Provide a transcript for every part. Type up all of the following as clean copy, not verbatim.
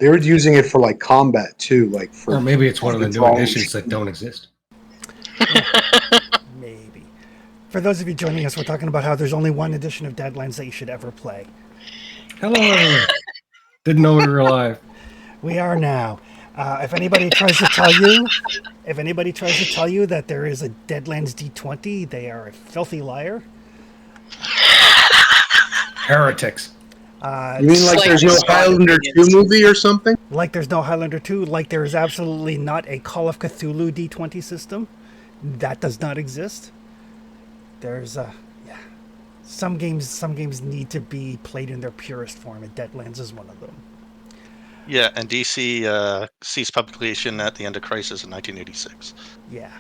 They were using it for like combat too, like for. Or maybe it's one of the new drawing. editions that don't exist. Maybe. For those of you joining us, we're talking about how there's only one edition of Deadlands that you should ever play. Hello, everyone. Didn't know we were alive. We are now. If anybody tries to tell you that there is a Deadlands D20, they are a filthy liar. Heretics. You mean like there's no Highlander 2 movie or something? Like there's no Highlander 2, like there is absolutely not a Call of Cthulhu D20 system. That does not exist. There's some games need to be played in their purest form, and Deadlands is one of them. Yeah, and DC ceased publication at the end of Crisis in 1986. Yeah.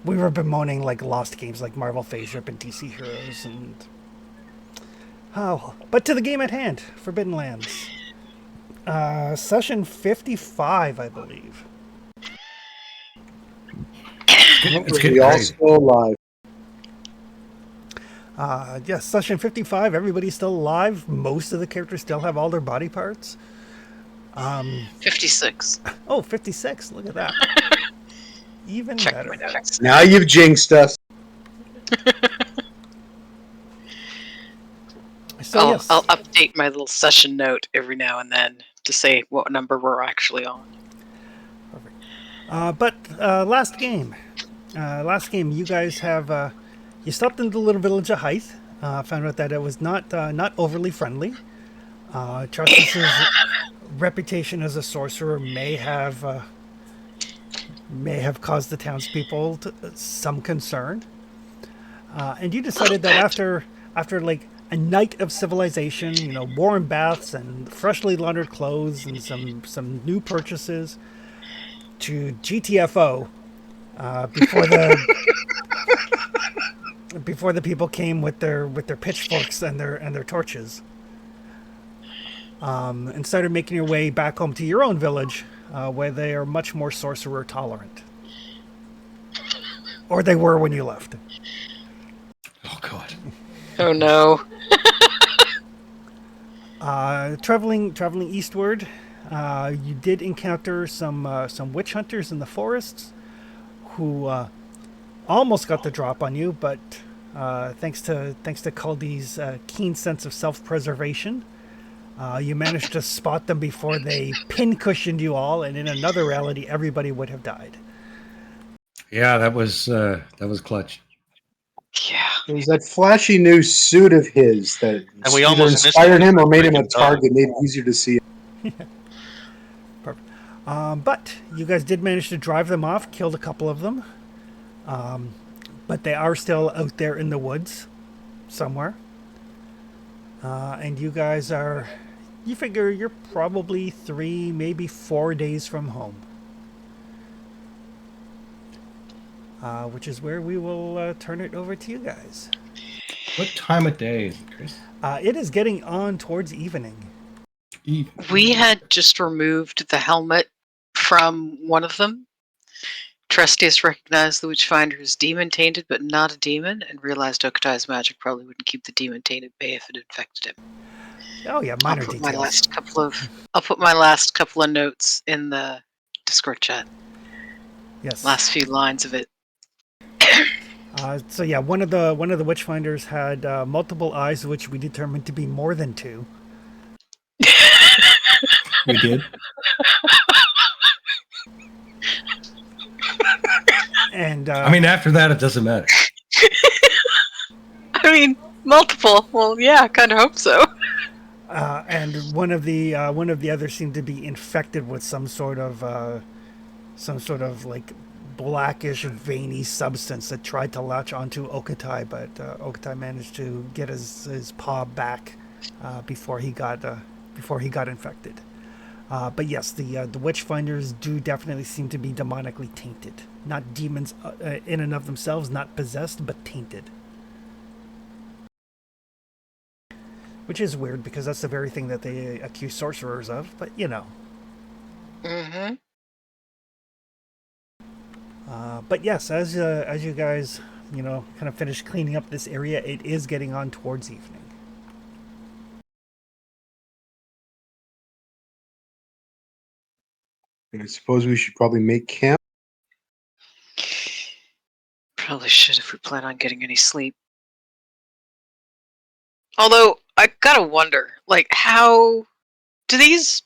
We were bemoaning like lost games like Marvel Phase Rip and DC Heroes and... Oh, but to the game at hand, Forbidden Lands. Session 55, I believe. It's getting We all crazy. still alive. Yes, session 55, everybody's still alive. Most of the characters still have all their body parts. 56. Oh, 56, look at that. Even Check better. my notes. Now you've jinxed us. So, yes. I'll update my little session note every now and then to say what number we're actually on. But last game, you guys have you stopped in the little village of Hythe. Found out that it was not overly friendly. Justice's reputation as a sorcerer may have caused the townspeople some concern. And you decided that after like a night of civilization, you know, warm baths and freshly laundered clothes and some new purchases, to GTFO before the people came with their pitchforks and their torches, and started making your way back home to your own village, where they are much more sorcerer tolerant, or they were when you left. Oh, God. Oh no. Traveling eastward, you did encounter some witch hunters in the forests, who almost got the drop on you, but thanks to Caldy's keen sense of self-preservation, you managed to spot them before they pin-cushioned you all, and in another reality, everybody would have died. Yeah, that was clutch. Yeah. It was that flashy new suit of his that And we either almost inspired him or made him a break him down. target, made it easier to see. Perfect. But you guys did manage to drive them off, killed a couple of them. But they are still out there in the woods somewhere. And you guys you figure you're probably 3, maybe 4 days from home. Which is where we will turn it over to you guys. What time of day is it, Chris? It is getting on towards evening. We had just removed the helmet from one of them. Trustius recognized the Witchfinder as demon-tainted, but not a demon, and realized Okatai's magic probably wouldn't keep the demon-tainted at bay if it infected him. Oh yeah, minor I'll put details. my last couple of notes in the Discord chat. Yes. Last few lines of it. So yeah, one of the Witchfinders had multiple eyes, which we determined to be more than 2. We did. And I mean, after that, it doesn't matter. I mean, multiple. Well, yeah, I kind of hope so. and one of the others seemed to be infected with some sort of like blackish, veiny substance that tried to latch onto Okatai, but Okatai managed to get his paw back before he got infected. But yes, the Witchfinders do definitely seem to be demonically tainted. Not demons in and of themselves, not possessed, but tainted. Which is weird, because that's the very thing that they accuse sorcerers of, but you know. Mm-hmm. But yes, as you guys, you know, kind of finish cleaning up this area, it is getting on towards evening. I suppose we should probably make camp. Probably should if we plan on getting any sleep. Although, I gotta wonder, like, how do these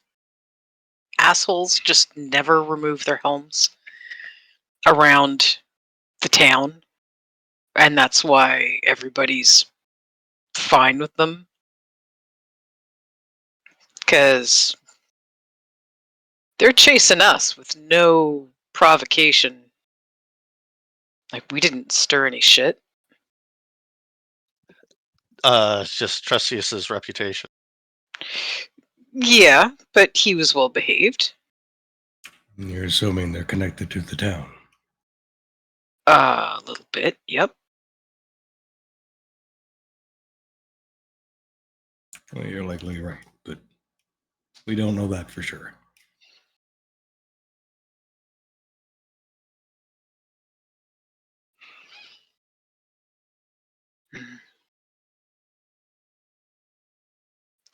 assholes just never remove their helms around the town? And that's why everybody's fine with them? Because they're chasing us with no provocation. Like, we didn't stir any shit. It's just Trustius's reputation. Yeah, but he was well behaved. You're assuming they're connected to the town. A little bit, yep. Well, you're likely right, but we don't know that for sure.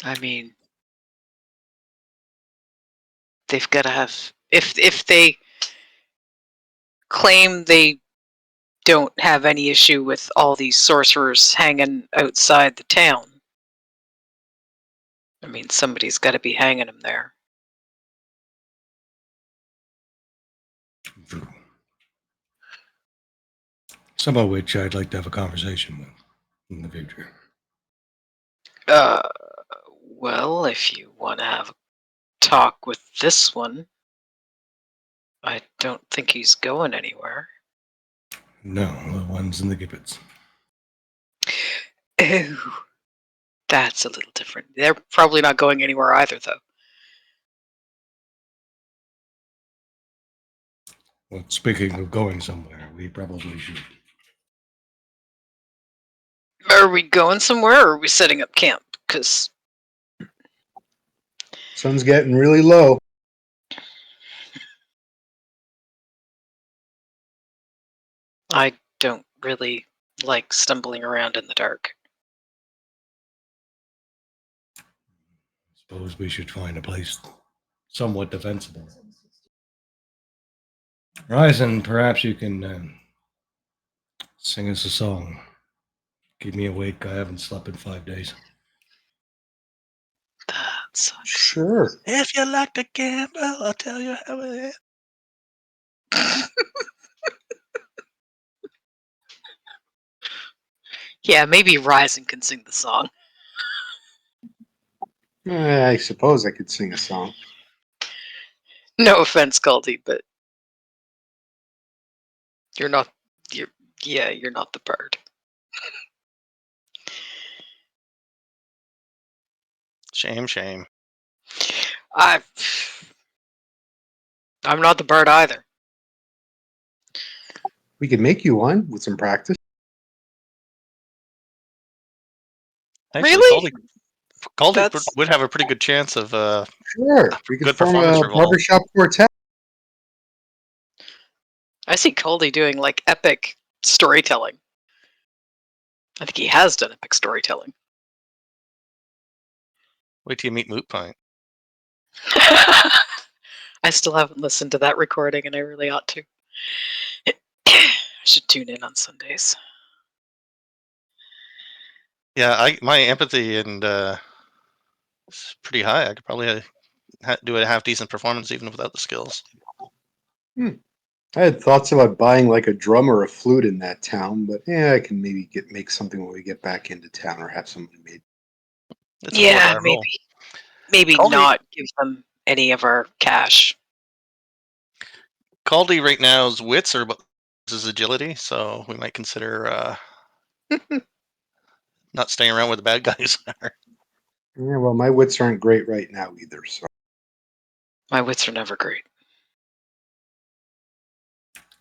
I mean, they've got to have. If they claim they don't have any issue with all these sorcerers hanging outside the town, I mean, somebody's got to be hanging them there. True. Some of which I'd like to have a conversation with in the future. Well, if you want to have a talk with this one, I don't think he's going anywhere. No, the ones in the gibbets. Oh, that's a little different. They're probably not going anywhere either, though. Well, speaking of going somewhere, we probably should. Are we going somewhere, or are we setting up camp? Because Sun's getting really low. I don't really like stumbling around in the dark. Suppose we should find a place somewhat defensible. Ryzen, perhaps you can sing us a song. Keep me awake. I haven't slept in 5 days. That sucks. Sure. If you like to gamble, I'll tell you how it is. Yeah, maybe Ryzen can sing the song. I suppose I could sing a song. No offense, Goldie, but you're not. You're not the bird. Shame, shame. I'm not the bird either. We could make you one with some practice. Actually, Really? Goldie That's- would have a pretty good chance of Sure. We could Good form performance a for Vol. barbershop quartet. I see Goldie doing like epic storytelling. I think he has done epic storytelling. Wait till you meet Moot Point. I still haven't listened to that recording, and I really ought to. I should tune in on Sundays. Yeah, my empathy and is pretty high. I could probably do a half decent performance even without the skills. I had thoughts about buying like a drum or a flute in that town, but yeah, I can maybe make something when we get back into town or have someone made. It's a Yeah, 4-hour roll. maybe Goldie- not give them any of our cash. Caldy right now's wits are about his agility, so we might consider not staying around where the bad guys are. Yeah, well, my wits aren't great right now either. So My wits are never great.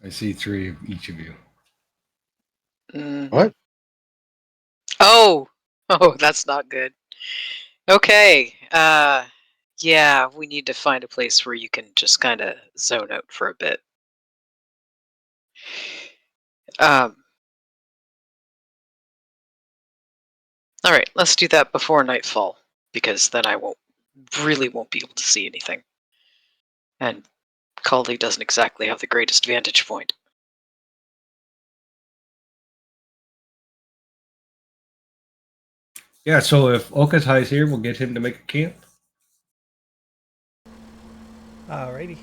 I see 3 of each of you. Mm. What? Oh, that's not good. Okay. Yeah, we need to find a place where you can just kind of zone out for a bit. All right, let's do that before nightfall, because then I won't be able to see anything. And Caldy doesn't exactly have the greatest vantage point. Yeah, so if Okatai's here, we'll get him to make a camp. Alrighty.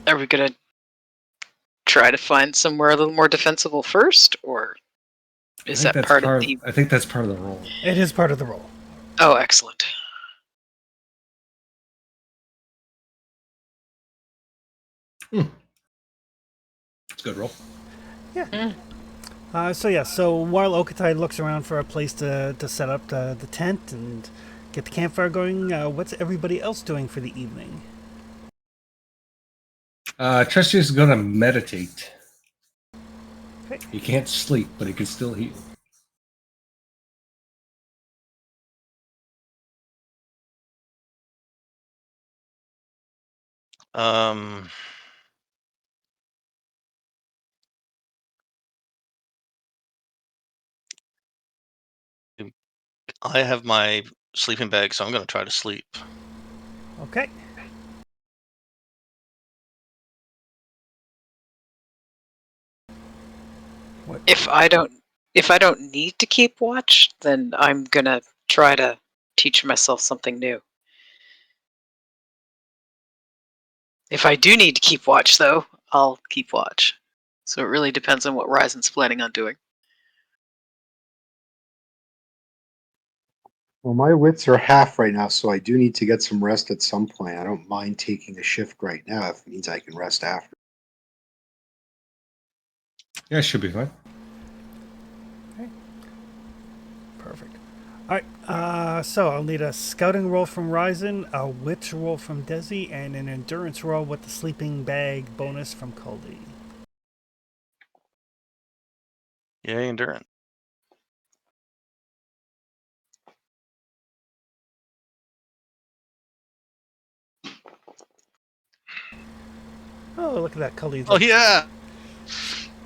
Are we gonna try to find somewhere a little more defensible first, or is that part of the... I think that's part of the role. It is part of the role. Oh, excellent. It's a good role. Yeah. So while Okatai looks around for a place to set up the tent and get the campfire going, what's everybody else doing for the evening? Trusty is going to meditate. Okay. He can't sleep, but he can still heal. I have my sleeping bag, so I'm going to try to sleep. Okay. What? If I don't need to keep watch, then I'm gonna try to teach myself something new. If I do need to keep watch, though, I'll keep watch. So it really depends on what Ryzen's planning on doing. Well, my wits are half right now, so I do need to get some rest at some point. I don't mind taking a shift right now if it means I can rest after. Yeah, it should be fine. Perfect. Alright, so I'll need a scouting roll from Ryzen, a wits roll from Desi, and an endurance roll with the sleeping bag bonus from Caldy. Yay, endurance. Oh, look at that, Caldy's Oh, yeah!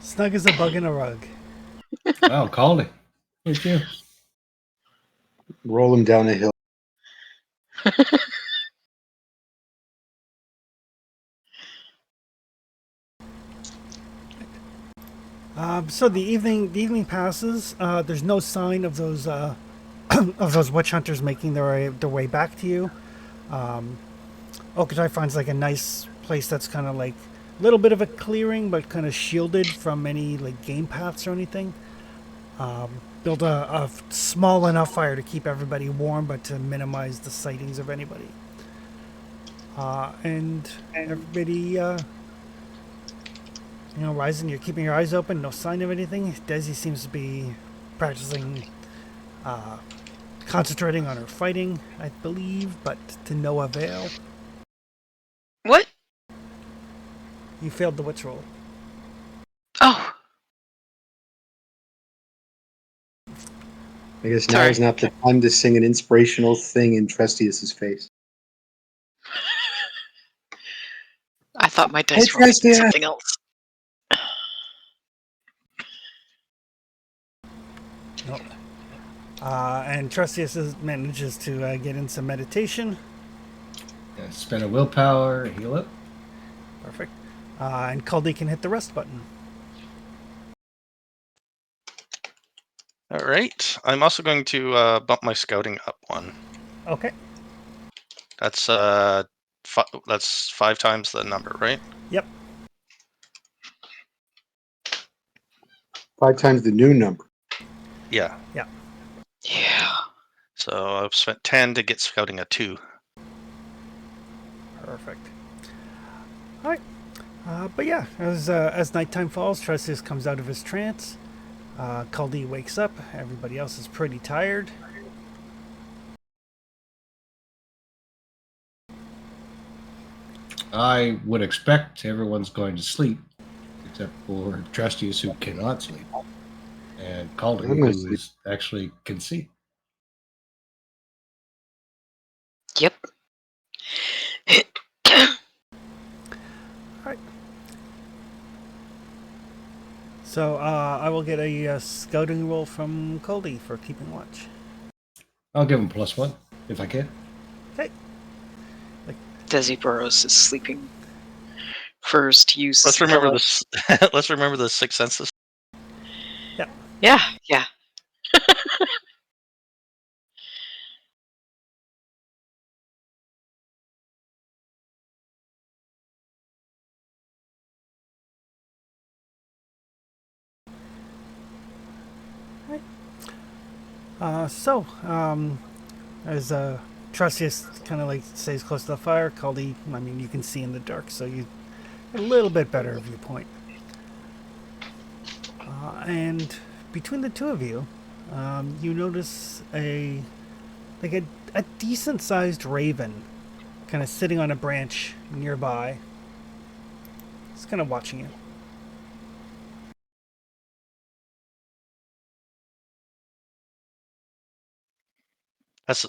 snug as a bug in a rug. Wow, Caldy. Here's you. Roll him down a hill. So the evening passes. There's no sign of those of those witch hunters making their way back to you. Okatai finds like a nice place that's kind of like a little bit of a clearing, but kind of shielded from any like game paths or anything. Build a small enough fire to keep everybody warm, but to minimize the sightings of anybody. And everybody. Ryzen, you're keeping your eyes open, no sign of anything. Desi seems to be practicing, concentrating on her fighting, I believe, but to no avail. What? You failed the witch roll. Oh, I guess now Sorry. is not the time to sing an inspirational thing in Trustius's face. I thought my Hey, dice roll was Tristia. something else. Nope. And Trustius manages to get in some meditation. Yeah, spend a willpower, heal up. Perfect. And Caldy can hit the rest button. All right. I'm also going to bump my scouting up one. Okay. That's that's 5 times the number, right? Yep. 5 times the new number. Yeah. Yeah. So I've spent 10 to get scouting a 2. Perfect. All right. But yeah, as nighttime falls, Trustius comes out of his trance. Caldy wakes up. Everybody else is pretty tired. I would expect everyone's going to sleep, except for Trustius, who cannot sleep, and Caldy, I'm gonna who sleep. is actually can see. Yep. So I will get a scouting roll from Caldy for keeping watch. I'll give him +1 if I can. Desi Burrows is sleeping first. Use Let's remember pillows. this. Let's remember the sixth senses. Yeah, yeah. As Trustius kind of like stays close to the fire, Caldy, I mean, you can see in the dark, so you a little bit better viewpoint. And between the two of you, you notice a decent sized raven kind of sitting on a branch nearby. It's kind of watching you.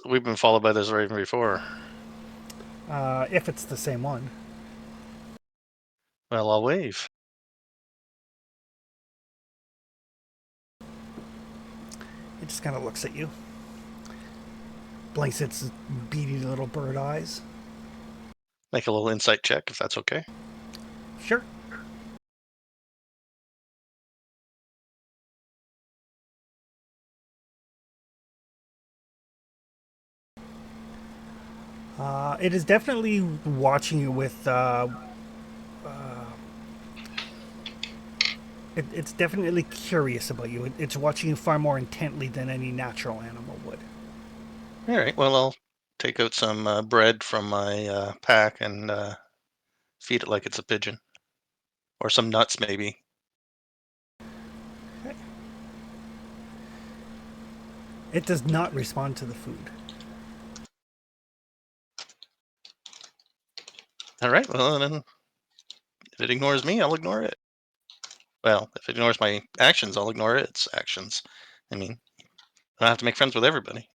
We've been followed by this raven before. If it's the same one. Well, I'll wave. It just kind of looks at you. Blinks its beady little bird eyes. Make a little insight check if that's okay. Sure. It is definitely watching you with. It's definitely curious about you. It's watching you far more intently than any natural animal would. All right. Well, I'll take out some bread from my pack and feed it like it's a pigeon, or some nuts maybe. It does not respond to the food. All right. Well, then if it ignores me, I'll ignore it. Well, if it ignores my actions, I'll ignore its actions. I mean, I don't have to make friends with everybody.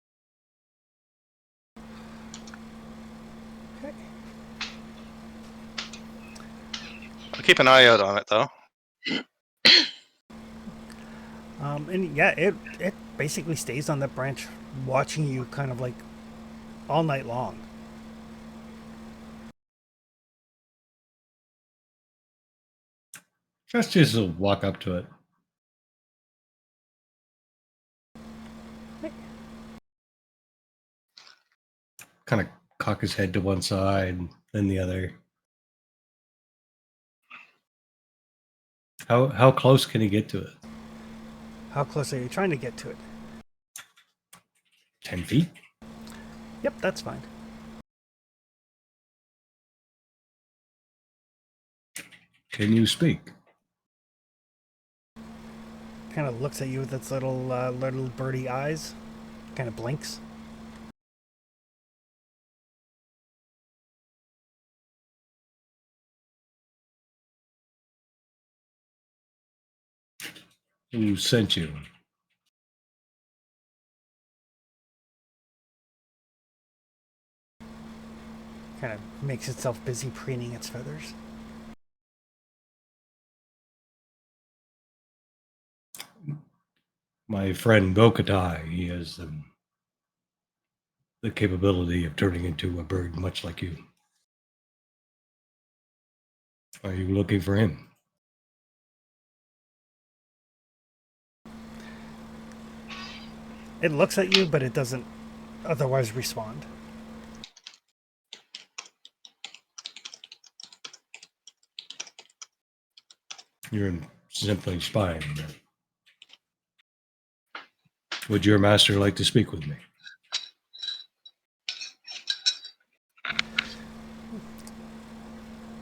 Okay. I'll keep an eye out on it, though. And yeah, it basically stays on that branch, watching you kind of like all night long. Justice will walk up to it. Kind of cock his head to one side, then the other. How close can he get to it? How close are you trying to get to it? 10 feet? Yep, that's fine. Can you speak? Kind of looks at you with its little birdie eyes. Kind of blinks. Who sent you? Kind of makes itself busy preening its feathers. My friend Gokatai. He has the capability of turning into a bird much like you. Are you looking for him? It looks at you, but it doesn't otherwise respond. You're simply spying. Would your master like to speak with me?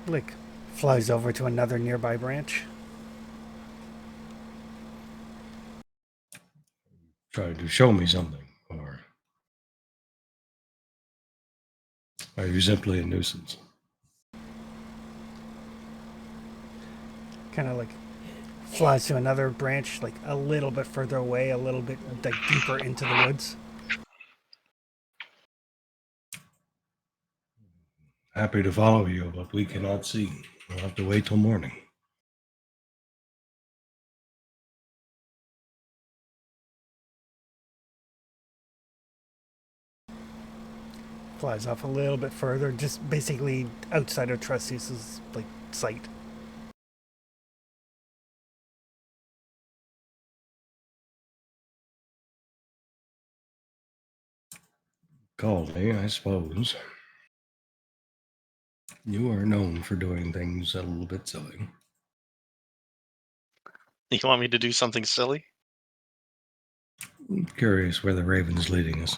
Like, flies over to another nearby branch. Trying to show me something, or are you simply a nuisance? Kind of like flies to another branch, like a little bit further away, a little bit like deeper into the woods. Happy to follow you, but we cannot see. We'll have to wait till morning. flies off a little bit further, just basically outside of Trusty's like sight. Caldy, I suppose. You are known for doing things a little bit silly. You want me to do something silly? I'm curious where the Raven's leading us.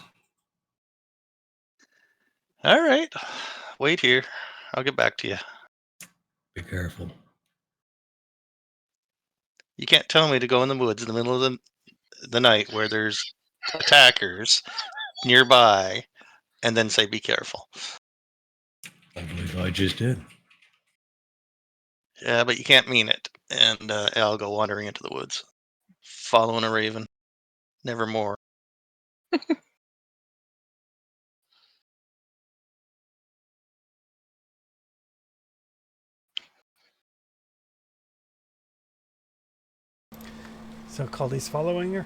All right. Wait here. I'll get back to you. Be careful. You can't tell me to go in the woods in the middle of the night where there's attackers nearby and then say, be careful. I believe I just did. Yeah, but you can't mean it. And I'll go wandering into the woods, following a raven. Nevermore. So Caldy's following her.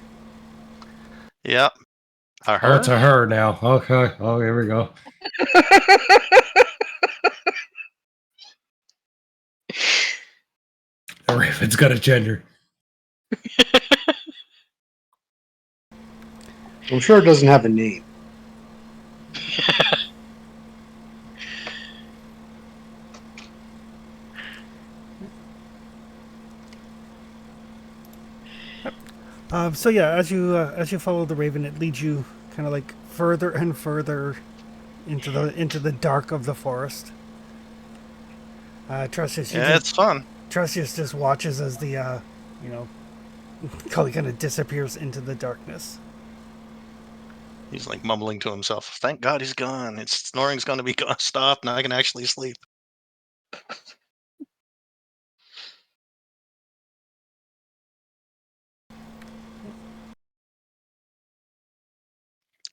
Yep. Oh, it's a her now. Okay. Oh, here we go. The Raven's got a gender. I'm sure it doesn't have a name. So yeah, as you follow the raven, it leads you kind of like further and further into the dark of the forest. Trustius, It's fun. Trustius just watches as the Cully kind of disappears into the darkness. He's like mumbling to himself. Thank God he's gone. Its snoring's going to be stopped. Now I can actually sleep.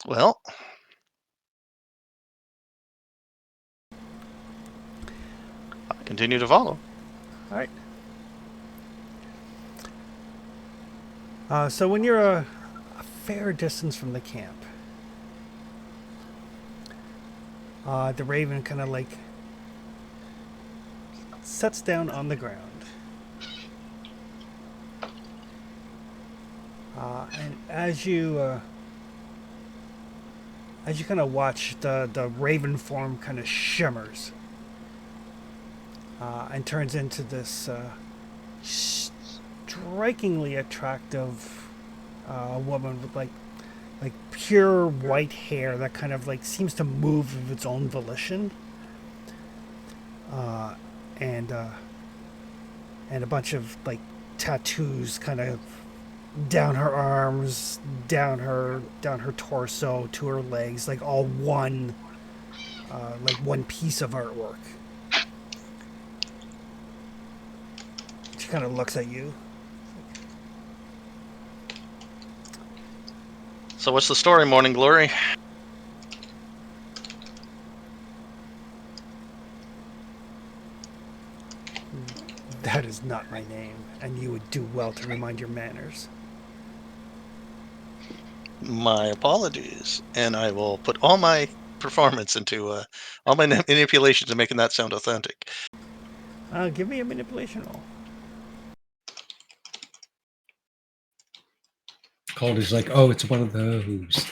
Well, I continue to follow. All right. So when you're a fair distance from the camp, the raven kind of like sets down on the ground. And as you kind of watch, the raven form kind of shimmers and turns into this strikingly attractive woman with like pure white hair that kind of like seems to move of its own volition, and a bunch of like tattoos kind of down her arms, down her torso, to her legs, like all one piece of artwork. She kind of looks at you. So what's the story, Morning Glory? That is not my name, and you would do well to remind your manners. My apologies. And I will put all my performance into all my manipulations to making that sound authentic. Give me a manipulation roll. Caldy's like, oh, it's one of those.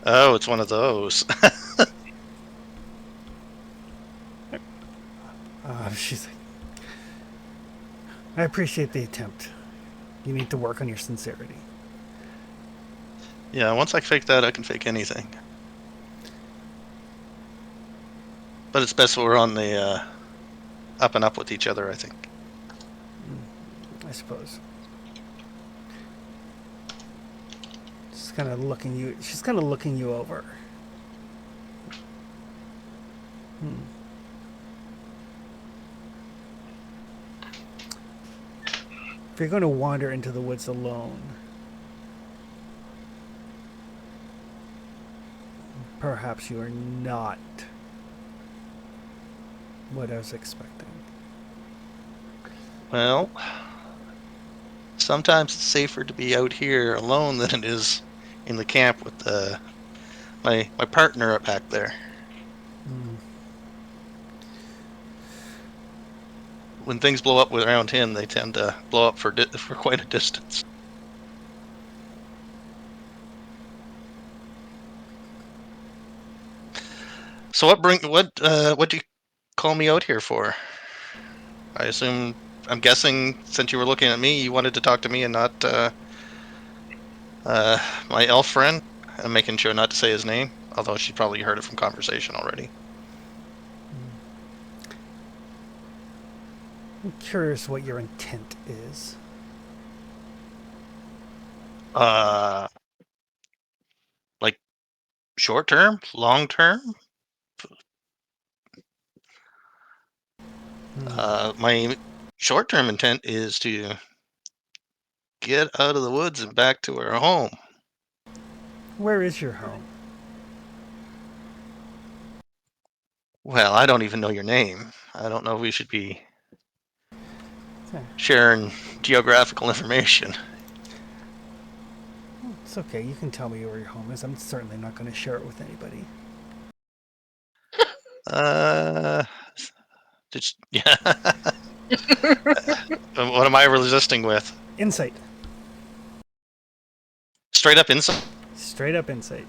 Oh, it's one of those. She's like, I appreciate the attempt. You need to work on your sincerity. Yeah, once I fake that, I can fake anything. But it's best we're on the up and up with each other, I think. I suppose. She's kind of looking you over. If you're going to wander into the woods alone, perhaps you are not what I was expecting. Well, sometimes it's safer to be out here alone than it is in the camp with my partner up back there. When things blow up around him, they tend to blow up for quite a distance. So what do you call me out here for? I'm guessing since you were looking at me, you wanted to talk to me and not my elf friend. I'm making sure not to say his name, although she probably heard it from conversation already. I'm curious what your intent is. Like short term, long term. My short-term intent is to get out of the woods and back to our home. Where is your home? Well, I don't even know your name. I don't know if we should be Okay. sharing geographical information. It's okay. You can tell me where your home is. I'm certainly not going to share it with anybody. Yeah. What am I resisting with? Insight. Straight up insight. Straight up insight.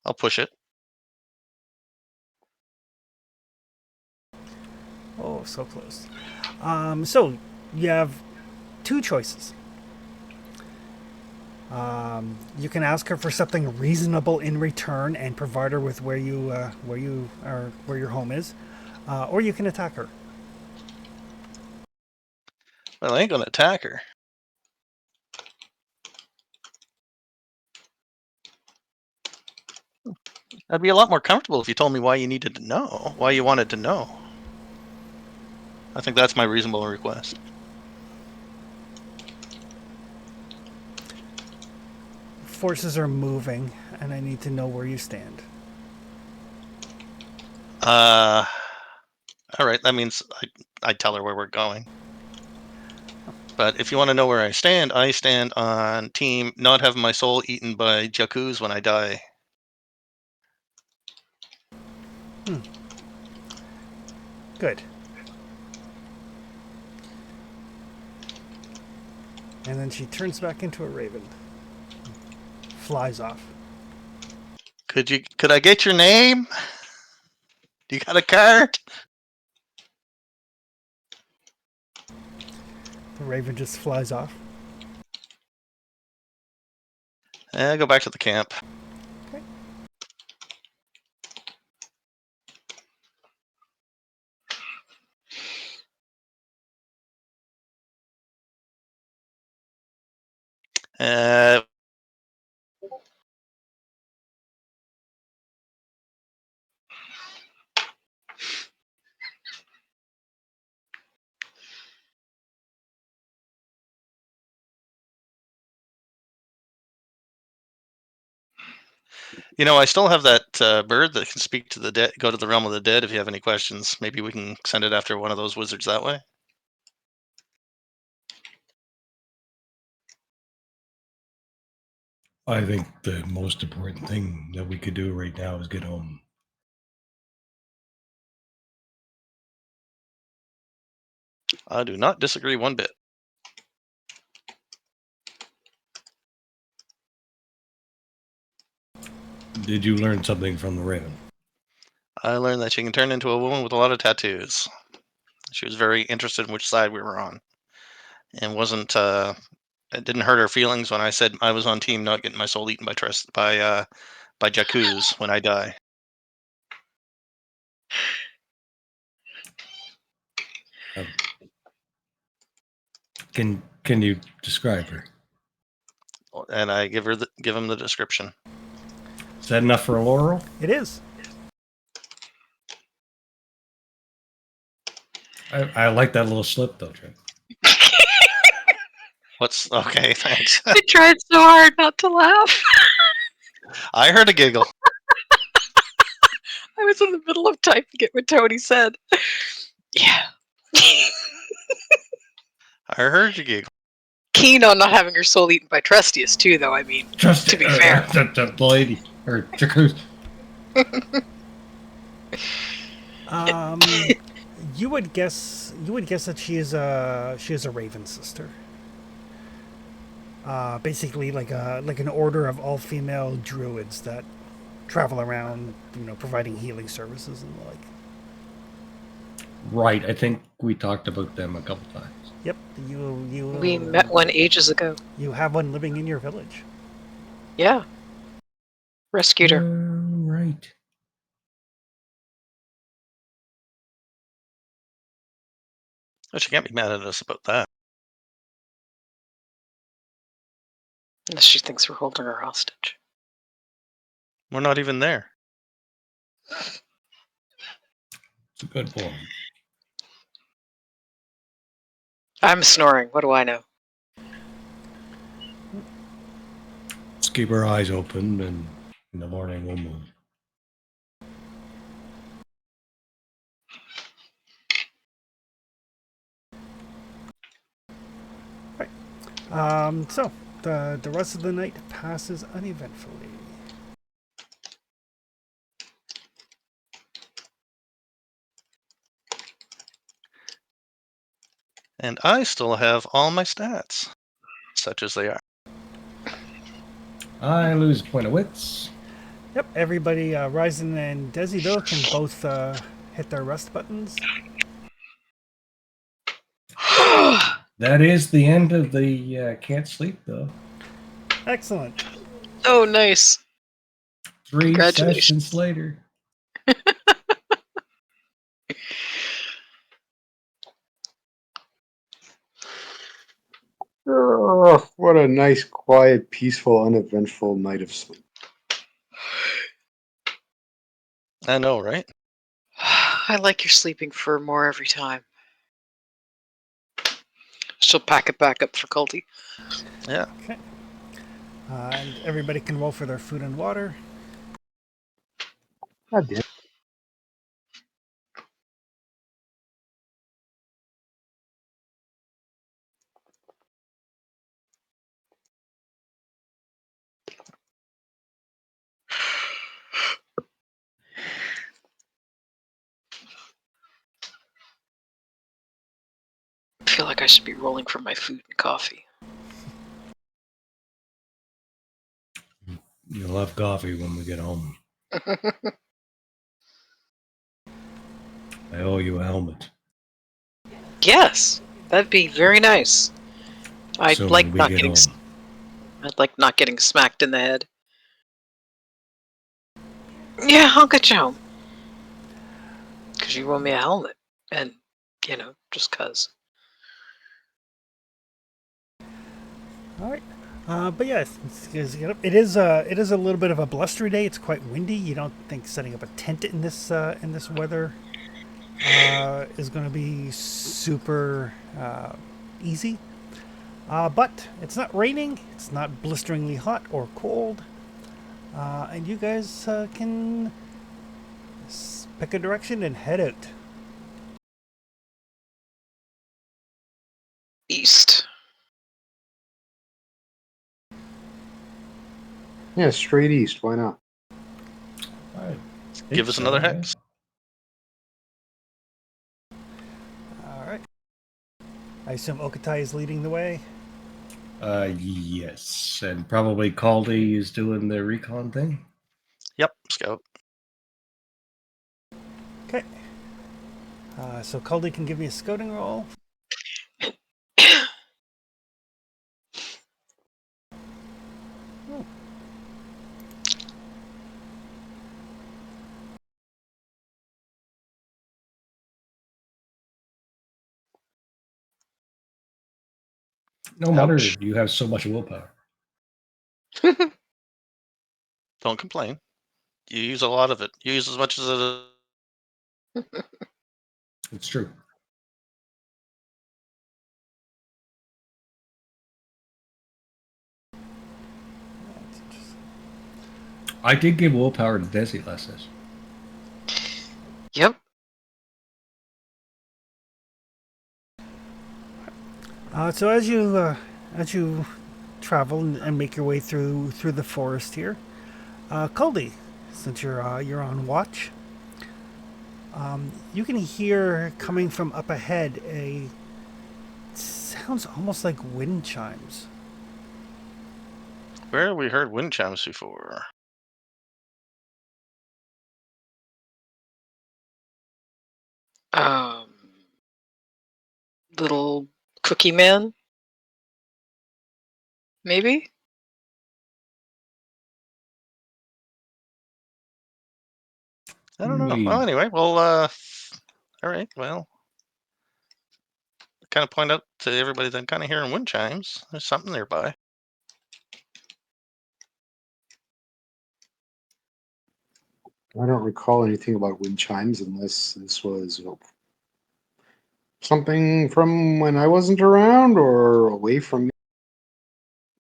I'll push it. Oh, so close. So you have two choices. You can ask her for something reasonable in return and provide her with where your home is, or you can attack her. Well, I ain't gonna attack her. I'd be a lot more comfortable if you told me why you needed to know, why you wanted to know. I think that's my reasonable request. Forces are moving, and I need to know where you stand. All right, that means I tell her where we're going. But if you want to know where I stand on team not having my soul eaten by Jakuz when I die. Good. And then she turns back into a raven. Flies off. Could I get your name? Do you got a card? The raven just flies off. Go back to the camp. Okay. I still have that bird that can speak to the dead, go to the realm of the dead. If you have any questions, maybe we can send it after one of those wizards that way. I think the most important thing that we could do right now is get home. I do not disagree one bit. Did you learn something from the raven? I learned that she can turn into a woman with a lot of tattoos. She was very interested in which side we were on, and wasn't. It didn't hurt her feelings when I said I was on team not getting my soul eaten by Jakuz when I die. Can you describe her? And I give him the description. Is that enough for a Laurel? It is. I like that little slip though, Trent. What's okay? Thanks. I tried so hard not to laugh. I heard a giggle. I was in the middle of typing it when Tony said, "Yeah." I heard you giggle. Keen on not having her soul eaten by Trustius too, though. I mean, Just to be fair. the lady or Jacuz. You would guess that she is a Raven sister. Basically like an order of all female druids that travel around, providing healing services and the like. Right, I think we talked about them a couple times. Yep, We met one ages ago. You have one living in your village. Yeah. Rescued her. Right. But she can't be mad at us about that. Unless she thinks we're holding her hostage. We're not even there. It's a good point. I'm snoring. What do I know? Let's keep our eyes open, and in the morning we'll move. So the rest of the night passes uneventfully. And I still have all my stats, such as they are. I lose a point of wits. Yep, everybody, Ryzen and Desi though can both hit their rest buttons. That is the end of the can't sleep though. Excellent. Oh, nice. 3 Congratulations. sessions later. Oh, what a nice, quiet, peaceful, uneventful night of sleep. I know, right? I like your sleeping for more every time. She'll pack it back up for Culty. Yeah. Okay. And everybody can roll for their food and water. God damn. I feel like I should be rolling for my food and coffee. You'll have coffee when we get home. I owe you a helmet. Yes, that'd be very nice. I'd So like when we not get getting. home. I'd like not getting smacked in the head. Yeah, I'll get you home. Because you owe me a helmet. And, just cuz. All right. But yeah, it is a little bit of a blustery day. It's quite windy. You don't think setting up a tent in this weather is going to be super easy. But it's not raining. It's not blisteringly hot or cold, and you guys can pick a direction and head out. East. Yeah, straight east. Why not? Right. Give us another hex. All right. I assume Okatai is leading the way. Yes, and probably Caldy is doing the recon thing. Yep, scout. Okay. So Caldy can give me a scouting roll. No wonder Ouch. you have so much willpower. Don't complain. You use a lot of it. You use as much as it. It's true. I did give willpower to Desi last session. Yep. So as you travel and make your way through the forest here, Caldy, since you're on watch, you can hear coming from up ahead a sounds almost like wind chimes. Where have we heard wind chimes before? Um, little cookie man, maybe? I don't know. We- Well, anyway, well, all right. Well, kind of point out to everybody that I'm kind of hearing wind chimes. There's something nearby. I don't recall anything about wind chimes unless this was something from when I wasn't around or away from me.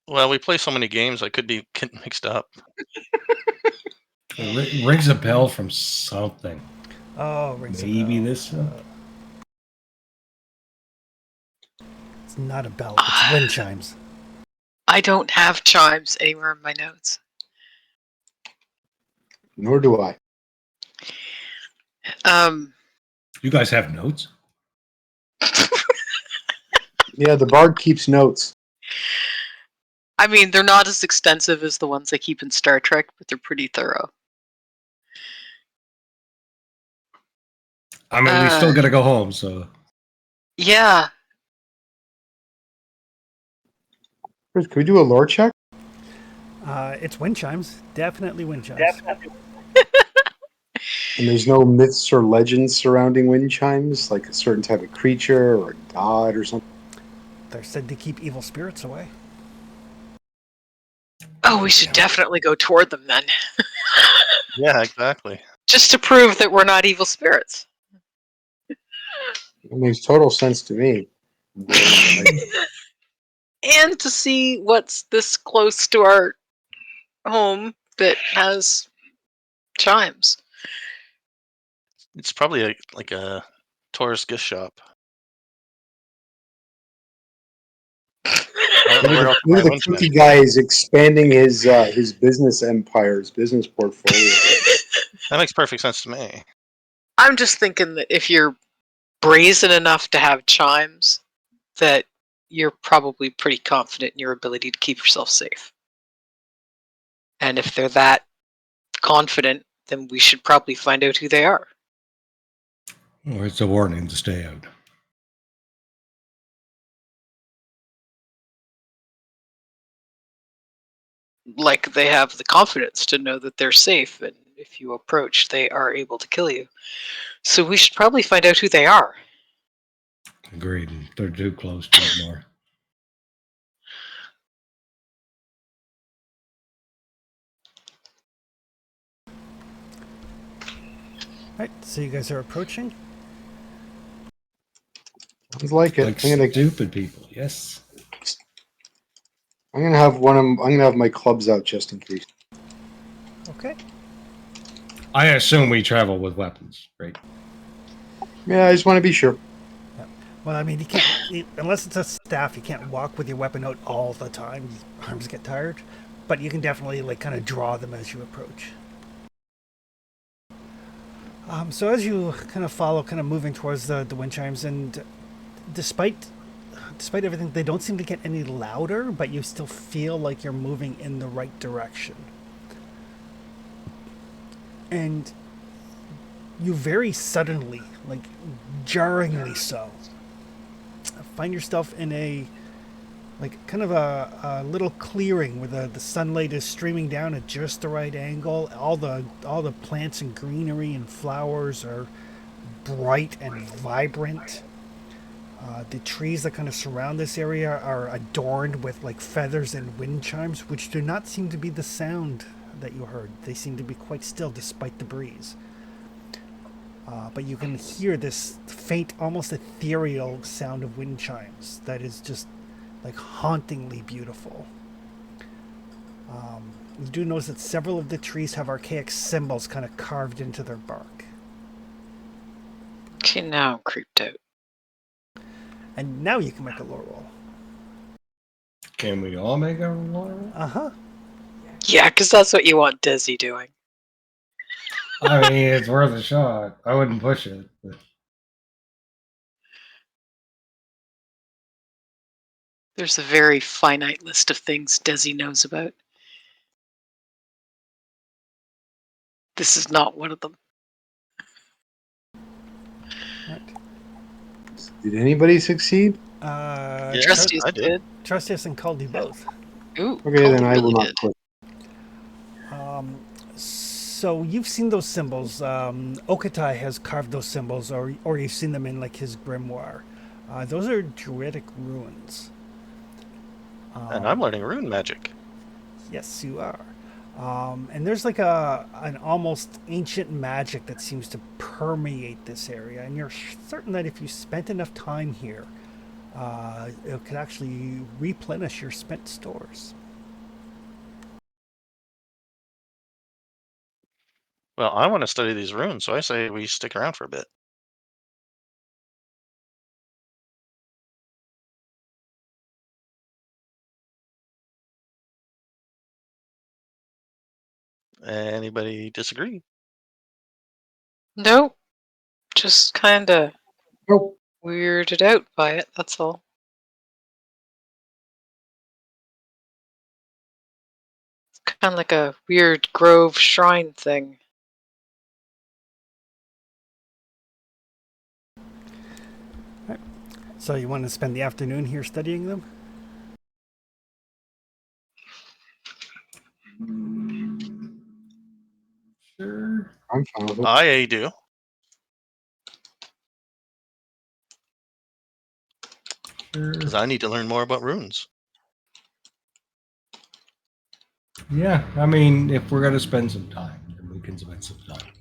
Well, we play so many games, I could be getting mixed up. It rings a bell from something. Oh, rings a Maybe bell. this one. It's not a bell. It's wind chimes. I don't have chimes anywhere in my notes. Nor do I. You guys have notes? Yeah, the bard keeps notes. I mean, they're not as extensive as the ones I keep in Star Trek, but they're pretty thorough. I mean, we still got to go home, so. Yeah. Chris, can we do a lore check? It's wind chimes. Definitely wind chimes. And there's no myths or legends surrounding wind chimes, like a certain type of creature or a god or something. They're said to keep evil spirits away. Oh, we should definitely go toward them then. Yeah, exactly. Just to prove that we're not evil spirits. It makes total sense to me. And to see what's this close to our home that has chimes. It's probably like a tourist gift shop. Maybe the cookie guy is expanding his business empire, his business portfolio. That makes perfect sense to me. I'm just thinking that if you're brazen enough to have chimes, that you're probably pretty confident in your ability to keep yourself safe. And if they're that confident, then we should probably find out who they are. Or it's a warning to stay out. Like they have the confidence to know that they're safe, and if you approach, they are able to kill you. So we should probably find out who they are. Agreed. They're too close to ignore. Right, so you guys are approaching. Sounds like it. Like stupid people, yes. I'm gonna have my clubs out just in case. Okay. I assume we travel with weapons, right? Yeah, I just want to be sure. Well, I mean, you can't unless it's a staff. You can't walk with your weapon out all the time. Your arms get tired. But you can definitely like kind of draw them as you approach. So as you kind of follow, kind of moving towards the wind chimes, and despite everything, they don't seem to get any louder, but you still feel like you're moving in the right direction. And you very suddenly, like jarringly so, find yourself in a like kind of a little clearing where the sunlight is streaming down at just the right angle. All the plants and greenery and flowers are bright and vibrant. The trees that kind of surround this area are adorned with like feathers and wind chimes, which do not seem to be the sound that you heard. They seem to be quite still despite the breeze. But you can hear this faint, almost ethereal sound of wind chimes that is just like hauntingly beautiful. You do notice that several of the trees have archaic symbols kind of carved into their bark. Okay, now I'm creeped out. And now you can make a lore roll. Can we all make a roll? Uh-huh. Yeah, because that's what you want Desi doing. I mean, it's worth a shot. I wouldn't push it. But There's a very finite list of things Desi knows about. This is not one of them. Right. Did anybody succeed? Yeah, Trustees I did. Trustius and Caldy both. Ooh, Okay, then Calder I will really not did. put. So you've seen those symbols. Okatai has carved those symbols, or you've seen them in like his grimoire. Those are druidic runes. And I'm learning rune magic. Yes, you are. And there's like an almost ancient magic that seems to permeate this area, and you're certain that if you spent enough time here, it could actually replenish your spent stores. Well, I want to study these runes, so I say we stick around for a bit. Anybody disagree? Nope. Just kind of Nope. weirded out by it, that's all. Kind of like a weird grove shrine thing. So you want to spend the afternoon here studying them? sure. I'm fine with it. I do. Sure. Because I need to learn more about runes. Yeah, I mean, if we're gonna spend some time, then we can spend some time.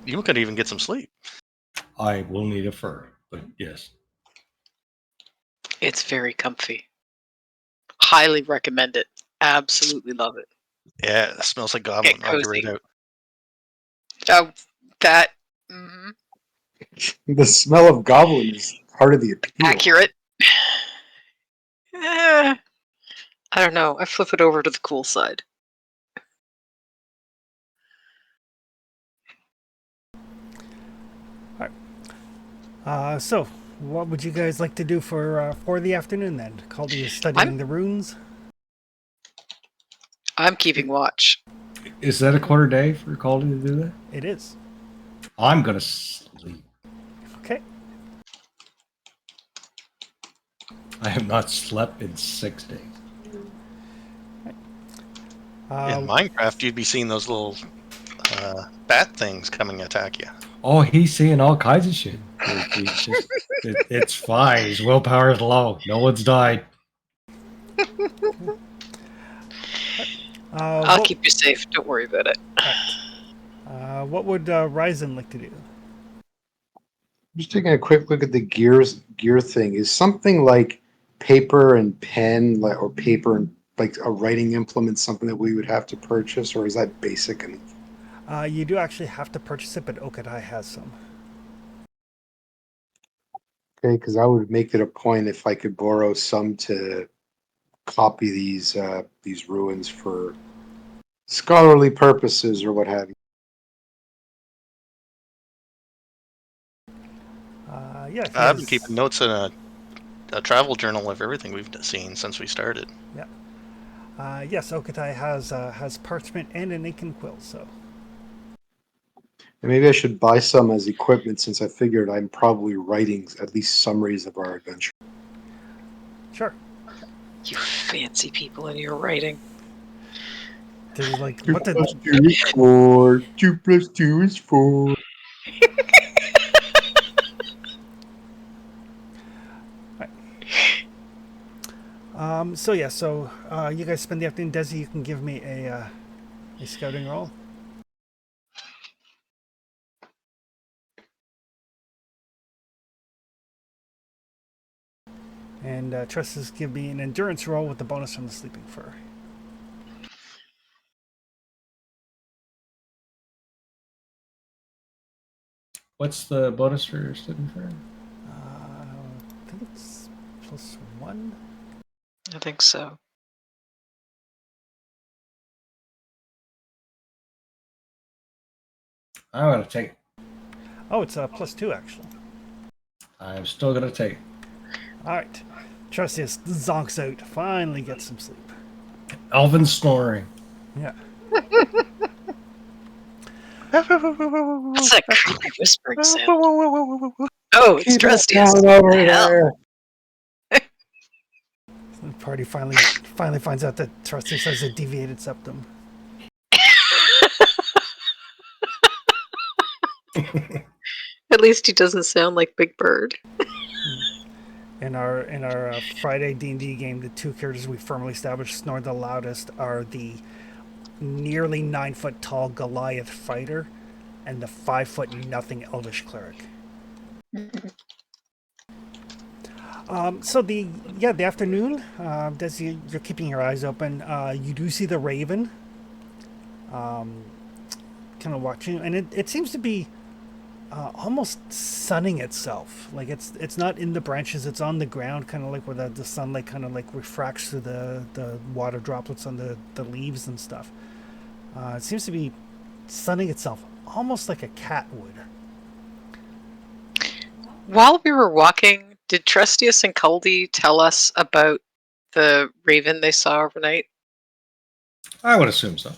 You could even get some sleep. I will need a fur, but yes. It's very comfy. Highly recommend it. Absolutely love it. Yeah, it smells like goblin. Get I'll get right cozy. out. Oh, that. mhm, The smell of goblin is part of the appeal. Accurate. I don't know. I flip it over to the cool side. So what would you guys like to do for the afternoon then? Caldy is studying the runes. I'm keeping watch. Is that a quarter day for Caldy to do that? It is. I'm gonna sleep. Okay. I have not slept in 6 days. In Minecraft, you'd be seeing those little bat things coming attack you. Oh, he's seeing all kinds of shit. It's fine. His willpower is low. No one's died. I'll What, keep you safe. Don't worry about it. what would Ryzen like to do? Just taking a quick look at the gear thing. Is something like paper and pen, like, or paper and like a writing implement, something that we would have to purchase, or is that basic? And You do actually have to purchase it, but Okadai has some. okay, because I would make it a point if I could borrow some to copy these ruins for scholarly purposes or what have you. Yeah. he I've been has- keeping notes in a travel journal of everything we've seen since we started. Yes, Okatai has parchment and an ink and quill. So And maybe I should buy some as equipment since I figured I'm probably writing at least summaries of our adventure. sure. You fancy people in your writing. They're like, 2 what the? plus 2 is 4. 2 plus 2 is 4. So yeah, so you guys spend the afternoon. Desi, you can give me a scouting roll. And Trusses give me an endurance roll with the bonus from the sleeping fur. What's the bonus for student fair? I think it's +1. I think so. I'm gonna take it. Oh, it's +2 actually. I'm still gonna take it. All right. Trustius zonks out. Finally gets some sleep. Alvin snoring. Yeah. What's that creepy whispering sound? Oh, it's Keep it Trustius. down over Hell. there. The party finally finds out that Trustius has a deviated septum. At least he doesn't sound like Big Bird. In our Friday D&D game, the two characters we firmly established snore the loudest are the nearly 9-foot tall Goliath fighter and the 5-foot nothing Elvish cleric. So the afternoon, as you're keeping your eyes open, you do see the raven, kind of watching, and it seems to be almost sunning itself. Like it's not in the branches, it's on the ground, kind of like where the sunlight kind of like refracts through the water droplets on the leaves and stuff. It seems to be sunning itself almost like a cat would. While we were walking, did Trustius and Caldy tell us about the raven they saw overnight? I would assume so.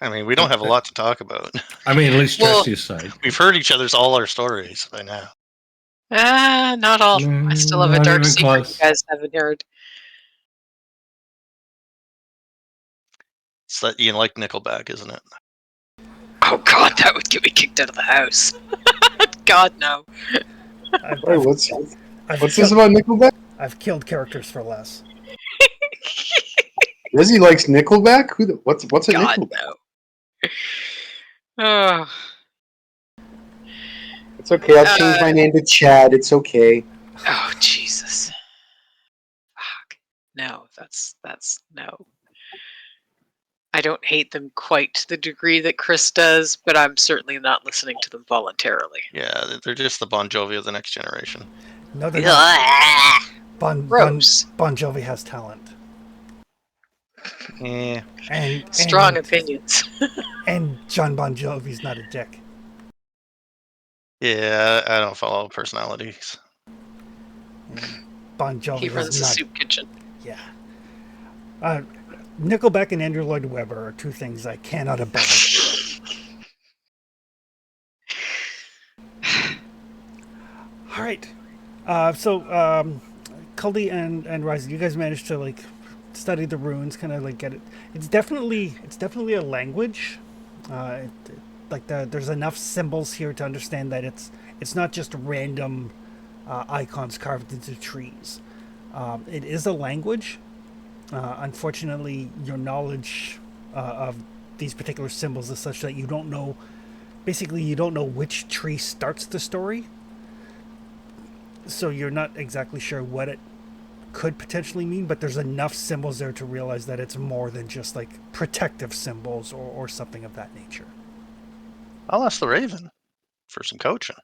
I mean, we don't have a lot to talk about. I mean, at least Well- Trusty's side. We've heard all our stories by now. Not all. I still have a Not dark even secret close. you guys haven't heard. It's that you like Nickelback, isn't it? Oh god, that would get me kicked out of the house. God, no. Wait, what's I've this killed- about Nickelback? I've killed characters for less. Lizzie likes Nickelback. What's a God, Nickelback? no. Oh, It's okay. I'll change my name to Chad. It's okay. oh, Jesus. Fuck. No, that's no. I don't hate them quite to the degree that Chris does, but I'm certainly not listening to them voluntarily. Yeah, they're just the Bon Jovi of the next generation. No, they're not. Bon Gross. Jovi has talent. Yeah. And Strong opinions. And John Bon Jovi's not a dick. Yeah, I don't follow personalities. Bon Jovi He runs is a not. soup kitchen. Yeah. Nickelback and Andrew Lloyd Webber are two things I cannot abide. All right. Culdy and Ryzen, you guys managed to like study the runes, kind of like get it. It's definitely a language. There's enough symbols here to understand that it's not just random icons carved into trees. It is a language. Unfortunately, your knowledge of these particular symbols is such that you don't know which tree starts the story. So you're not exactly sure what it could potentially mean, but there's enough symbols there to realize that it's more than just like protective symbols or something of that nature. I'll ask the Raven for some coaching.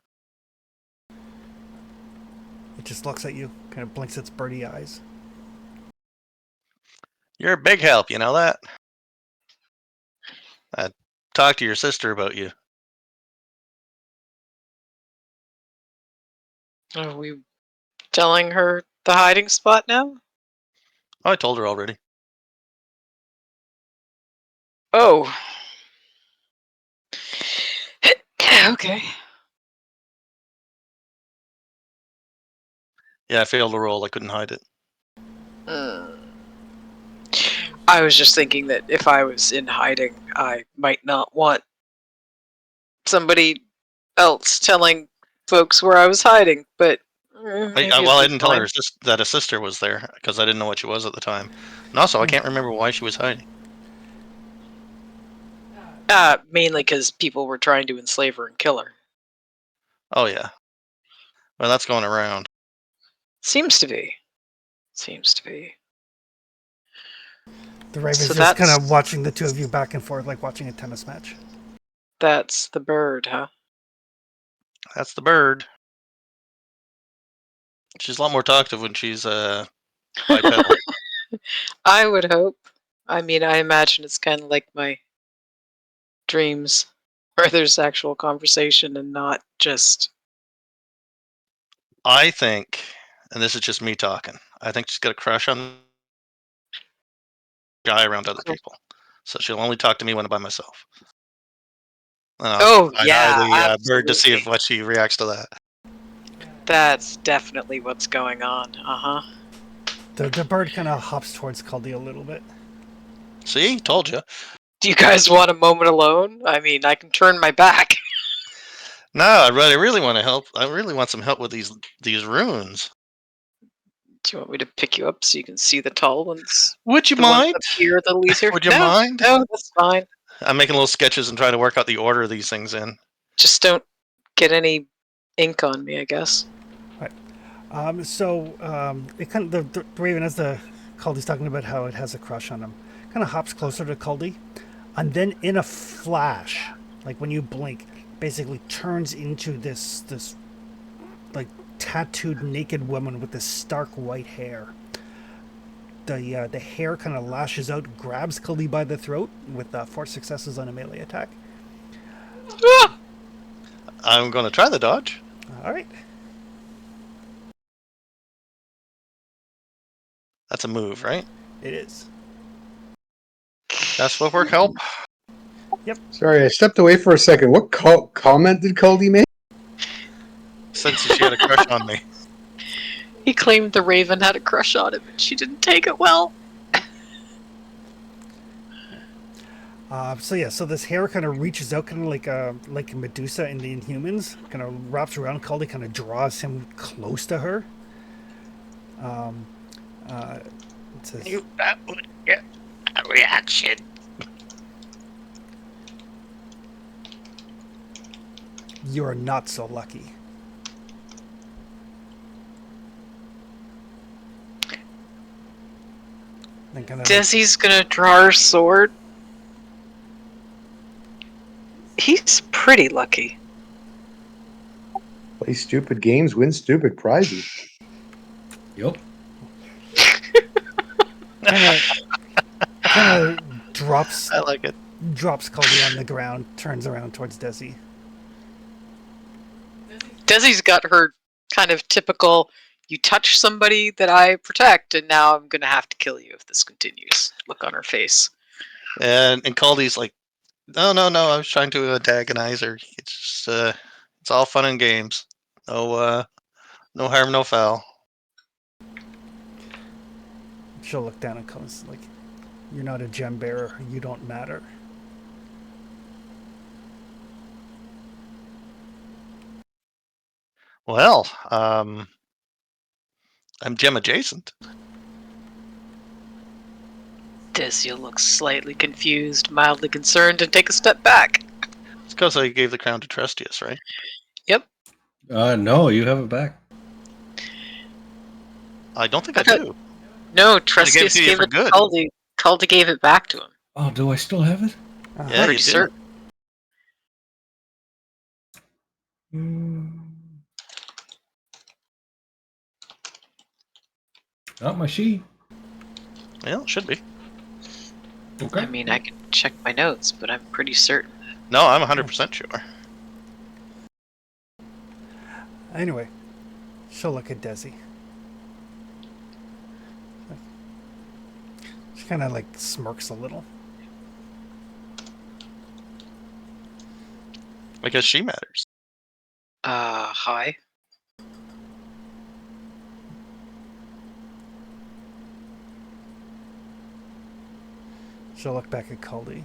It just looks at you, kind of blinks its birdie eyes. You're a big help, you know that? I talked to your sister about you. Are we telling her the hiding spot now? Oh, I told her already. Oh. Okay. Yeah, I failed the roll. I couldn't hide it. I was just thinking that if I was in hiding, I might not want somebody else telling folks where I was hiding, but maybe I it'll be didn't tell fine. her that a sister was there because I didn't know what she was at the time. And also, I can't remember why she was hiding. Mainly because people were trying to enslave her and kill her. Oh, yeah. Well, that's going around. Seems to be. Seems to be. The Raven's So just kind that's- of watching the two of you back and forth like watching a tennis match. That's the bird, huh? That's the bird. She's a lot more talkative when she's bipedal. I would hope. I mean, I imagine it's kind of like my dreams, where there's actual conversation and not just. I think, and this is just me talking, I think she's got a crush on guy around other people. So she'll only talk to me when I'm by myself. Oh, I'd yeah, eye the bird to see absolutely. what she reacts to that. That's definitely what's going on. Uh-huh. The bird kind of hops towards Caldy a little bit. See, told you. Do you guys want a moment alone? I mean, I can turn my back. No, I really want to help. I really want some help with these runes. Do you want me to pick you up so you can see the tall ones? Would you The ones mind? up here, the easier? Would you No, mind? no, that's fine. I'm making little sketches and trying to work out the order of these things in. Just don't get any ink on me, I guess. It kind of the raven, as the Caldy's talking about how it has a crush on him, kind of hops closer to Caldy, and then in a flash, like when you blink, basically turns into this like tattooed naked woman with this stark white hair. The hair kind of lashes out, grabs Caldy by the throat with 4 successes on a melee attack. I'm going to try the dodge. All right. That's a move, right? It is. That's what work help. Sorry, I stepped away for a second. What comment did Caldy make? Since she had a crush on me. He claimed the raven had a crush on him, and she didn't take it well. So this hair kind of reaches out, kind of like Medusa in the Inhumans, kind of wraps around Caldy, kind of draws him close to her. It says, That would get a reaction. "You're not so lucky." Then kind of Desi's gonna draw her sword. He's pretty lucky. Play stupid games, win stupid prizes. Yup. kind of drops I like it. Caldy on the ground, turns around towards Desi. Desi's got her kind of typical, you touch somebody that I protect, and now I'm gonna have to kill you if this continues. Look on her face. And Caldy's like, no, I was trying to antagonize her. It's just, it's all fun and games. No harm, no foul. She'll look down and comes like, "You're not a gem bearer. You don't matter." Well, I'm gem adjacent. Desi looks slightly confused, mildly concerned, and take a step back. It's because I gave the crown to Trustius, right? Yep. No, you have it back. I don't think I Okay. do. No, gave it Trustius to you gave for it to good. Caldy. Caldy gave it back to him. Oh, do I still have it? Uh-huh. Yeah, Pretty you did. certain. Not my sheet. Well, it should be. Okay. I mean, I can check my notes, but I'm pretty certain. No, I'm 100% sure. Anyway, she'll look at Desi. She kind of like smirks a little. I guess she matters. Hi. She'll look back at Caldy.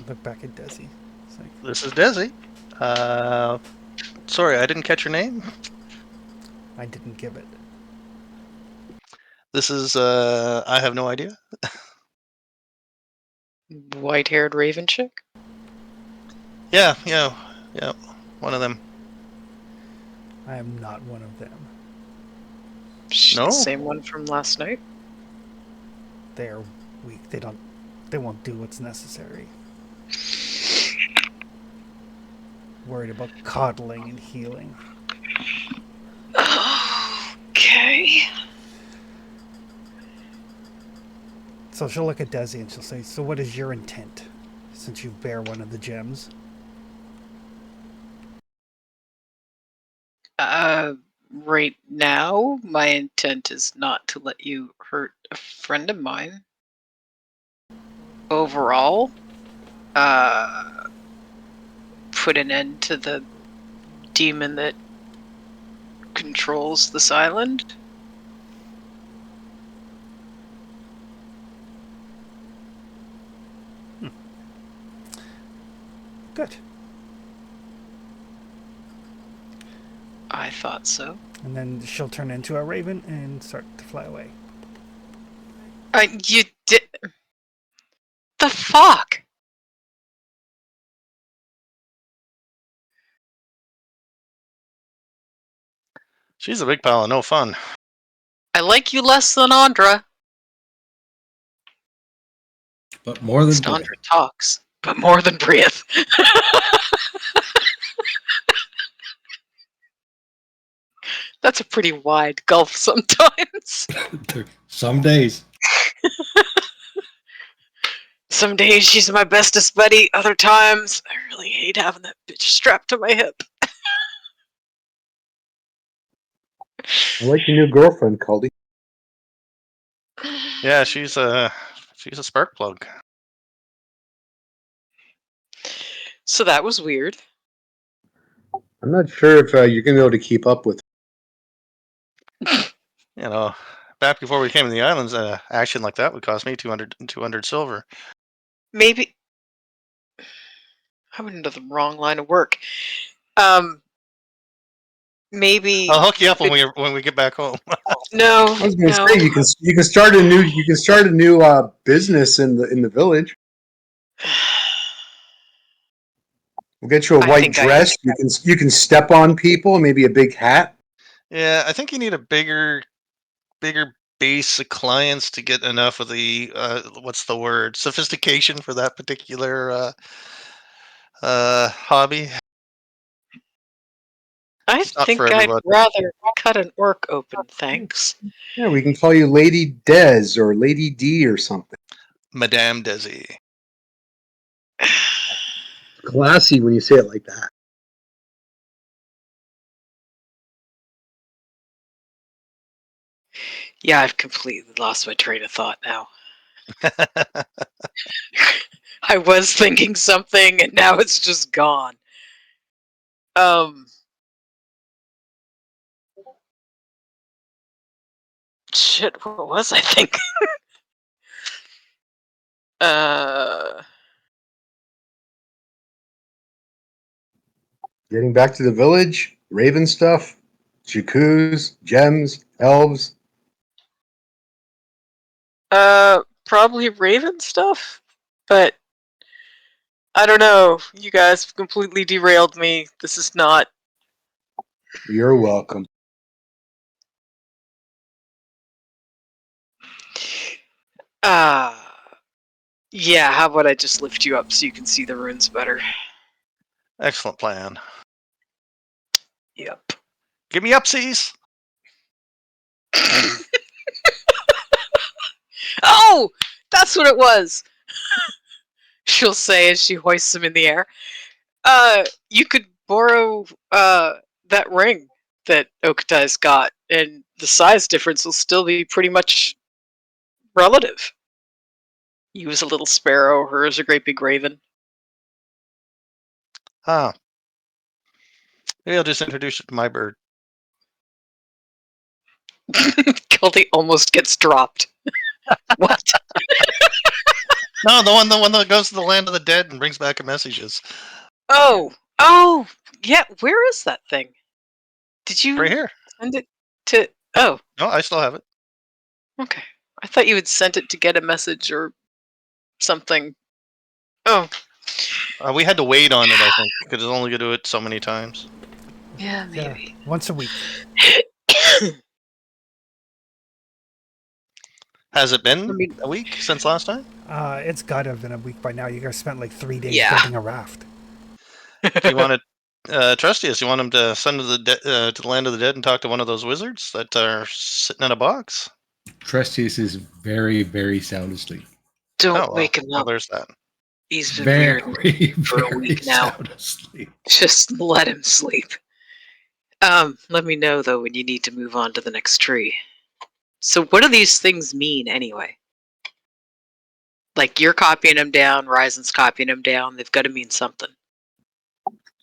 Look back at Desi. It's like, This is Desi. Sorry, I didn't catch your name. I didn't give it. This is, I have no idea. White-haired raven chick? Yeah, one of them. I am not one of them. She's No. the same one from last night? they're weak. They won't do what's necessary. Worried about coddling and healing. Okay. So she'll look at Desi and she'll say, "So what is your intent, since you bear one of the gems?" Right now, my intent is not to let you hurt a friend of mine. Overall, put an end to the demon that controls this island. Good. I thought so. And then she'll turn into a raven and start to fly away. You did. The fuck? She's a big pile of no fun. I like you less than Andra. But more than Andra talks, but more than breathe. That's a pretty wide gulf sometimes. some days. Some days she's my bestest buddy. Other times, I really hate having that bitch strapped to my hip. I like your new girlfriend, Caldy. Yeah, she's a spark plug. So that was weird. I'm not sure if you're going to be able to keep up with. You know, back before we came to the islands, action like that would cost me 200 silver. Maybe I went into the wrong line of work. Maybe I'll hook you up when we get back home. no. I was going to say you can start a new business in the village. We'll get you a white dress. You can step on people, and maybe a big hat. Yeah, I think you need a bigger base of clients to get enough of the what's the word, sophistication for that particular hobby. I think I'd rather cut an orc open, thanks. Yeah, we can call you Lady Des or Lady D or something. Madame Desi. Classy when you say it like that. Yeah, I've completely lost my train of thought now. I was thinking something and now it's just gone. Shit, what was I thinking? Getting back to the village, raven stuff, Jakus, gems, elves. Probably raven stuff, but I don't know. You guys have completely derailed me. This is not. You're welcome. Yeah, how about I just lift you up so you can see the runes better? Excellent plan. Yep. Give me upsies. Oh, that's what it was. She'll say as she hoists him in the air. You could borrow that ring that Okatai's got, and the size difference will still be pretty much relative. You as a little sparrow, her as a great big raven. Ah. Maybe I'll just introduce you to my bird. Kelty almost gets dropped. What? No, the one that goes to the land of the dead and brings back messages. Oh, yeah. Where is that thing? Did you Right here? send it to? Oh, no, I still have it. Okay. I thought you had sent it to get a message or something. Oh. We had to wait on it, I think, because it's only going to do it so many times. Yeah, maybe. Once a week. Has it been I mean- a week since last time? It's got to have been a week by now. You guys spent like 3 days Yeah. building a raft. Do you want to, Trustius, you want him to send to the land of the dead and talk to one of those wizards that are sitting in a box? Trustius is very, very sound asleep. Don't wake him Well, up. there's that. He's been Very, weird for a very week now. sound asleep. Just let him sleep. Let me know though when you need to move on to the next tree. So what do these things mean anyway? Like you're copying them down, Ryzen's copying them down. They've got to mean something.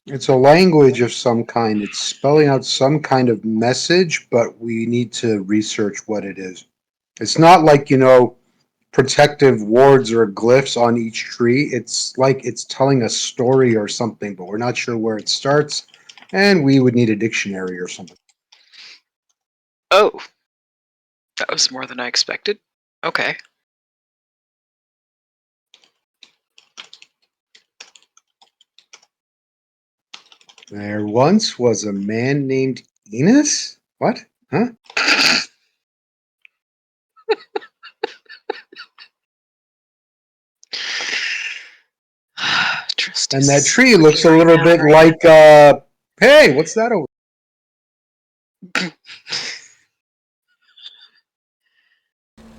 It's a language of some kind. It's spelling out some kind of message, but we need to research what it is. It's not like, protective wards or glyphs on each tree. It's like it's telling a story or something, but we're not sure where it starts, and we would need a dictionary or something. Oh, that was more than I expected. Okay. There once was a man named Enos? What? Huh? Trust And is that tree looks a looking little right bit now. like, hey, what's that over?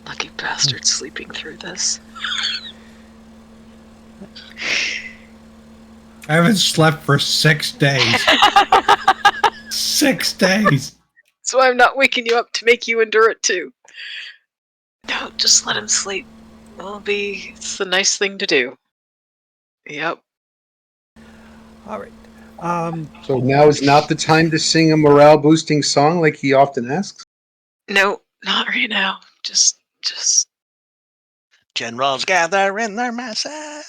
Lucky bastard sleeping through this. I haven't slept for 6 days. 6 days. So I'm not waking you up to make you endure it too. No, just let him sleep. It's the nice thing to do. Yep. All right. So now is not the time to sing a morale boosting song like he often asks? No, not right now. Just. Generals gather in their masses.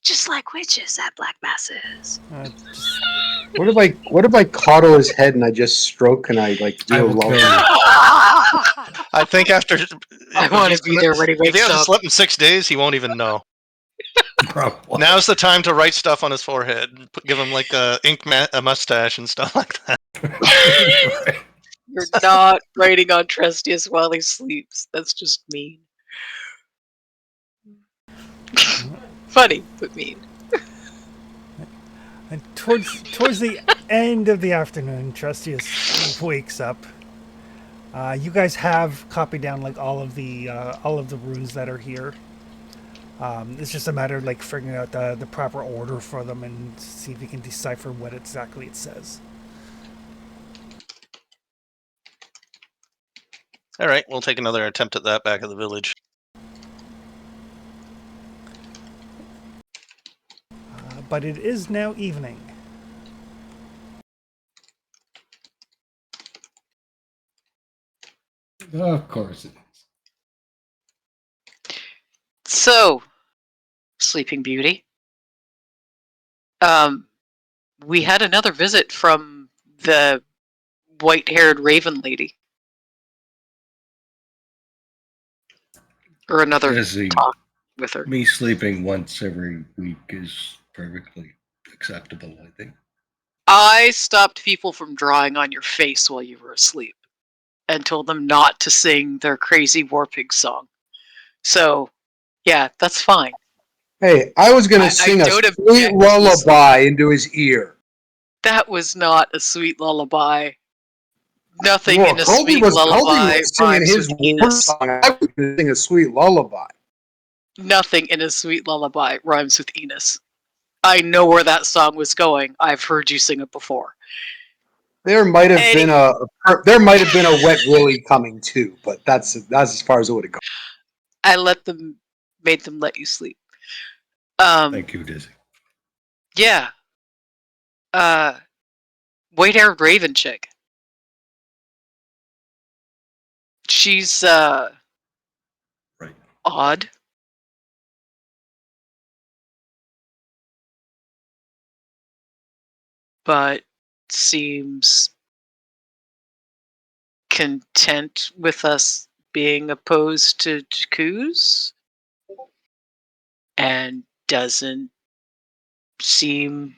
Just like witches at black masses. Just, What if I coddle his head and I just stroke and I do I a will kill lullaby? you. I think after I want to be there when he if he wakes hasn't up. slept in 6 days, he won't even know. Probably. Now's the time to write stuff on his forehead. Give him like a mustache and stuff like that. Right. You're not writing on Trestius while he sleeps. That's just mean. Funny, but mean. and towards the end of the afternoon, Trustius wakes up. You guys have copied down like all of the runes that are here. It's just a matter of like figuring out the proper order for them and see if you can decipher what exactly it says. All right, we'll take another attempt at that back at the village. But it is now evening. Of course it is. So, Sleeping Beauty. We had another visit from the white-haired raven lady. Or another Jesse, talk with her. me sleeping once every week is perfectly acceptable, I think. I stopped people from drawing on your face while you were asleep and told them not to sing their crazy War Pig song. So, yeah, that's fine. Hey, I was going I to sing a don't sweet object to lullaby into his ear. That was not a sweet lullaby. Nothing Well, in a Colby sweet was lullaby singing rhymes his with war Enos. song. I was going to sing a sweet lullaby. Nothing in a sweet lullaby rhymes with Enos. I know where that song was going. I've heard you sing it before. There might have been a wet willy coming too, but that's as far as it would have gone. I made them let you sleep. Thank you, Dizzy. Yeah. White-haired raven chick. She's Right. odd. But seems content with us being opposed to Jakuz and doesn't seem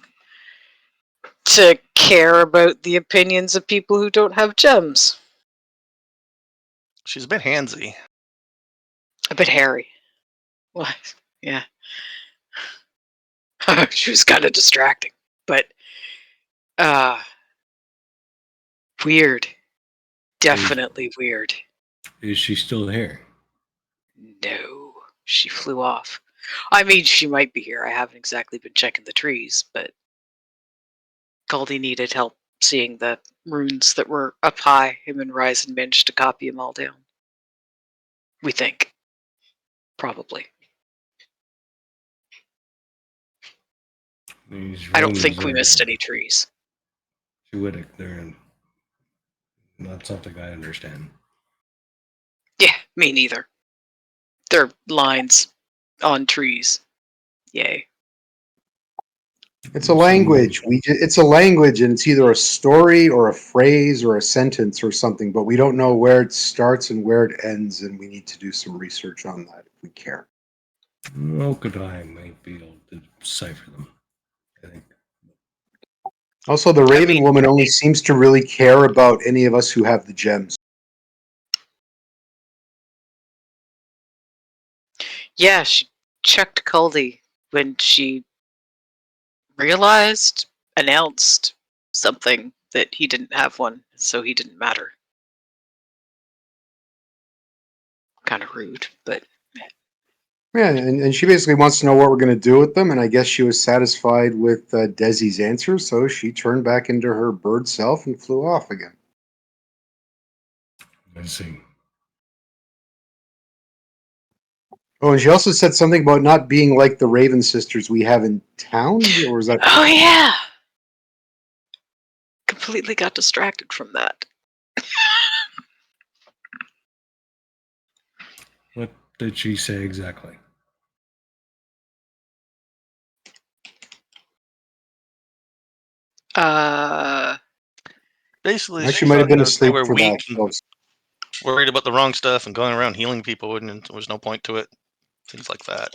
to care about the opinions of people who don't have gems. She's a bit handsy. A bit hairy. What? Yeah. She was kind of distracting, but weird. Definitely weird. Is she still here? No, she flew off. I mean, she might be here. I haven't exactly been checking the trees, but Goldie needed help seeing the runes that were up high. Him and Ryzen managed to copy them all down. We think. Probably. These I don't runes think we are missed any trees. Druidic. They're not something I understand. Yeah, me neither. They're lines on trees. Yay. It's a language. It's a language, and it's either a story or a phrase or a sentence or something, but we don't know where it starts and where it ends, and we need to do some research on that if we care. Okadai might be able to decipher them, I think. Also, the Raven woman only seems to really care about any of us who have the gems. Yeah, she checked Goldie when she announced something that he didn't have one, so he didn't matter. Kind of rude, but Yeah, and she basically wants to know what we're going to do with them, and I guess she was satisfied with Desi's answer, so she turned back into her bird self and flew off again. I see. Oh, and she also said something about not being like the Raven sisters we have in town, or was that? oh yeah, completely got distracted from that. What did she say exactly? Basically, She might have been they asleep were for weak that. and worried about the wrong stuff and going around healing people, and there was no point to it. Things like that.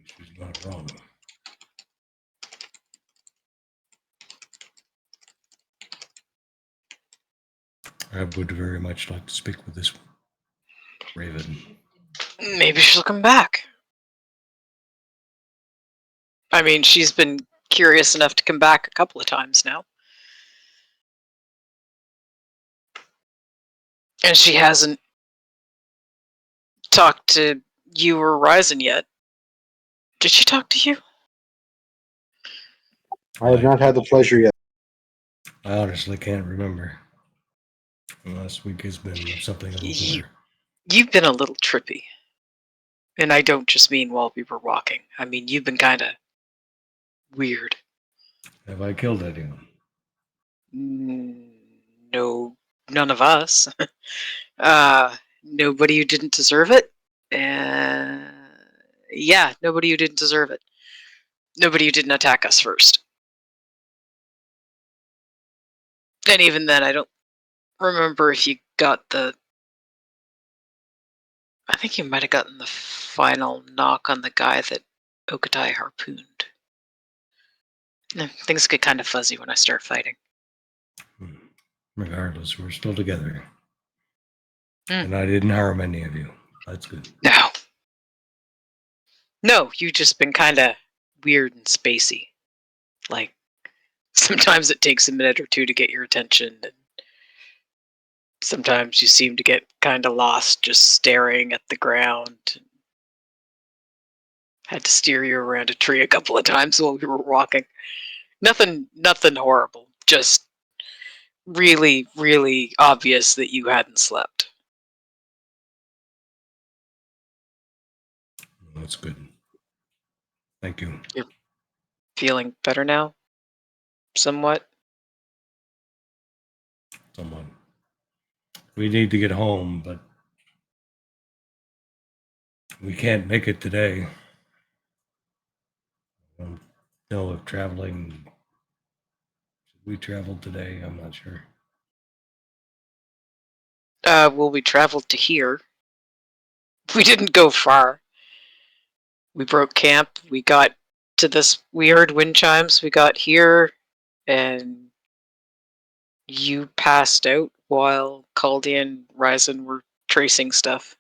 She's not wrong. I would very much like to speak with this Raven. Maybe she'll come back. I mean, she's been curious enough to come back a couple of times now. And she hasn't talked to you or Ryzen yet. Did she talk to you? I have not had the pleasure yet. I honestly can't remember. Last week has been something of a blur. You've been a little trippy. And I don't just mean while we were walking. I mean, you've been kind of weird. Have I killed anyone? No, none of us. Nobody who didn't deserve it. Yeah, nobody who didn't deserve it. Nobody who didn't attack us first. And even then, I don't remember if you got the... I think you might have gotten the final knock on the guy that Okatai harpooned. Things get kind of fuzzy when I start fighting. Regardless, we're still together. And I didn't harm any of you. That's good. No, you've just been kind of weird and spacey. Like, sometimes it takes a minute or two to get your attention, and sometimes you seem to get kind of lost just staring at the ground. Had to steer you around a tree a couple of times while we were walking. Nothing horrible. Just really, really obvious that you hadn't slept. That's good. Thank you. You're feeling better now? Somewhat? Somewhat. We need to get home, but we can't make it today. I don't know if traveling... Should we travel today? I'm not sure. Well, we traveled to here. We didn't go far. We broke camp. We got to this. We heard wind chimes. We got here, and You passed out while Caldi and Ryzen were tracing stuff.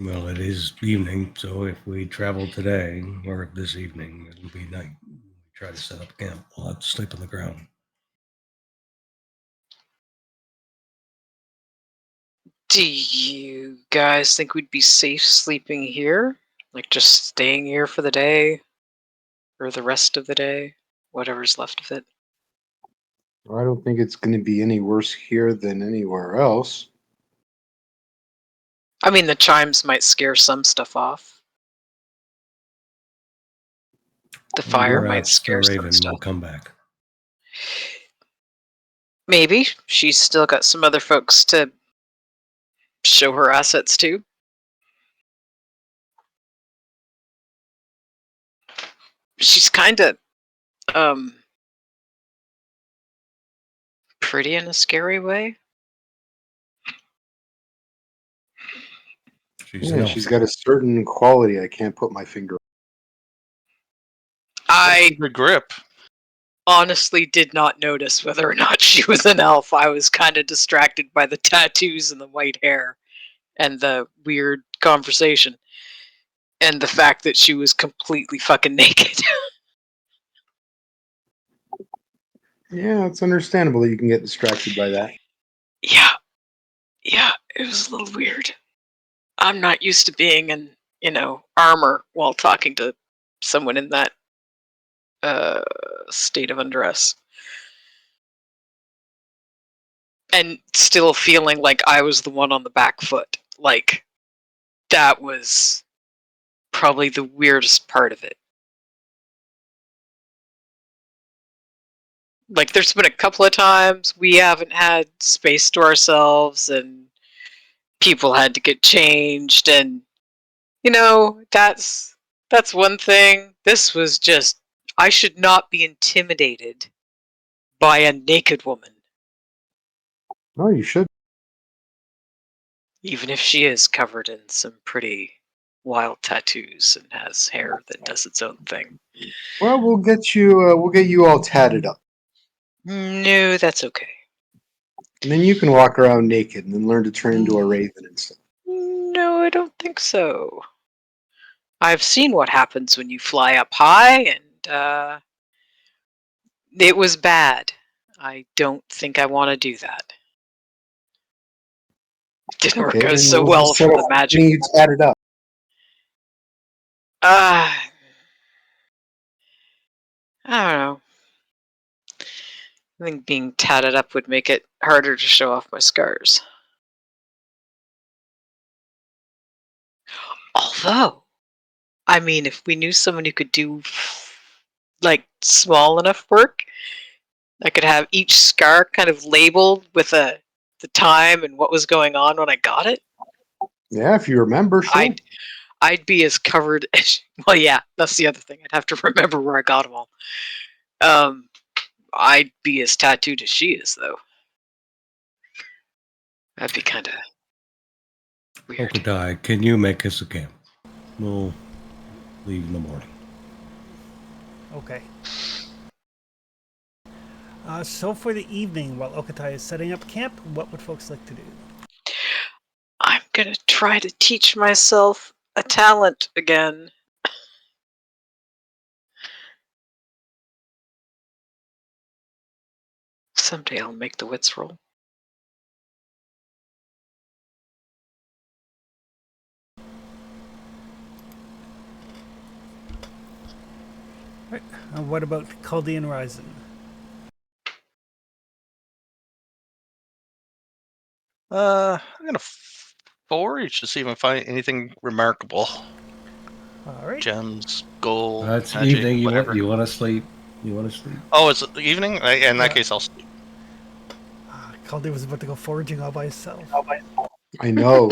Well, it is evening, so if we travel today or this evening, it'll be night. We try to set up camp. We'll have to sleep on the ground. Do you guys think we'd be safe sleeping here? Like just staying here for the day? Or the rest of the day? Whatever's left of it. I don't think it's going to be any worse here than anywhere else. I mean, the chimes might scare some stuff off. The fire might Perhaps the scare some Raven stuff. will come back. Maybe. She's still got some other folks to show her assets to. She's kind of pretty in a scary way. She's an elf. She's got a certain quality I can't put my finger on. I Good grip. honestly did not notice whether or not she was an elf. I was kind of distracted by the tattoos and the white hair and the weird conversation and the fact that she was completely fucking naked. Yeah, it's understandable that you can get distracted by that. Yeah, it was a little weird. I'm not used to being in, armor while talking to someone in that state of undress. And still feeling like I was the one on the back foot. Like, that was probably the weirdest part of it. Like, there's been a couple of times we haven't had space to ourselves and people had to get changed, and that's one thing. This was just, I should not be intimidated by a naked woman, No, you should. even if she is covered in some pretty wild tattoos and has hair that does its own thing. Well, we'll get you all tatted up, No, that's okay. and then you can walk around naked and then learn to turn into a raven and stuff. No, I don't think so. I've seen what happens when you fly up high, and it was bad. I don't think I want to do that. It didn't work out then so we'll well just for settle the for magic. getting you tatted up. I don't know. I think being tatted up would make it harder to show off my scars. Although, I mean, if we knew someone who could do like small enough work, I could have each scar kind of labeled with the time and what was going on when I got it. Yeah, if you remember, sure. I'd be as covered as, well, yeah, that's the other thing. I'd have to remember where I got them all. I'd be as tattooed as she is, though. That'd be kind of weird. Okadai, can you make us a camp? We'll leave in the morning. Okay. So for the evening, while Okatai is setting up camp, what would folks like to do? I'm gonna try to teach myself a talent again. Someday I'll make the wits roll. Right. What about Caldi and Ryzen? I'm gonna forage to see if I find anything remarkable. All right. Gems, gold, It's magic, evening. whatever. You want to sleep? You want to sleep? Oh, it's the evening? In that Yeah. case, I'll sleep. Caldi was about to go foraging all by himself. I know.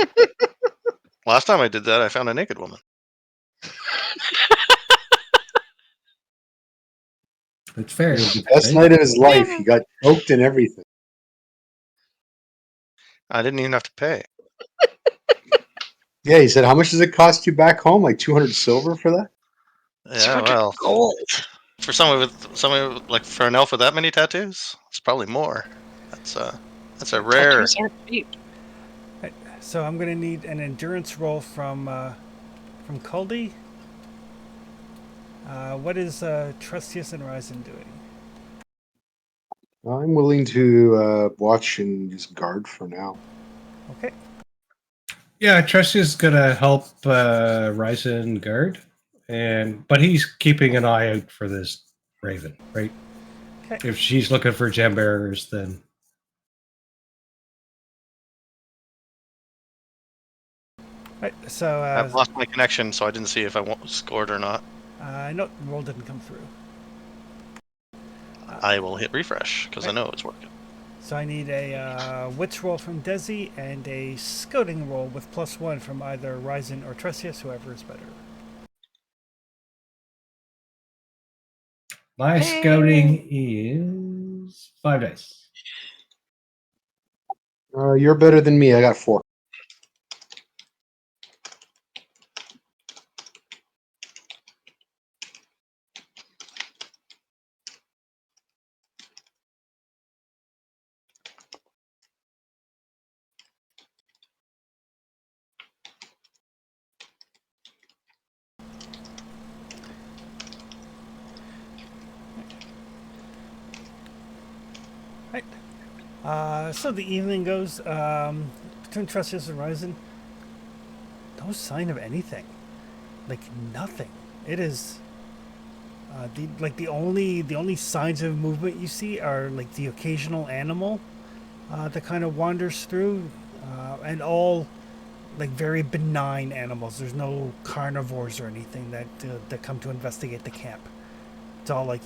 Last time I did that, I found a naked woman. It's fair. Best night of his life. He got choked and everything. I didn't even have to pay. Yeah, he said, how much does it cost you back home? Like 200 silver for that? Yeah, well, gold. for someone like for an elf with that many tattoos, it's probably more. That's a rare. Tattoos aren't cheap. Right, so I'm going to need an endurance roll from Caldy. What is Trustius and Ryzen doing? I'm willing to watch and just guard for now. Okay. Yeah, Trustius gonna help Ryzen guard, but he's keeping an eye out for this Raven, right? Okay. If she's looking for gem bearers, then Right. So I've lost my connection, so I didn't see if I scored or not. no, the roll didn't come through. I will hit refresh because I know it's working. So I need a wits roll from Desi and a scouting roll with +1 from either Ryzen or Trustius, whoever is better. my scouting is 5 dice. You're better than me. I got 4. Right. So the evening goes between Trustius and Ryzen. No sign of anything. Like nothing. It is. The only signs of movement you see are like the occasional animal that kind of wanders through, and all like very benign animals. There's no carnivores or anything that come to investigate the camp. It's all like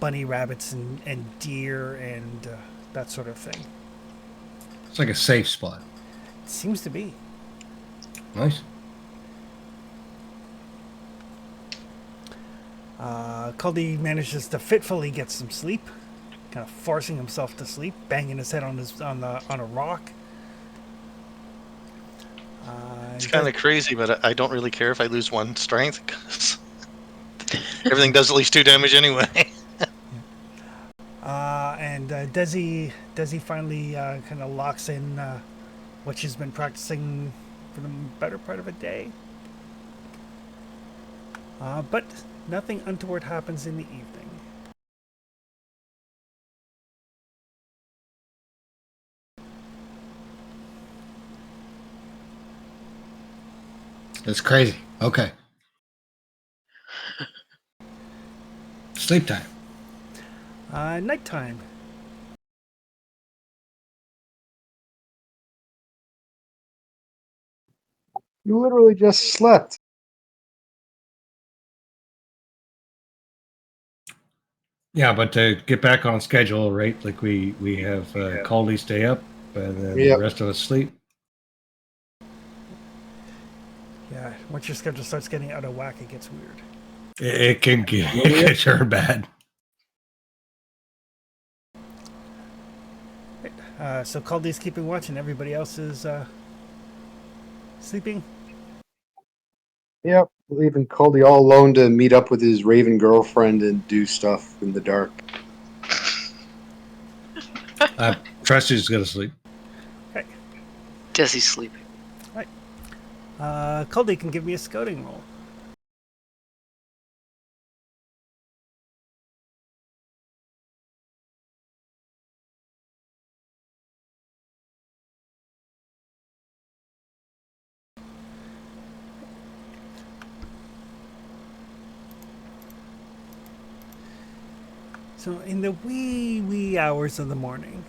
bunny rabbits and deer and that sort of thing. It's like a safe spot. It seems to be. Nice. Caldy manages to fitfully get some sleep, kind of forcing himself to sleep, banging his head on a rock. It's kind of crazy, but I don't really care if I lose 1 strength because everything does at least 2 damage anyway. And Desi finally kind of locks in what she's been practicing for the better part of a day. But nothing untoward happens in the evening. That's crazy. Okay. Sleep time. Nighttime. You literally just slept. Yeah, but to get back on schedule, right? Like we have Caldy stay up, and then Yep. the rest of us sleep. Yeah, once your schedule starts getting out of whack, it gets weird. It can turn bad. So Caldy's keeping watch, and everybody else is sleeping. Yep, leaving Caldy all alone to meet up with his Raven girlfriend and do stuff in the dark. Trusty's gonna sleep. Okay. Desi's sleeping. Caldy can give me a scouting roll. So in the wee hours of the morning,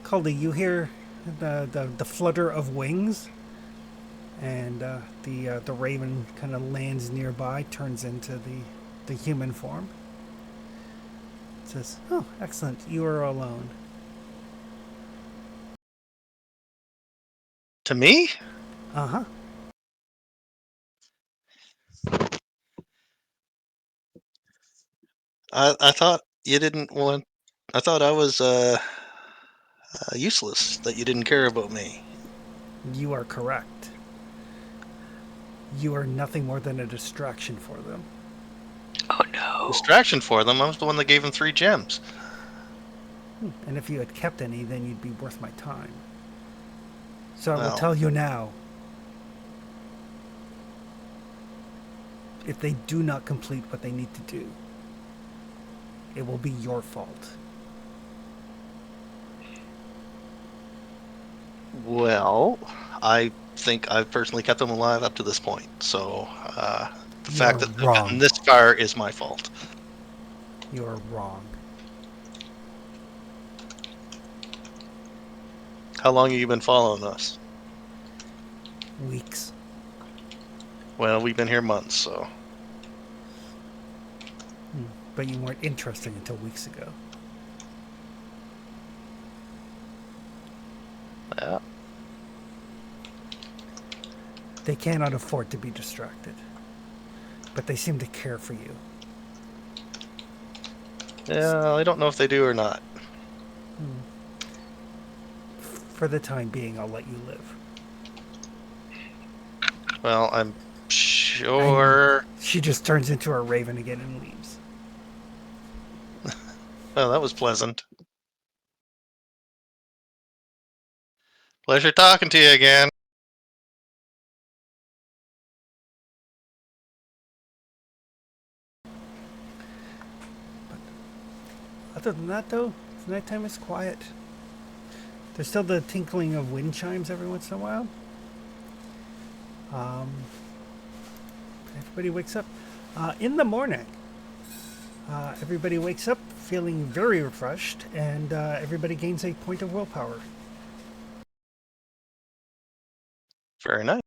Caldy, you hear the flutter of wings, and the raven kind of lands nearby, turns into the human form. It says, "Oh, excellent! You are alone." To me? Uh-huh. I thought you didn't want. I thought I was useless. That you didn't care about me. You are correct. You are nothing more than a distraction for them. Oh no. Distraction for them. I was the one that gave them 3 gems. And if you had kept any, then you'd be worth my time. So I will Well. tell you now. If they do not complete what they need to do, it will be your fault. Well, I think I've personally kept them alive up to this point. So the You fact are that they've wrong. gotten this far is my fault. You are wrong. How long have you been following us? Weeks. Well, we've been here months, so. But you weren't interested until weeks ago. Yeah. They cannot afford to be distracted. But they seem to care for you. Yeah, I don't know if they do or not. For the time being, I'll let you live. Well, I'm sure. She just turns into a raven again and leaves. Well, that was pleasant. Pleasure talking to you again. Other than that, though, nighttime is quiet. There's still the tinkling of wind chimes every once in a while. Everybody wakes up. In the morning, everybody wakes up feeling very refreshed, and everybody gains a point of willpower. Very nice.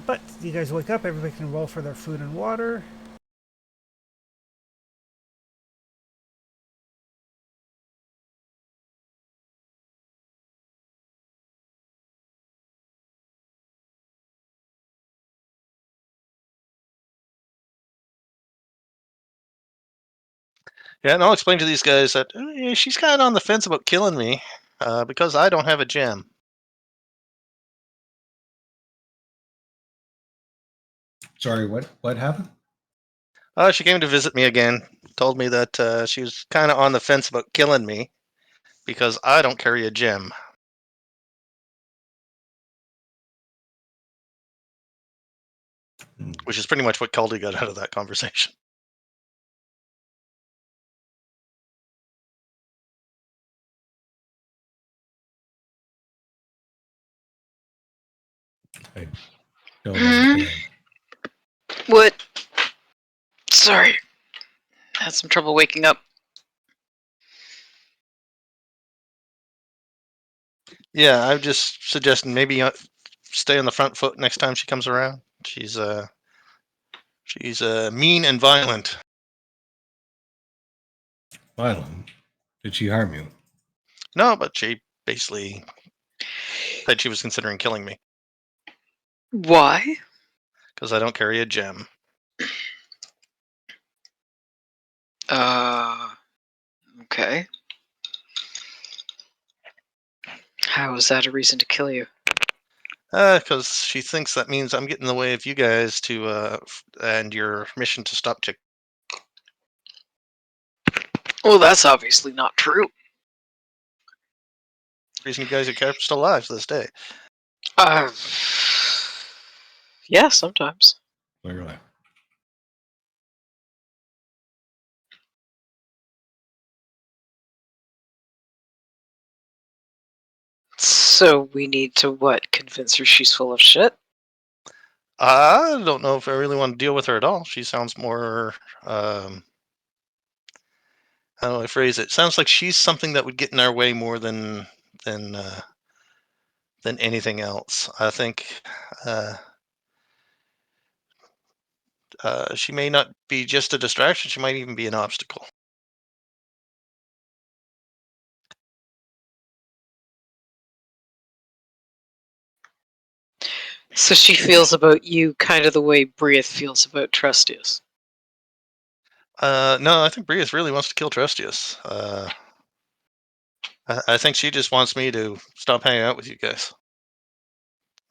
But you guys wake up, everybody can roll for their food and water. Yeah, and I'll explain to these guys that she's kind of on the fence about killing me because I don't have a gem. Sorry, what happened? She came to visit me again. Told me that she was kind of on the fence about killing me because I don't carry a gem. Which is pretty much what Caldy got out of that conversation. I don't understand. What? Sorry. Had some trouble waking up. Yeah, I'm just suggesting maybe stay on the front foot next time she comes around. She's mean and violent. Violent? Did she harm you? No, but she basically said she was considering killing me Why? because I don't carry a gem. Okay. How is that a reason to kill you? Because she thinks that means I'm getting in the way of you guys to and your mission to stop Chick. Well, that's obviously not true. Reason you guys are kept alive to this day. Uh, yeah, sometimes. Clearly. So we need to what? Convince her she's full of shit? I don't know if I really want to deal with her at all. She sounds more. How do I phrase it? Sounds like she's something that would get in our way more than uh, than anything else. I think She may not be just a distraction. She might even be an obstacle. So she feels about you kind of the way Briath feels about Trustius. No, I think Briath really wants to kill Trustius. I think she just wants me to stop hanging out with you guys.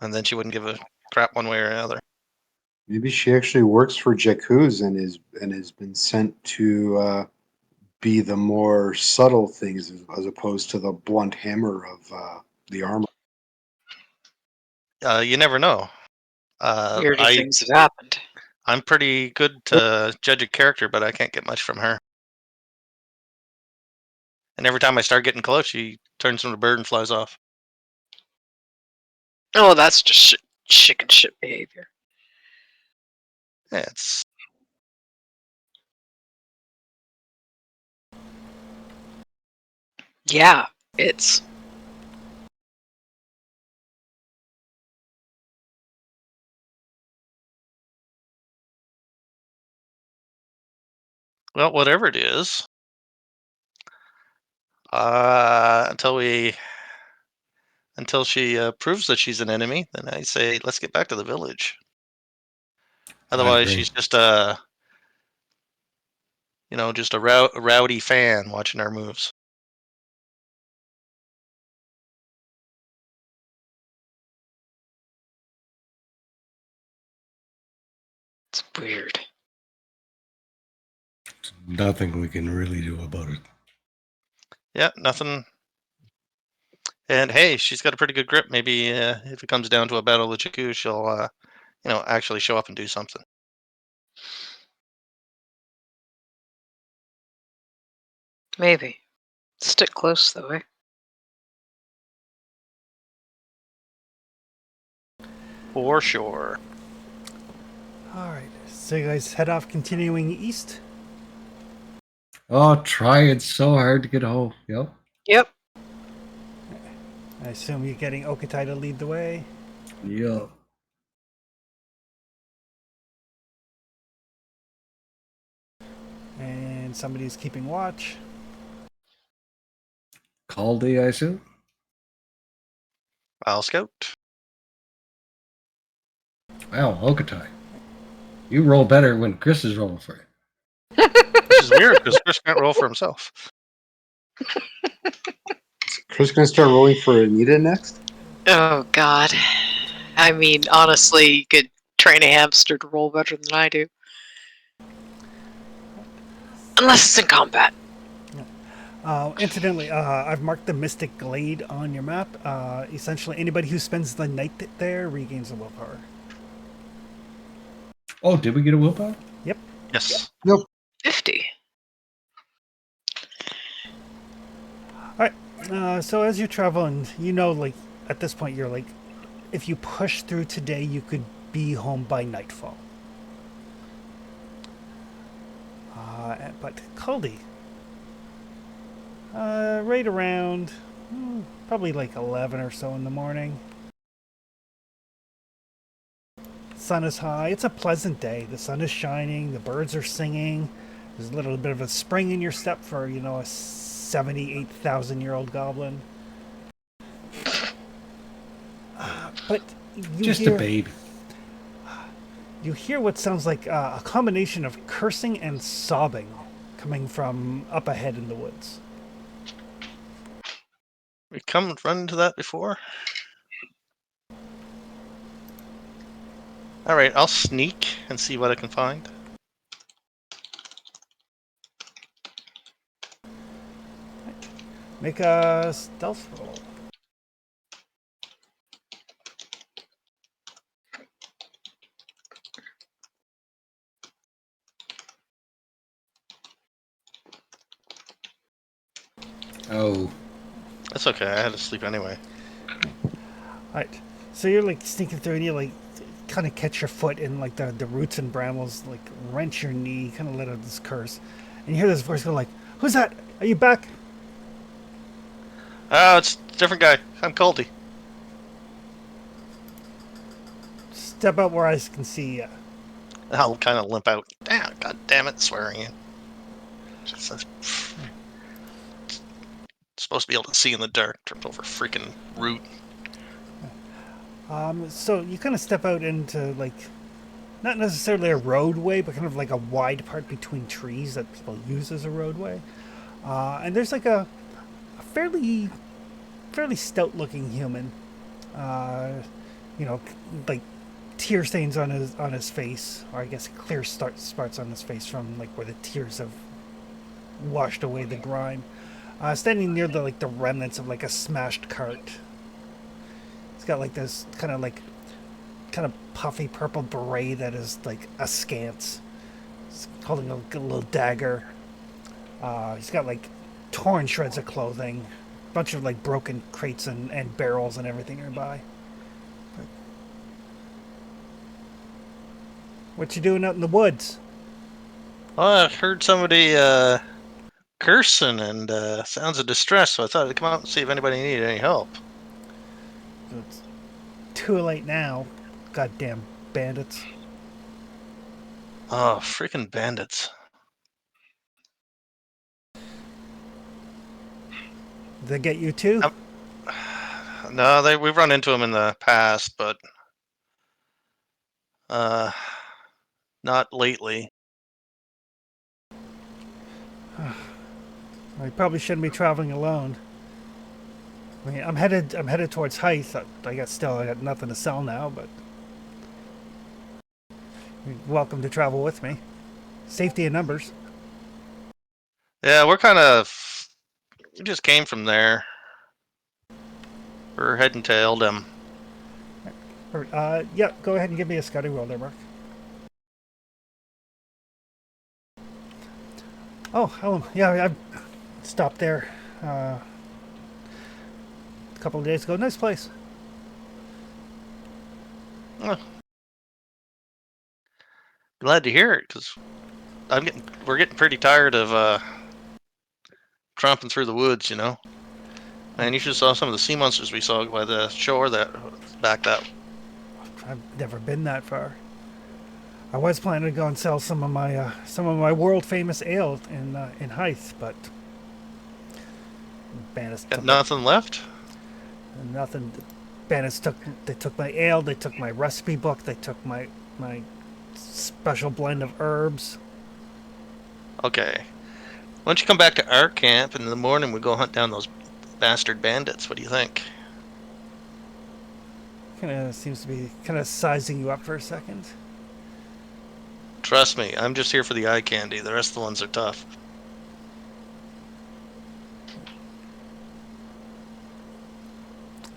And then she wouldn't give a crap one way or another. Maybe she actually works for Jakuz and has been sent to be the more subtle things as opposed to the blunt hammer of the armor. You never know. Weirder things have happened. I'm pretty good to judge a character, but I can't get much from her. And every time I start getting close, she turns into a bird and flies off. Oh, that's just chicken shit behavior. Yeah, it's Yeah, it's. well, whatever it is. Until she proves that she's an enemy, then I say let's get back to the village. Otherwise, agree. she's just just a rowdy fan watching our moves. It's weird. Nothing we can really do about it. Yeah, nothing. And hey, she's got a pretty good grip. Maybe if it comes down to a battle with Jakku, she'll actually show up and do something. Maybe. Stick close, though, eh? For sure. All right. So you guys head off, continuing east. Oh, trying so hard to get home. Yep. Yep. I assume you're getting Okatai to lead the way. Yep. And somebody's keeping watch. Caldy, I assume. I'll scout. Wow, Okatai. You roll better when Chris is rolling for you. Which is weird because Chris can't roll for himself. Is Chris gonna start rolling for Anita next? Oh, God. I mean, honestly, you could train a hamster to roll better than I do. Unless it's in combat. Incidentally, I've marked the Mystic Glade on your map. Essentially, anybody who spends the night there regains a willpower. Oh, did we get a willpower? Yep. Yes. 50. So as you travel, and like at this point, you're like, if you push through today, you could be home by nightfall. But Caldy, right around probably like 11 or so in the morning. Sun is high. It's a pleasant day. The sun is shining. The birds are singing. There's a little bit of a spring in your step for, a 78,000-year-old goblin. But you Just hear, a baby. You hear what sounds like a combination of cursing and sobbing coming from up ahead in the woods. We come run into that before. All right, I'll sneak and see what I can find. Make a stealth roll. Oh. That's okay. I had to sleep anyway. Alright. So you're like sneaking through and you like kind of catch your foot in like the roots and brambles, like wrench your knee, kind of let out this curse. And you hear this voice go like, "Who's that? Are you back?" Oh, it's a different guy. I'm Caldy. Step out where I can see you. I'll kind of limp out. God damn it, swearing in. Supposed to be able to see in the dark. Tripped over a freaking root. So you kind of step out into like not necessarily a roadway, but kind of like a wide part between trees that people use as a roadway. And there's like a fairly stout-looking human. You know, like tear stains on his face, or I guess clear spots on his face from like where the tears have washed away the grime. Standing near the remnants of like a smashed cart. He's got like this kind of puffy purple beret that is like askance. He's holding a little dagger. He's got like torn shreds of clothing, a bunch of like broken crates and barrels and everything nearby. But what you doing out in the woods? Well, I heard somebody cursing and sounds of distress, so I thought I'd come out and see if anybody needed any help. It's too late now. Goddamn bandits. Oh, freaking bandits. Did they get you too? No, we've run into them in the past, but not lately. I probably shouldn't be traveling alone. I mean, I'm headed towards Hythe. I got nothing to sell now, but you're welcome to travel with me. Safety in numbers. Yeah, we just came from there. We're heading to Eldem. Yeah, go ahead and give me a scouting roll there, Mark. Oh, yeah, I stopped there a couple of days ago. Nice place. Oh. Glad to hear it, because we're getting pretty tired of tromping through the woods, you know. Man, you should have saw some of the sea monsters we saw by the shore that backed up. I've never been that far. I was planning to go and sell some of my world famous ale in Hythe, but bandits Got took nothing left? nothing. Bandits took my ale, they took my recipe book, they took my special blend of herbs. Okay. Why don't you come back to our camp, and in the morning we go hunt down those bastard bandits? What do you think? Kind of seems to be kind of sizing you up for a second. Trust me, I'm just here for the eye candy. The rest of the ones are tough.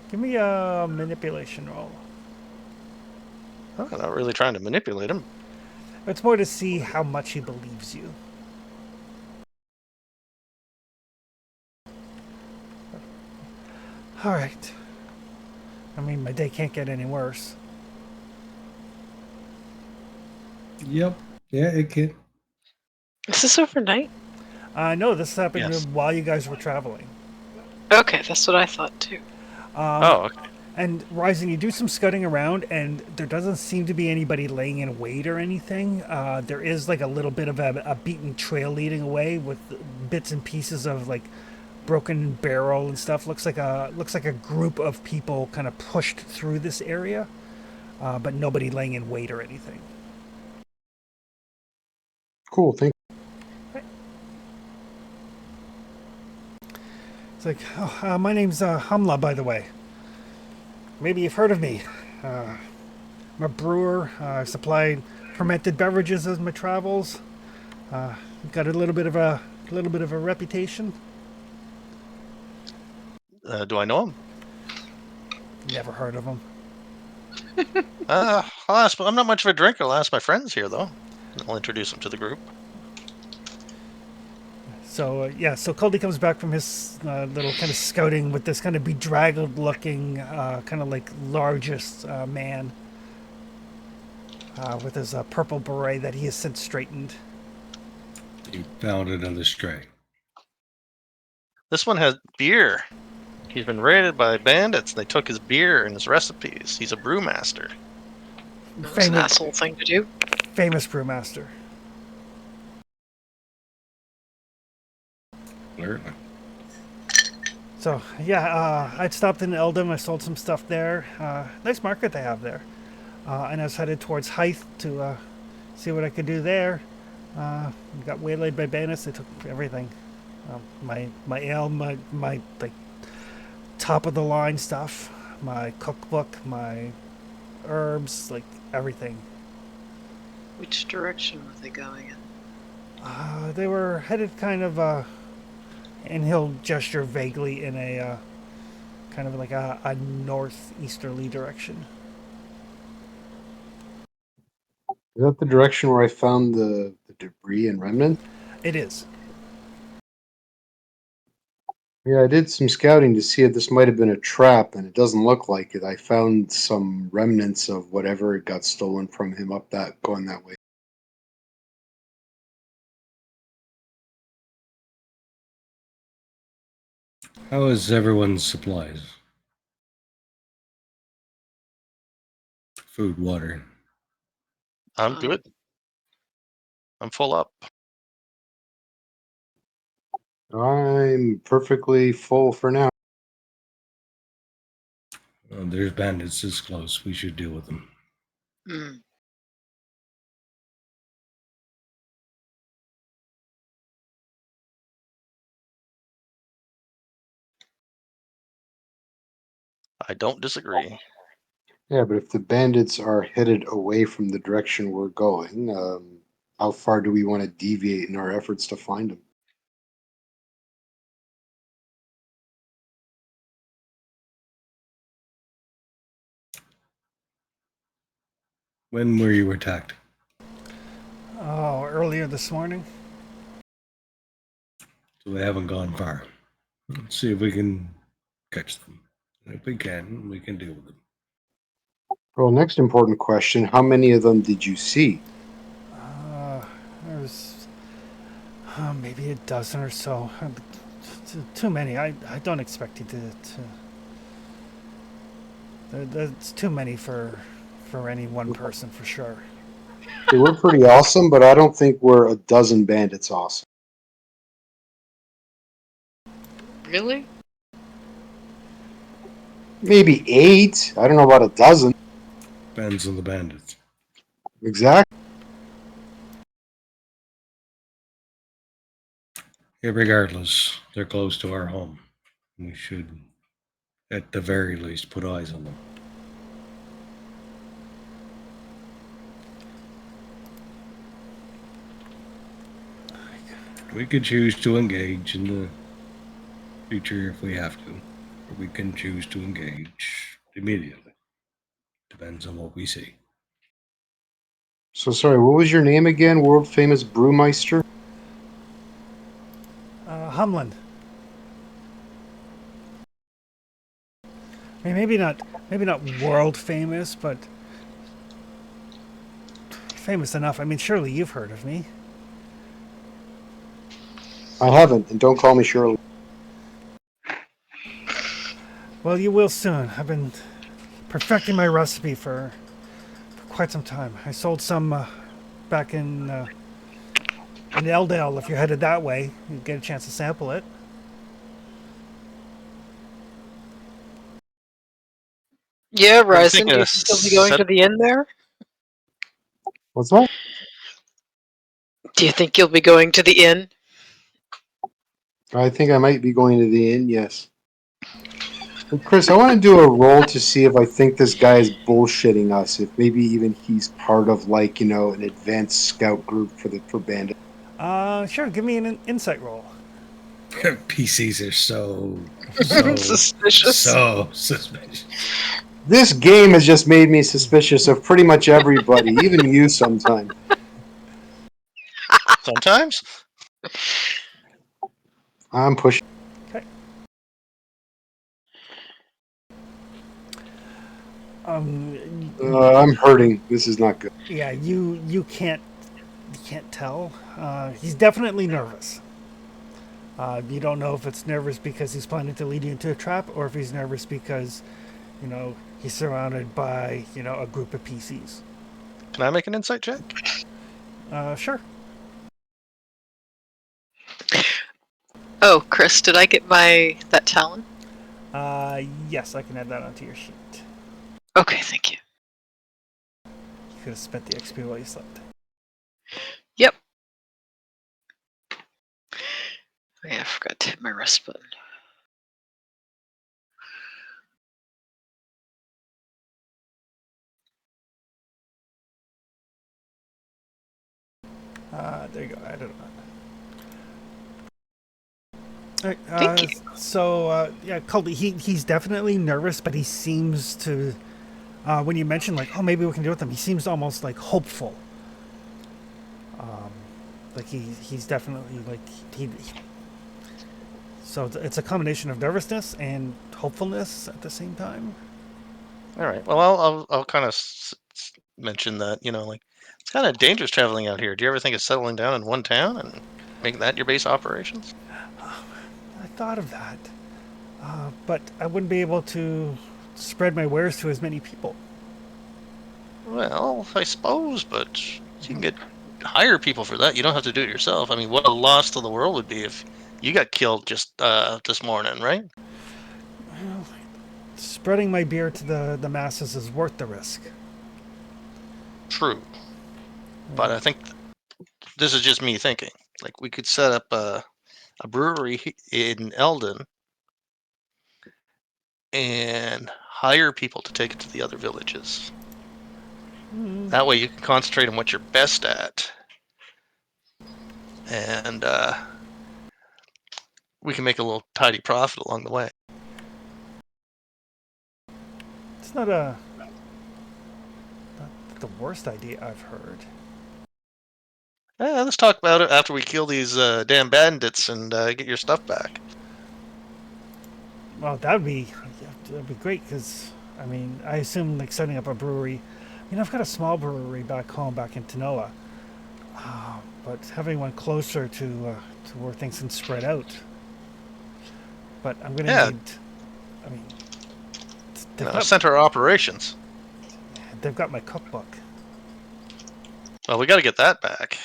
Give me a manipulation roll. Oh, I'm not really trying to manipulate him. It's more to see how much he believes you. All right. I mean, my day can't get any worse. Yep. Yeah, it can. Is this overnight? No, this happened Yes. while you guys were traveling. Okay, that's what I thought too. Oh, okay. And Rising, you do some scouting around, and there doesn't seem to be anybody laying in wait or anything. There is like a little bit of a beaten trail leading away with bits and pieces of like broken barrel and stuff. Looks like a group of people kind of pushed through this area, but nobody laying in wait or anything. Cool. Thank It's like, oh, my name's Hamla, by the way. Maybe you've heard of me. I'm a brewer. I supply fermented beverages as my travels. Got a little bit of a reputation. Do I know him? Never heard of him. I'll ask. I'm not much of a drinker. I'll ask my friends here, though. I'll introduce them to the group. So so Caldy comes back from his little kind of scouting with this kind of bedraggled looking, kind of like largest man with his purple beret that he has since straightened. You found it in the stray. This one has beer. He's been raided by bandits. They took his beer and his recipes. He's a brewmaster. That was an Famous, asshole thing to do. famous brewmaster. Clearly. So yeah, I'd stopped in Eldon. I sold some stuff there. Nice market they have there. And I was headed towards Hythe to see what I could do there. Got waylaid by bandits. They took everything. My ale, my like top of the line stuff, my cookbook, my herbs, like everything. Which direction were they going in? They were headed kind of, and he'll gesture vaguely in a kind of like a northeasterly direction. Is that the direction where I found the debris and remnant? It is. Yeah, I did some scouting to see if this might have been a trap, and it doesn't look like it. I found some remnants of whatever got stolen from him up that going that way. How is everyone's supplies? Food, water. I'm good. I'm full up. I'm perfectly full for now. There's bandits this close. We should deal with them. Mm. I don't disagree. Yeah, but if the bandits are headed away from the direction we're going, how far do we want to deviate in our efforts to find them? When were you attacked? Oh, earlier this morning. So they haven't gone far. Let's see if we can catch them. If we can deal with them. Well, next important question, how many of them did you see? There's maybe a dozen or so. Too many. I don't expect you to. That's too many for any one person for sure. They were pretty awesome, but I don't think we're a dozen bandits awesome. Really? Maybe 8. I don't know about a dozen. Depends on the bandits. Exactly. Yeah, regardless, they're close to our home. We should, at the very least, put eyes on them. We could choose to engage in the future if we have to, or we can choose to engage immediately. Depends on what we see. So sorry, what was your name again? World famous brewmeister? Humland. I mean, maybe not world famous, but famous enough. I mean, surely you've heard of me. I haven't, and don't call me Shirley. Well, you will soon. I've been perfecting my recipe for quite some time. I sold some back in Eldale. If you're headed that way, you get a chance to sample it. Yeah, Ryzen, thinking do you of think you'll be going set- to the inn there? What's that? Do you think you'll be going to the inn? I think I might be going to the inn, yes. And Chris, I want to do a roll to see if I think this guy is bullshitting us, if maybe even he's part of, like, an advanced scout group for bandit. Sure. Give me an insight roll. PCs are so Suspicious. So suspicious. This game has just made me suspicious of pretty much everybody, even you sometimes. Sometimes. I'm pushing. Okay. I'm hurting. This is not good. Yeah, you can't tell. He's definitely nervous. You don't know if it's nervous because he's planning to lead you into a trap, or if he's nervous because, he's surrounded by a group of PCs. Can I make an insight check? Sure. Oh, Chris, did I get that talent? Yes, I can add that onto your sheet. Okay, thank you. You could have spent the XP while you slept. Yep. Oh, yeah, I forgot to hit my rest button. There you go. I don't know. All right, Thank you. So, yeah, Colby, he's definitely nervous, but he seems to, when you mention, like, oh, maybe we can do it with him, he seems almost, like, hopeful. Like, he's definitely, like, so it's a combination of nervousness and hopefulness at the same time. All right. Well, I'll kind of mention that, like, it's kind of dangerous traveling out here. Do you ever think of settling down in one town and making that your base operations? I thought of that, but I wouldn't be able to spread my wares to as many people. Well, I suppose, but you can hire people for that. You don't have to do it yourself. I mean, what a loss to the world would be if you got killed just this morning, right? Well, spreading my beer to the masses is worth the risk. True. But I think this is just me thinking. Like, we could set up a brewery in Eldon and hire people to take it to the other villages. That way you can concentrate on what you're best at. And we can make a little tidy profit along the way. It's not the worst idea I've heard. Let's talk about it after we kill these damn bandits and get your stuff back. Well, that'd be great because I mean I assume like setting up a brewery. I mean I've got a small brewery back home, back in Tanoa, but having one closer to where things can spread out. But I'm gonna need. I mean, center of operations. They've got my cookbook. Well, we got to get that back.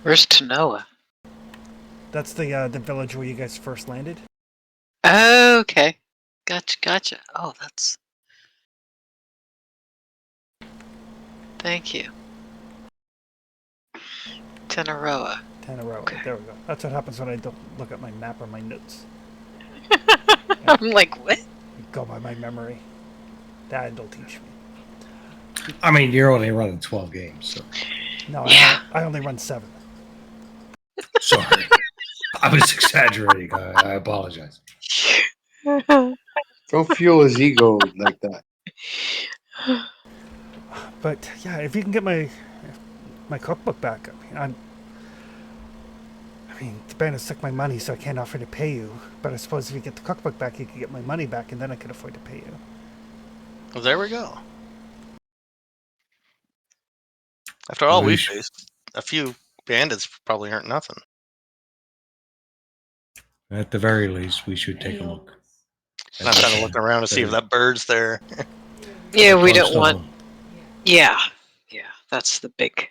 Where's Tanoa? That's the village where you guys first landed. Oh, okay. Gotcha. Oh, that's... Thank you. Tanaroa. Okay. There we go. That's what happens when I don't look at my map or my notes. I'm like, what? Go by my memory. Dad, don't teach me. I mean, you're only running 12 games, so. No, Yeah. I only run 7. Sorry. I was exaggerating. I apologize. Don't fuel his ego like that. But yeah, if you can get my cookbook back, I mean, the bandits took my money, so I can't offer to pay you. But I suppose if you get the cookbook back, you can get my money back, and then I could afford to pay you. Well, there we go. After all we've faced, a few bandits probably aren't nothing. At the very least, we should take a look. I'm trying to look around to see if that bird's there. Yeah, we Close don't to want... home. Yeah, that's the big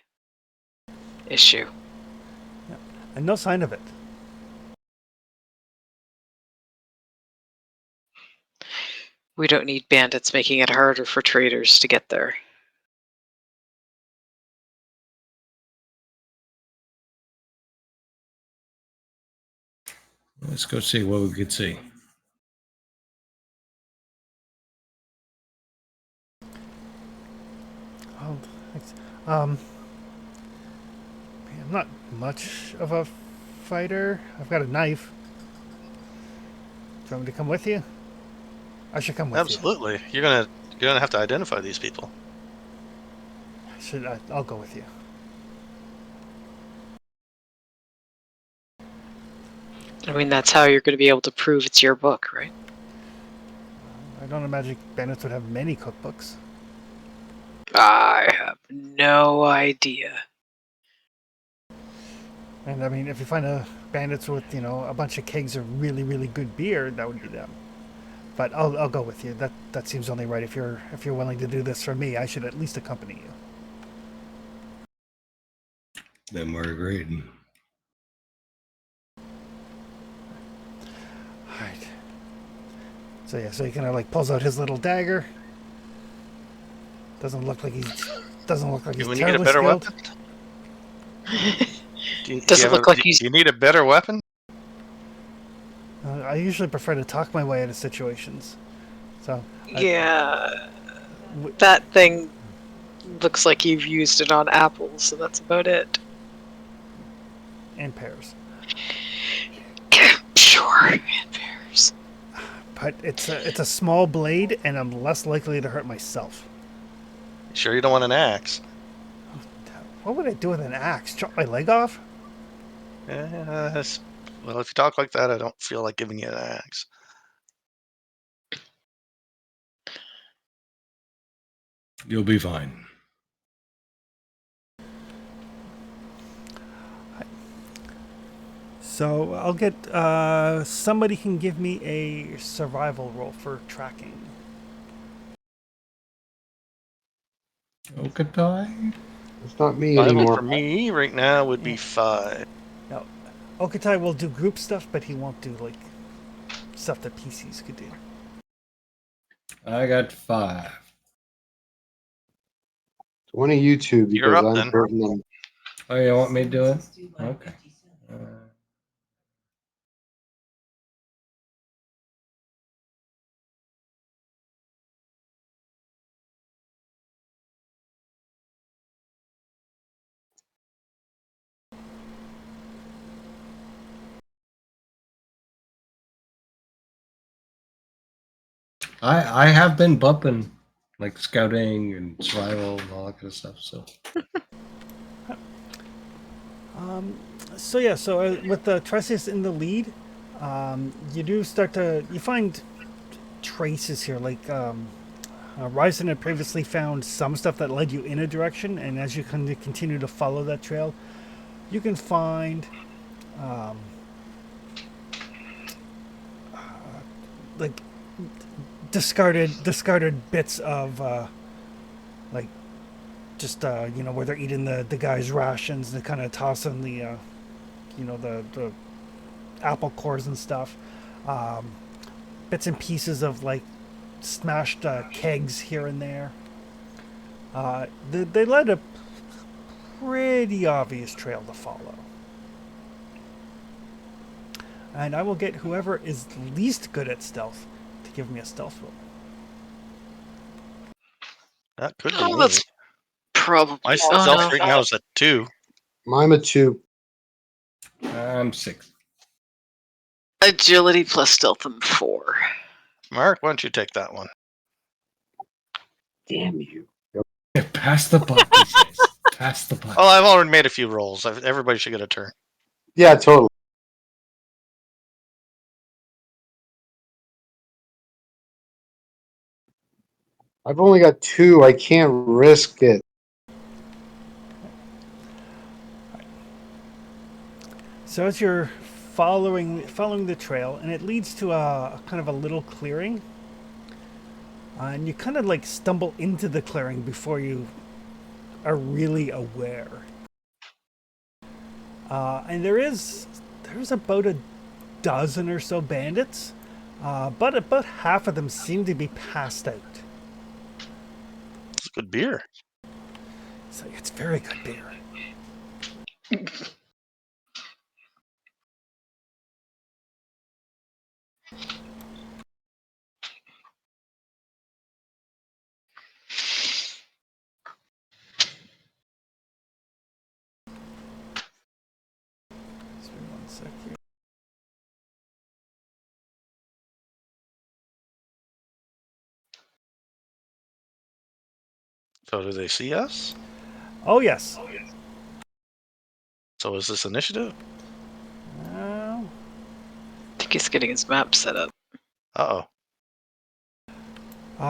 issue. And no sign of it. We don't need bandits making it harder for traders to get there. Let's go see what we could see. Oh, thanks. I'm not much of a fighter. I've got a knife. Do you want me to come with you? I should come with Absolutely. You're gonna have to identify these people. you. I'll go with you. I mean, that's how you're going to be able to prove it's your book, right? I don't imagine bandits would have many cookbooks. I have no idea. And I mean, if you find bandits with, a bunch of kegs of really, really good beer, that would be them. But I'll go with you. That seems only right. If you're willing to do this for me, I should at least accompany you. Then we're agreed. All right. So yeah, so he kind of like pulls out his little dagger. Doesn't look like he's Do we need a terribly better skilled. weapon? Doesn't look like he's. Do you need a better weapon? I usually prefer to talk my way out of situations. So Yeah. That thing looks like you've used it on apples, so that's about it. and pears. Sure, and pears. But it's a small blade, and I'm less likely to hurt myself. Sure, you don't want an axe? What would I do with an axe? Chop my leg off? Yes. Well, if you talk like that, I don't feel like giving you an axe. You'll be fine. So I'll get somebody can give me a survival roll for tracking. Okatai? It's not me Survival anymore. for me right now would be 5. Now, Okatai will do group stuff, but he won't do like stuff that PCs could do. I got 5. One of you two, because You're up, I'm then. hurting them. Oh, you want me to do it? Okay. I have been bumping like scouting and survival and all that kind of stuff. So So yeah, so with the Tresius in the lead, you do start to you find traces here. Like Ryzen had previously found some stuff that led you in a direction, and as you kind of continue to follow that trail, you can find like discarded bits of like just you know, where they're eating the guys' rations and kind of tossing the you know, the apple cores and stuff, bits and pieces of like smashed kegs here and there. They led a pretty obvious trail to follow. And I will get whoever is least good at stealth to give me a stealth roll. That could be Oh, me. that's probably. My Oh, stealth no. right now is at 2. I'm a 2. I'm 6. Agility plus stealth, I'm 4. Mark, why don't you take that one? Damn you. Pass the buck. He says. Pass the buck. Oh, I've already made a few rolls. Everybody should get a turn. Yeah, totally. I've only got 2. I can't risk it. So as you're following the trail, and it leads to a kind of a little clearing, and you kind of like stumble into the clearing before you are really aware. And there's about a dozen or so bandits, but about half of them seem to be passed out. It's good beer. So it's very good beer. Just give me one sec here. So do they see us? Oh yes. So is this initiative? Uh, I think he's getting his map set up. Uh-oh.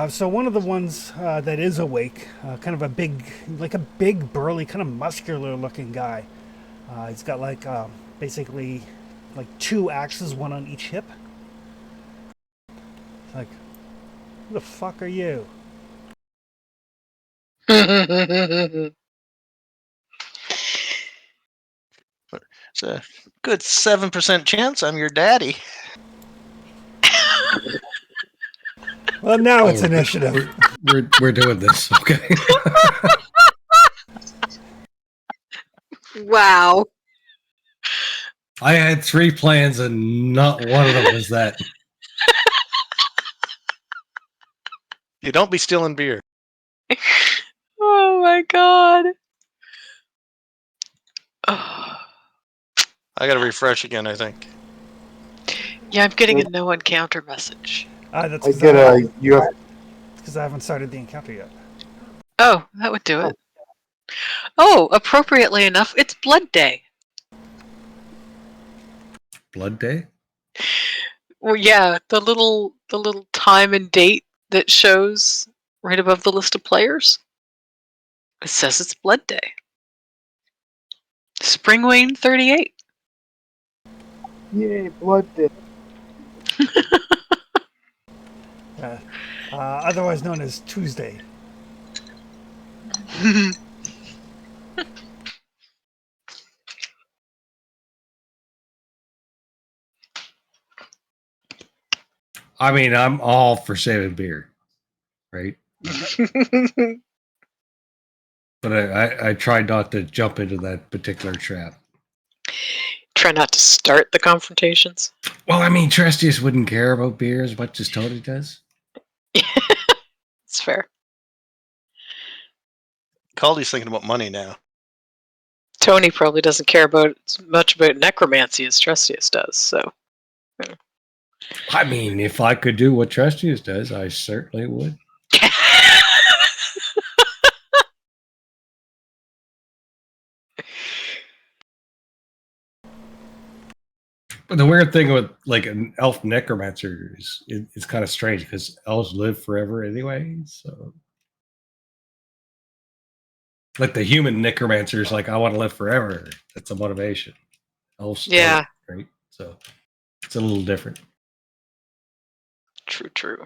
So one of the ones that is awake, kind of a big burly, kind of muscular-looking guy. He's got like basically like 2 axes, one on each hip. Like, who the fuck are you? It's a good 7% chance I'm your daddy. Well, now Oh, it's initiative. We're doing this, okay? Wow. I had 3 plans and not one of them was that. You don't be stealing beer. Oh my god. Oh. I gotta refresh again, I think. Yeah, I'm getting a no encounter message. That's I get a you have because I haven't started the encounter yet. Oh, that would do it. Oh, appropriately enough, it's Blood Day. Blood Day? Well, yeah, the little time and date that shows right above the list of players. It says it's Blood Day. Springwain 38. yay blood day. Otherwise known as Tuesday. I mean, I'm all for saving beer, right? But I tried not to jump into that particular trap. Try not to start the confrontations. Well, I mean, Trestius wouldn't care about beer as much as Tony does. It's fair. Caldy's thinking about money now. Tony probably doesn't care about as much about necromancy as Trustius does, so. I mean, if I could do what Trestius does, I certainly would. But the weird thing with like an elf necromancer is it's kind of strange because elves live forever anyway. So, like the human necromancer is like, I want to live forever. That's a motivation. Elves, Yeah. don't, right? So it's a little different. True.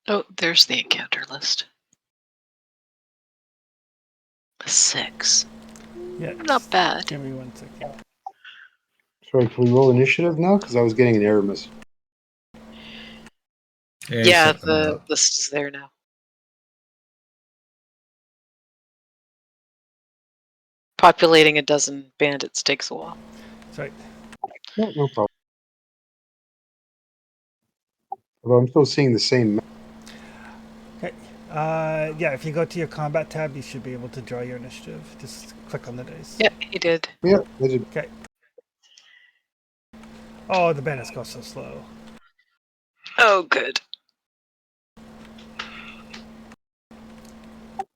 Oh, there's the encounter list. A 6. Yeah. Not bad. Give me 1 second. Sorry, can we roll initiative now? Because I was getting an error message. Yeah, it's something the about- list is there now. Populating a dozen bandits takes a while. Sorry. No problem. Although I'm still seeing the same. Okay. Yeah, if you go to your combat tab, you should be able to draw your initiative. Just click on the dice. Yep, he did. Yeah, I did. Okay. Oh, the bandits go so slow. Oh, good.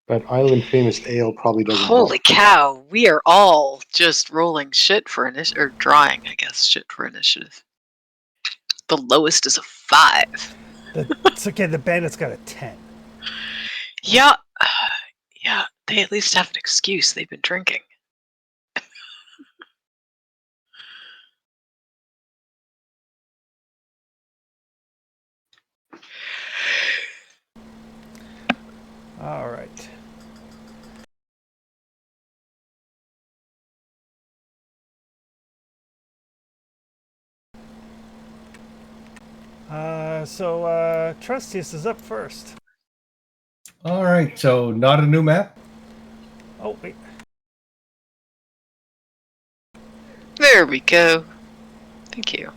That island famous ale probably doesn't. Holy cow, we are all just rolling shit for initiative, or drawing, I guess, shit for initiative. The lowest is a 5. It's okay, the bandits got a 10. Yeah, yeah, they at least have an excuse. They've been drinking. All right. So Trustius is up first. All right, so not a new map. Oh, wait. There we go. Thank you.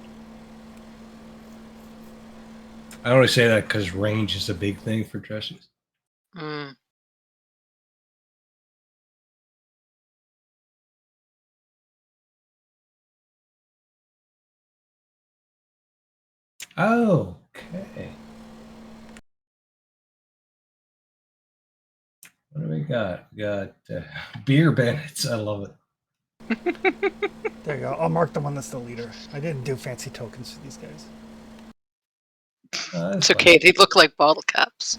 I only say that because range is a big thing for Trestius. Mm. Okay. What do we got? We got beer bandits. I love it. There you go. I'll mark the one that's the leader. I didn't do fancy tokens for these guys. It's okay. They look like bottle caps.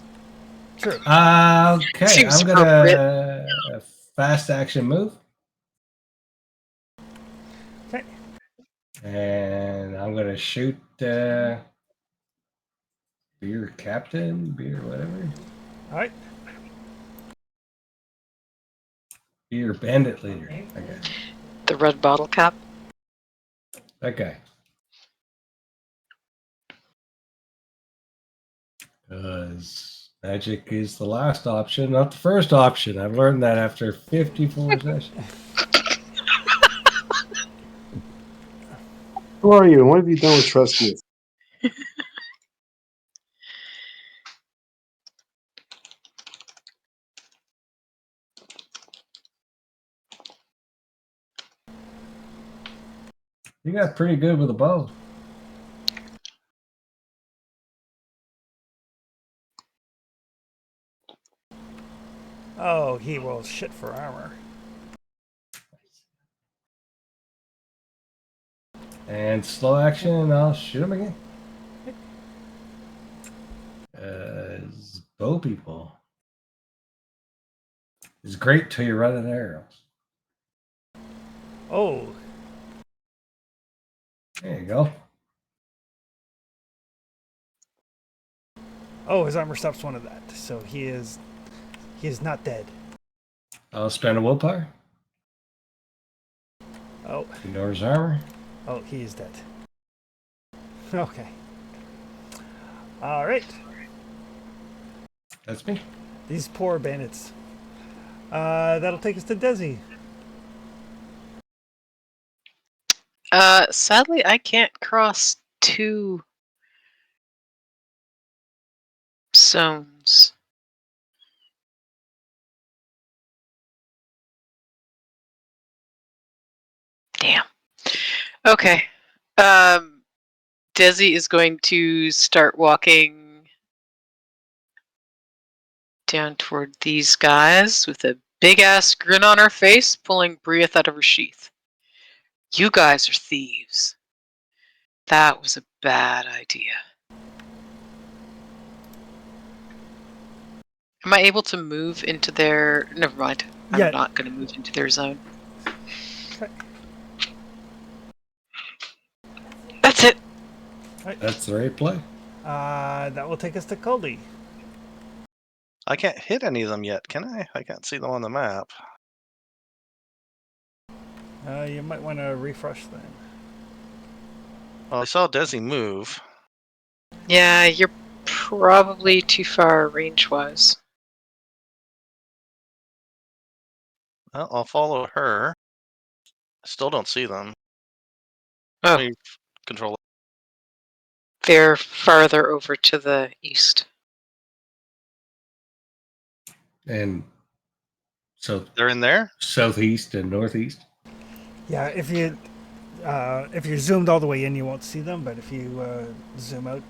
True. Okay, Seems I'm gonna fast action move. Okay. And I'm gonna shoot beer captain, beer whatever, All right. beer bandit leader. Okay, The red bottle cap. that guy. Because magic is the last option, not the first option. I've learned that after 54 sessions. Who are you? And what have you done with trustees? You got pretty good with a bow. Oh, he rolls shit for armor. And slow action, I'll shoot him again. Bow people. It's great till you're running arrows. Oh, There you go. oh, his armor stops one of that, so he is not dead. I'll spend a willpower. Oh, Ignore his armor. oh, he is dead. Okay. All right. That's me. These poor bandits. That'll take us to Desi. Sadly, I can't cross 2 zones. Damn. Okay. Desi is going to start walking down toward these guys with a big ass grin on her face, pulling Brieth out of her sheath. You guys are thieves. That was a bad idea. Am I able to move into their... Never mind. I'm Yeah. not going to move into their zone. Okay. That's it. That's the right play. That will take us to Cully. I can't hit any of them yet, can I? I can't see them on the map. You might want to refresh then. Well, I saw Desi move. Yeah, you're probably too far range-wise. Well, I'll follow her. I still don't see them. Oh, Let me control it. they're farther over to the east. And so They're in there? southeast and northeast. Yeah, if you're zoomed all the way in, you won't see them. But if you zoom out,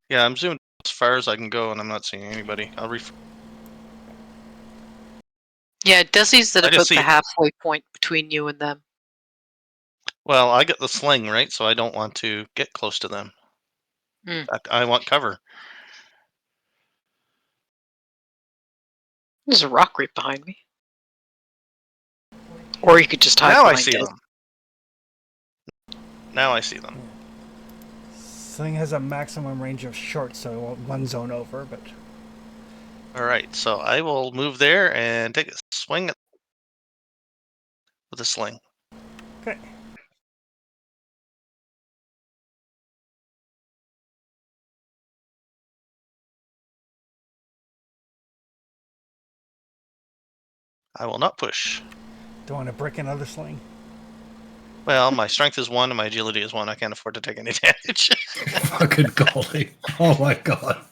Yeah, I'm zoomed as far as I can go, and I'm not seeing anybody. I'll Yeah, Desi's at I just about see the it. halfway point between you and them. Well, I get the sling, right? So I don't want to get close to them. Hmm. I want cover. There's a rock right behind me. Or you could just hide Now I behind see Desi. them. Now I see them. Sling has a maximum range of short, so it won't one zone over. But All right, so I will move there and take a swing with a sling. okay. I will not push. Don't want to break another sling. Well, my strength is 1 and my agility is 1. I can't afford to take any damage. Fucking golly. Oh my god.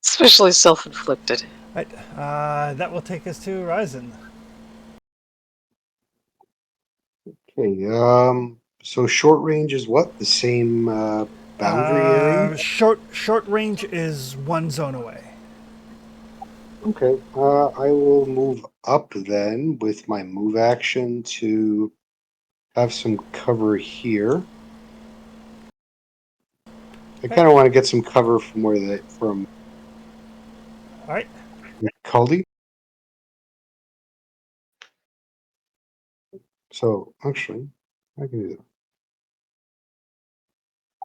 Especially self-inflicted. Right. That will take us to Ryzen. Okay. So short range is what? The same boundary area? Short range is one zone away. Okay. I will move up then with my move action to have some cover here. I kind of want to get some cover from from All right. Caldi. So actually, I can do that.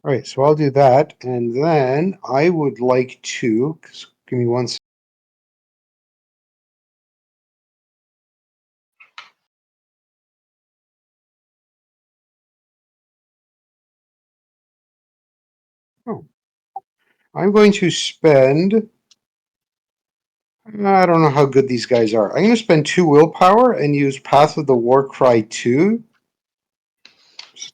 All right, so I'll do that, and then I would like to give me one. Oh, I'm going to spend. I don't know how good these guys are. I'm going to spend 2 willpower and use Path of the Warcry 2.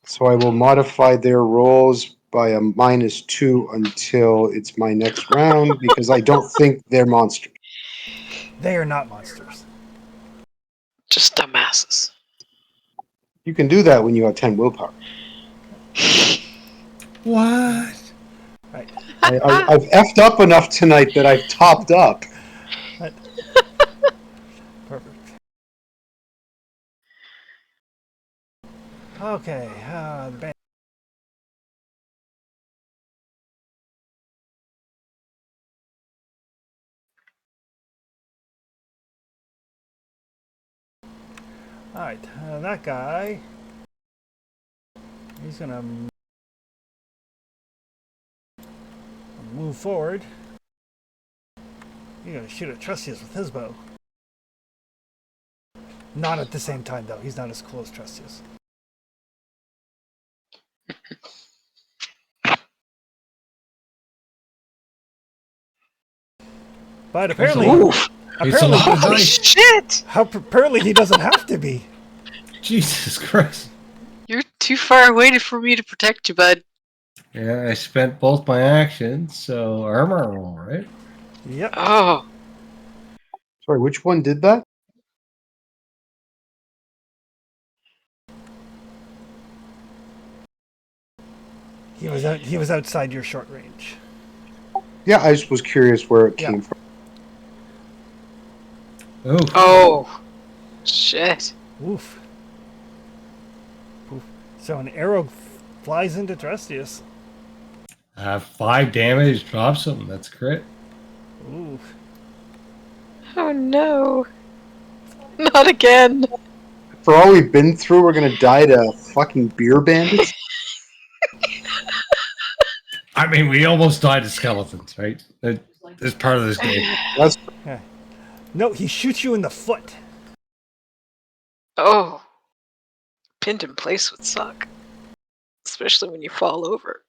So I will modify their rolls by a -2 until it's my next round because I don't think they're monsters. They are not monsters. Just dumbasses. You can do that when you have 10 willpower. What? Right. I've effed up enough tonight that I've topped up. Perfect. Okay. The band. All right. That guy. He's gonna move forward. He's gonna shoot at Trustius with his bow. Not at the same time, though. He's not as cool as Trustius. But apparently, It's a apparently, lot of Holy dice. shit! apparently he doesn't have to be. Jesus Christ. You're too far away for me to protect you, bud. Yeah, I spent both my actions, so armor roll, right? Yep. Oh, Sorry, which one did that? He was outside your short range. Yeah, I just was curious where it Yeah. came from. Oh, oh, shit! Oof. Oof. So an arrow flies into Trustius. 5 damage, drops him. That's crit. Ooh. Oh no! Not again! For all we've been through, we're gonna die to fucking beer bandits? I mean, we almost died to skeletons, right? That's part of this game. That's No, he shoots you in the foot. Oh, pinned in place would suck, especially when you fall over.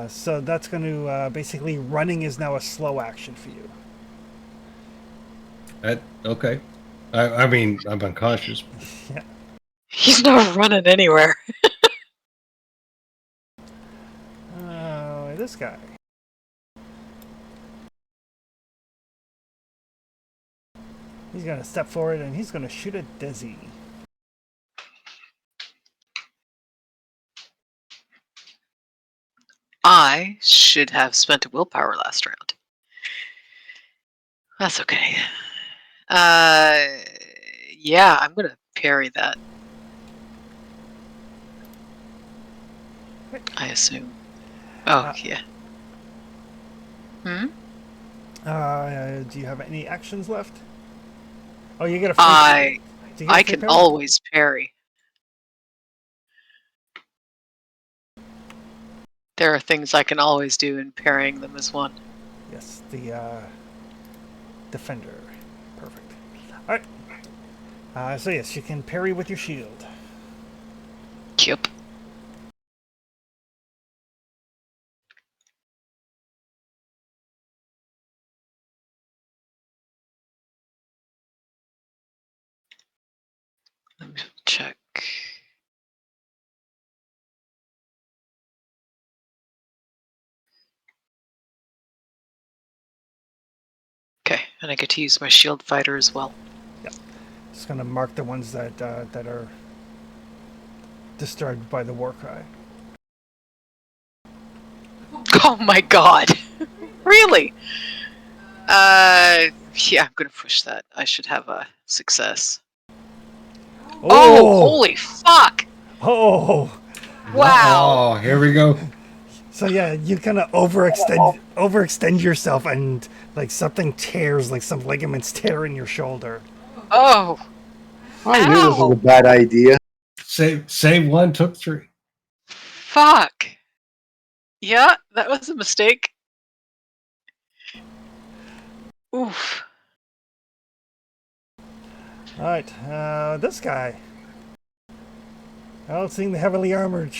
So that's going to basically running is now a slow action for you. Okay. I mean, I'm unconscious. Yeah. He's not running anywhere. This guy. He's going to step forward and he's going to shoot at Desi. I should have spent a willpower last round. That's okay. Yeah, I'm gonna parry that. I assume. Oh, yeah. Hmm? Do you have any actions left? Oh, you get a I do you get a free can parry? always parry. There are things I can always do, and parrying them is one. Yes, the defender. Perfect. All right. So yes, you can parry with your shield. Yep. Let me check. Okay, and I get to use my shield fighter as well. Just gonna mark the ones that that are disturbed by the war cry. Oh my god! Really? Yeah, I'm gonna push that. I should have a success. Oh, holy fuck! Oh! Wow. Oh, here we go. So yeah, you kind of overextend yourself, and like something tears, like some ligaments tear in your shoulder. Oh, I knew this was Ow. a bad idea. Save one, took three. fuck. Yeah, that was a mistake. Oof. All right, this guy. Well, seeing the heavily armored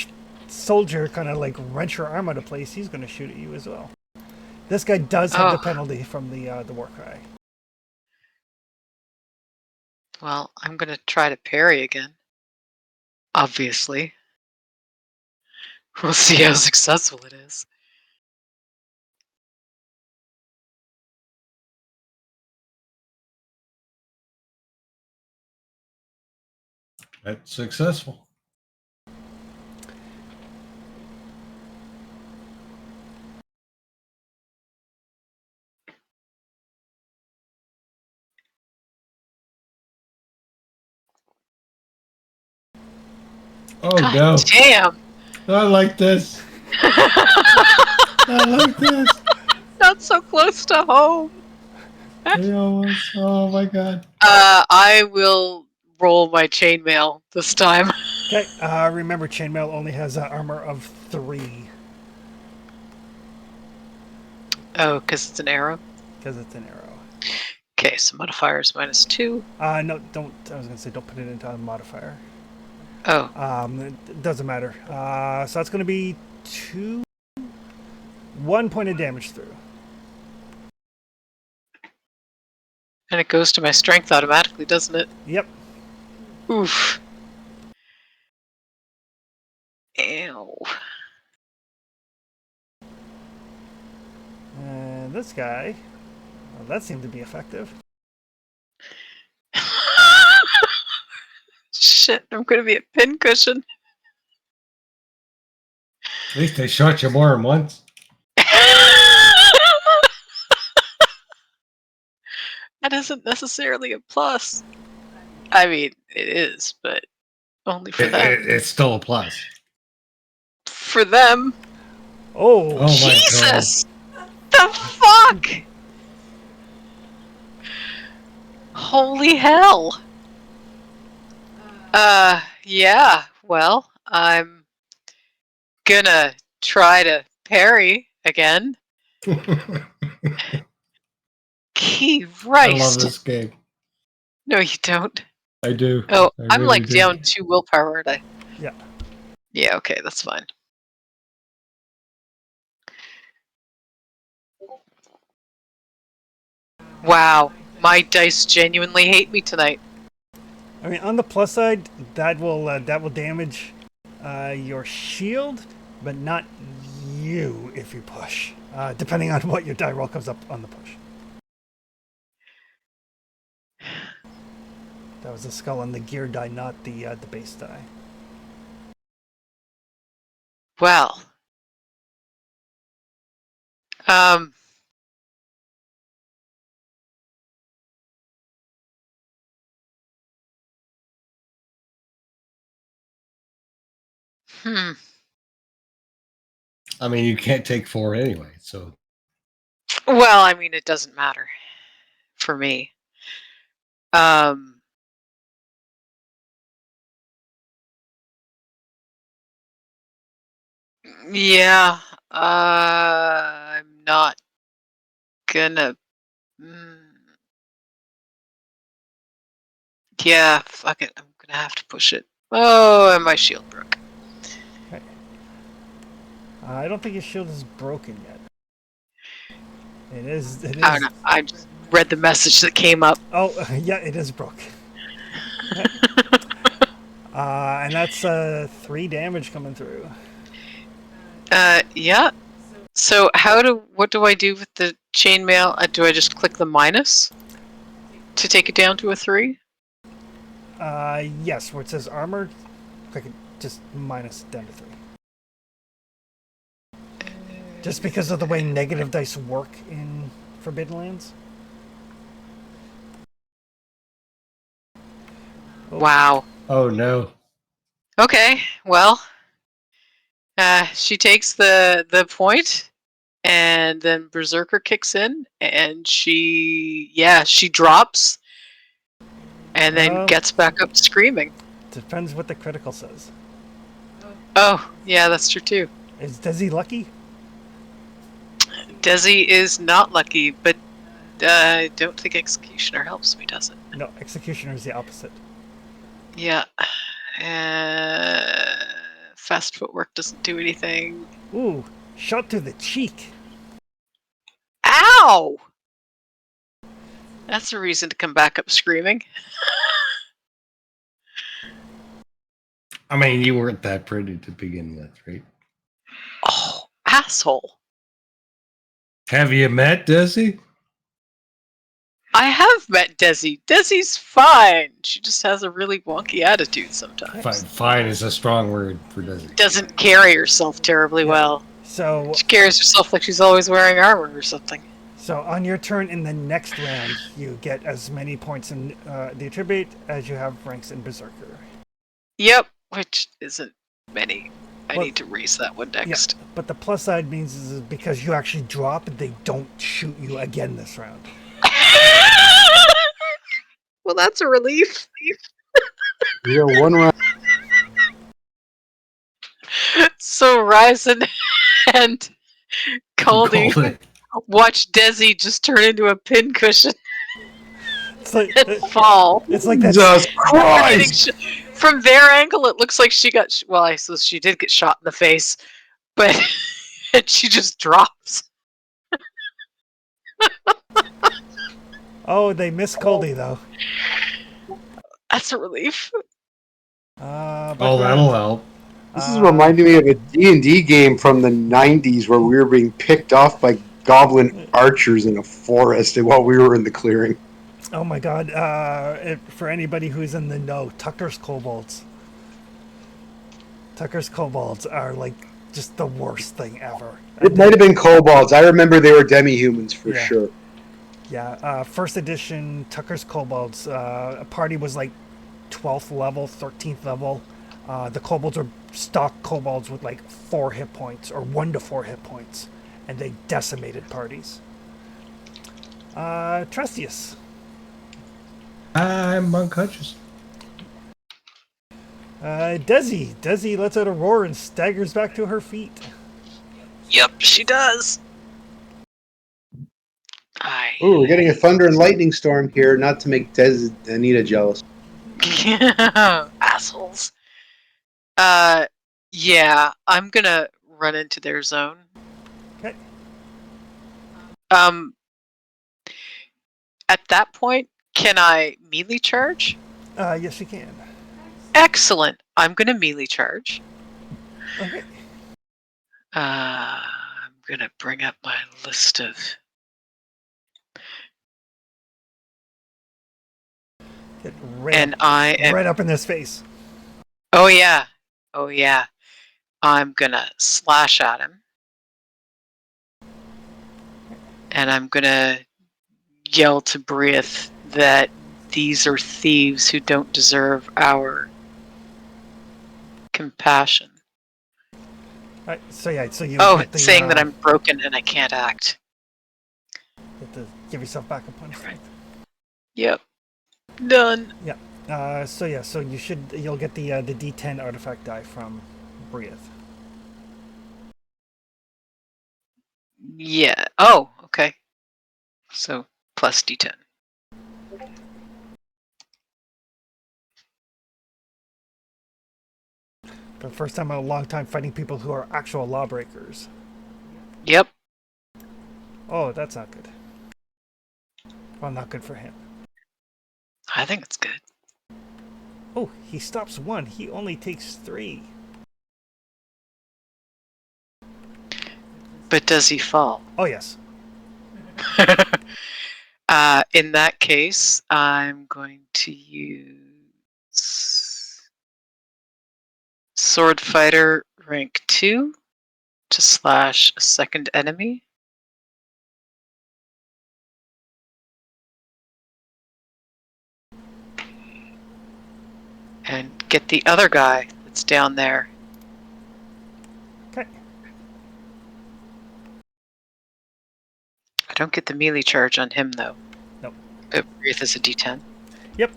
soldier kind of like wrench your arm out of place, he's going to shoot at you as well. This guy does have the Oh. penalty from the war cry. Well, I'm gonna try to parry again. Obviously. We'll see how successful it is. That's successful. Oh God no! damn. Not like this. Not like this. Not so close to home. Oh my god. I will roll my chainmail this time. Okay, remember chainmail only has armor of 3 Oh, because it's an arrow? because it's an arrow. Okay, so modifier is -2. No, don't. I was gonna say don't put it into a modifier. Oh, It doesn't matter. So that's gonna be 1 point of damage through. and it goes to my strength automatically, doesn't it? Yep. Oof. Ew. And this guy, well, that seemed to be effective. Shit, I'm gonna be a pincushion. At least they shot you more than once. That isn't necessarily a plus. I mean, it is, but only for them. It's still a plus. For them. Oh, Oh my Jesus! The fuck? Holy hell. Yeah, well, I'm gonna try to parry again. god. Key I love Christ. this game. No, you don't. I do. Oh, I I'm really like do. down 2 willpower, aren't I? yeah. Yeah, okay, that's fine. Wow, my dice genuinely hate me tonight. I mean, on the plus side, that will damage your shield, but not you if you push. Depending on what your die roll comes up on the push. That was the skull on the gear die, not the base die. Well. Hmm. I mean, you can't take 4 anyway, so. Well, I mean, it doesn't matter for me. Yeah, I'm not gonna. Yeah, fuck it. I'm gonna have to push it. Oh, and my shield broke. Okay. I don't think your shield is broken yet. It is. It is. I don't know. I just read the message that came up. Oh, yeah, it is broken. And that's 3 damage coming through. Yeah. So what do I do with the chainmail? Do I just click the minus to take it down to a 3? Yes, where it says armor, click it, just minus down to 3. Just because of the way negative dice work in Forbidden Lands. Wow. Oh no. Okay, well, she takes the point, and then Berserker kicks in, and she drops, and then Well- gets back up screaming. Depends what the critical says. Oh, yeah, that's true too. Is Desi lucky? Desi is not lucky, but I don't think Executioner helps me, does it? No, Executioner is the opposite. Yeah. Fast footwork doesn't do anything. Ooh, shot to the cheek. Ow! That's a reason to come back up screaming. I mean, you weren't that pretty to begin with, right? Oh, asshole. Have you met Desi? I have met Desi. Desi's fine. She just has a really wonky attitude sometimes. Fine is a strong word for Desi. Doesn't carry herself terribly well. So, She carries herself like she's always wearing armor or something. so on your turn in the next round, you get as many points in the attribute as you have ranks in Berserker. Yep, which isn't many. I Well, need to raise that one next. Yeah, but the plus side means is because you actually drop, they don't shoot you again this round. Well, that's a relief. You got one round. So Ryzen and Caldy Called it. watch Desi just turn into a pincushion It's like and fall. it's like that. Jesus Getting Christ! From their angle, it looks like she got. Well, I suppose she did get shot in the face, but and she just drops. Oh, they miss Coldy though. That's a relief. Oh, that'll help. This is reminding me of a D&D game from the 90s where we were being picked off by goblin archers in a forest while we were in the clearing. Oh my god! For anybody who's in the know, Tucker's kobolds. Tucker's kobolds are like just the worst thing ever. It might have been kobolds. I remember they were demi-humans for Yeah. sure. Yeah, first edition Tucker's kobolds. A party was like 12th level, 13th level. The kobolds are stock kobolds with like 4 hit points or 1 to 4 hit points, and they decimated parties. Trustius. I'm unconscious. Desi lets out a roar and staggers back to her feet. Yep, she does. Ooh, we're getting a thunder and lightning storm here, not to make Anita jealous. Assholes. Yeah, I'm gonna run into their zone. Okay. At that point, can I melee charge? Yes, you can. Excellent. I'm gonna melee charge. Okay. I'm gonna bring up my list of. Get And I am. right up in his face. Oh yeah. Oh yeah. I'm gonna slash at him. And I'm gonna yell to Briath that these are thieves who don't deserve our compassion. Right, so you. Oh, get the, saying that I'm broken and I can't act. Get to give yourself back a punch. Strength. Yep. Done. So you'll get the D10 artifact die from Briath. Yeah. Oh, okay. So plus D10. For the first time in a long time fighting people who are actual lawbreakers. Yep. Oh, that's not good. Well, not good for him. I think it's good. Oh, he stops 1. He only takes 3. But does he fall? Oh, yes. In that case, I'm going to use Sword Fighter rank 2 to slash a second enemy. and get the other guy that's down there. Okay. I don't get the melee charge on him, though. Nope. Wraith is a D10. Yep.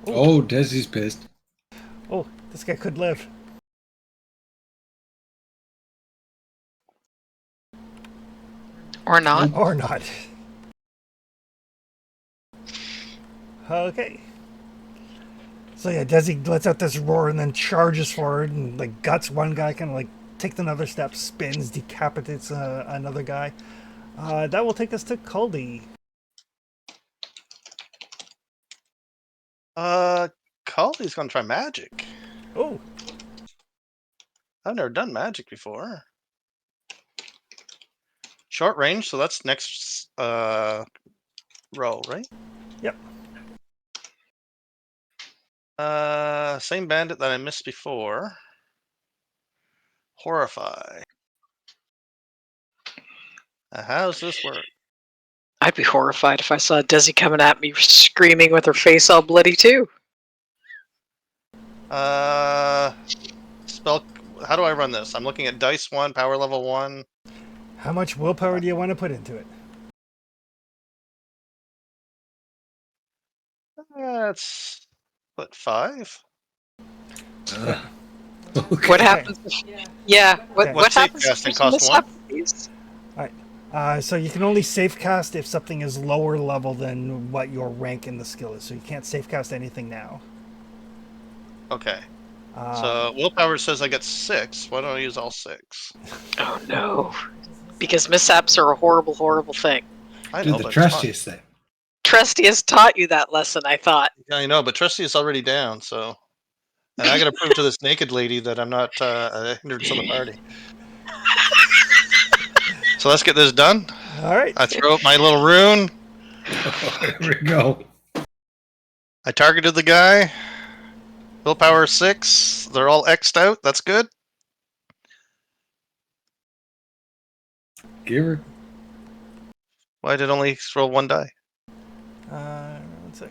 Oh, Desi's pissed. Oh, this guy could live. Or not. Or not. Okay. So yeah, Desi lets out this roar and then charges forward and like guts one guy, kind of like takes another step, spins, decapitates another guy. That will take us to Caldy. Caldy's gonna try magic. Oh, I've never done magic before. Short range, so that's next roll, right? yep. Same bandit that I missed before. Horrify. How's this work? I'd be horrified if I saw Desi coming at me screaming with her face all bloody, too. Spell. How do I run this? I'm looking at dice 1, power level 1. How much willpower do you want to put into it? That's what, 5? Okay. What happens? Yeah. What What's happens safe if casting there's a cost 1? mishap, please? So you can only safe cast if something is lower level than what your rank in the skill is. So you can't safe cast anything now. Okay. Uh, So willpower says I get 6. Why don't I use all 6? Oh no. Because mishaps are a horrible, horrible thing. I Do know, the but it's fun. trustiest thing. Trusty has taught you that lesson, I thought. Yeah, I know, but Trusty is already down, so. And I gotta prove to this naked lady that I'm not a hindrance on the party. So let's get this done. all right. I throw up my little rune. Here we go. I targeted the guy. Willpower 6. They're all X'd out. That's good. Give her. Why did it only roll 1 die? 1 sec.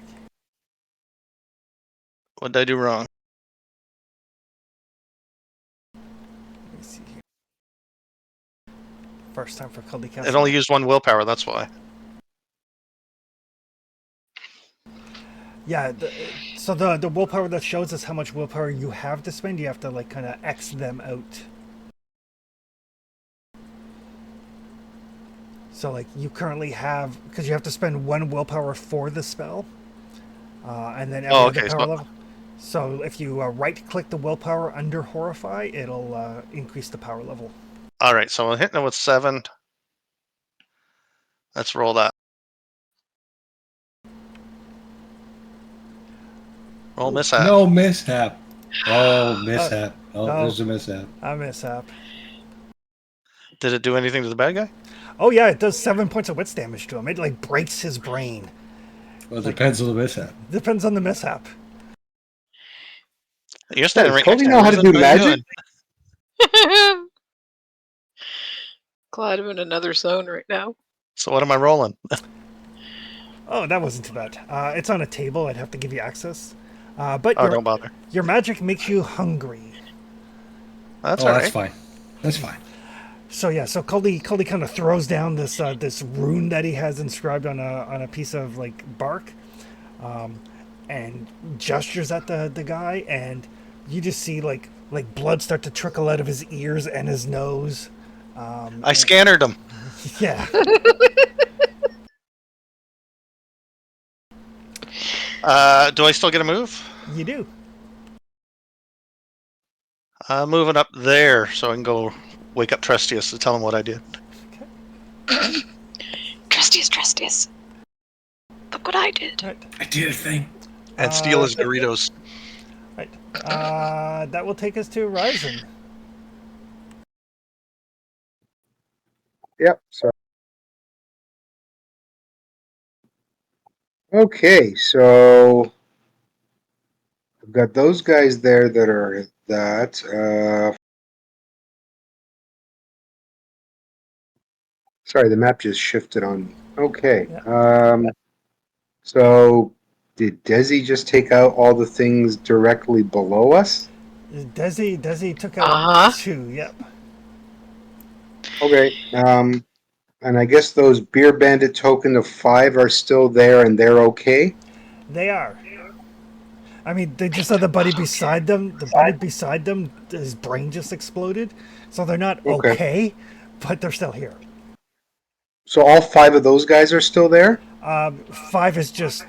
What did I do wrong? Let me see here. First time for Caldy cast. It only used 1 willpower, that's why. Yeah. So the willpower that shows us how much willpower you have to spend, you have to like kind of X them out. So like you currently have, because you have to spend 1 willpower for the spell, and then every other power level. So if you right-click the willpower under Horrify, it'll increase the power level. Alright, so I'm hitting it with 7. Let's roll that. Roll mishap. No mishap. Oh, mishap. Oh, no. there's a mishap. A mishap. Did it do anything to the bad guy? Oh yeah, it does 7 points of wits damage to him. It like breaks his brain. Well, it depends on the mishap. Depends on the mishap. You're standing right next Cody to know me. how to What do are you magic? doing? Glad I'm in another zone right now. So what am I rolling? Oh, that wasn't too bad. It's on a table. I'd have to give you access. But Oh, don't bother. your magic makes you hungry. That's Oh, alright. that's fine. That's fine. So yeah, so Caldy kind of throws down this this rune that he has inscribed on a piece of like bark, and gestures at the guy, and you just see like blood start to trickle out of his ears and his nose. I scanned him. Yeah. Do I still get a move? You do. Moving up there so I can go wake up Trustius to tell him what I did. Trustius. Look what I did. Right. I did a thing. And steal his Doritos. Right. That will take us to Ryzen. Yep. So. Okay, so I've got those guys there that are that. Sorry, the map just shifted on me. Okay. Yeah. So did Desi just take out all the things directly below us? Desi took out Uh-huh. 2. Yep. Okay. And I guess those Beer Bandit token of 5 are still there and they're okay? They are. I mean, they just had the buddy beside them. The buddy beside them, his brain just exploded. So they're not Okay. okay, but they're still here. So all 5 of those guys are still there? 5 is just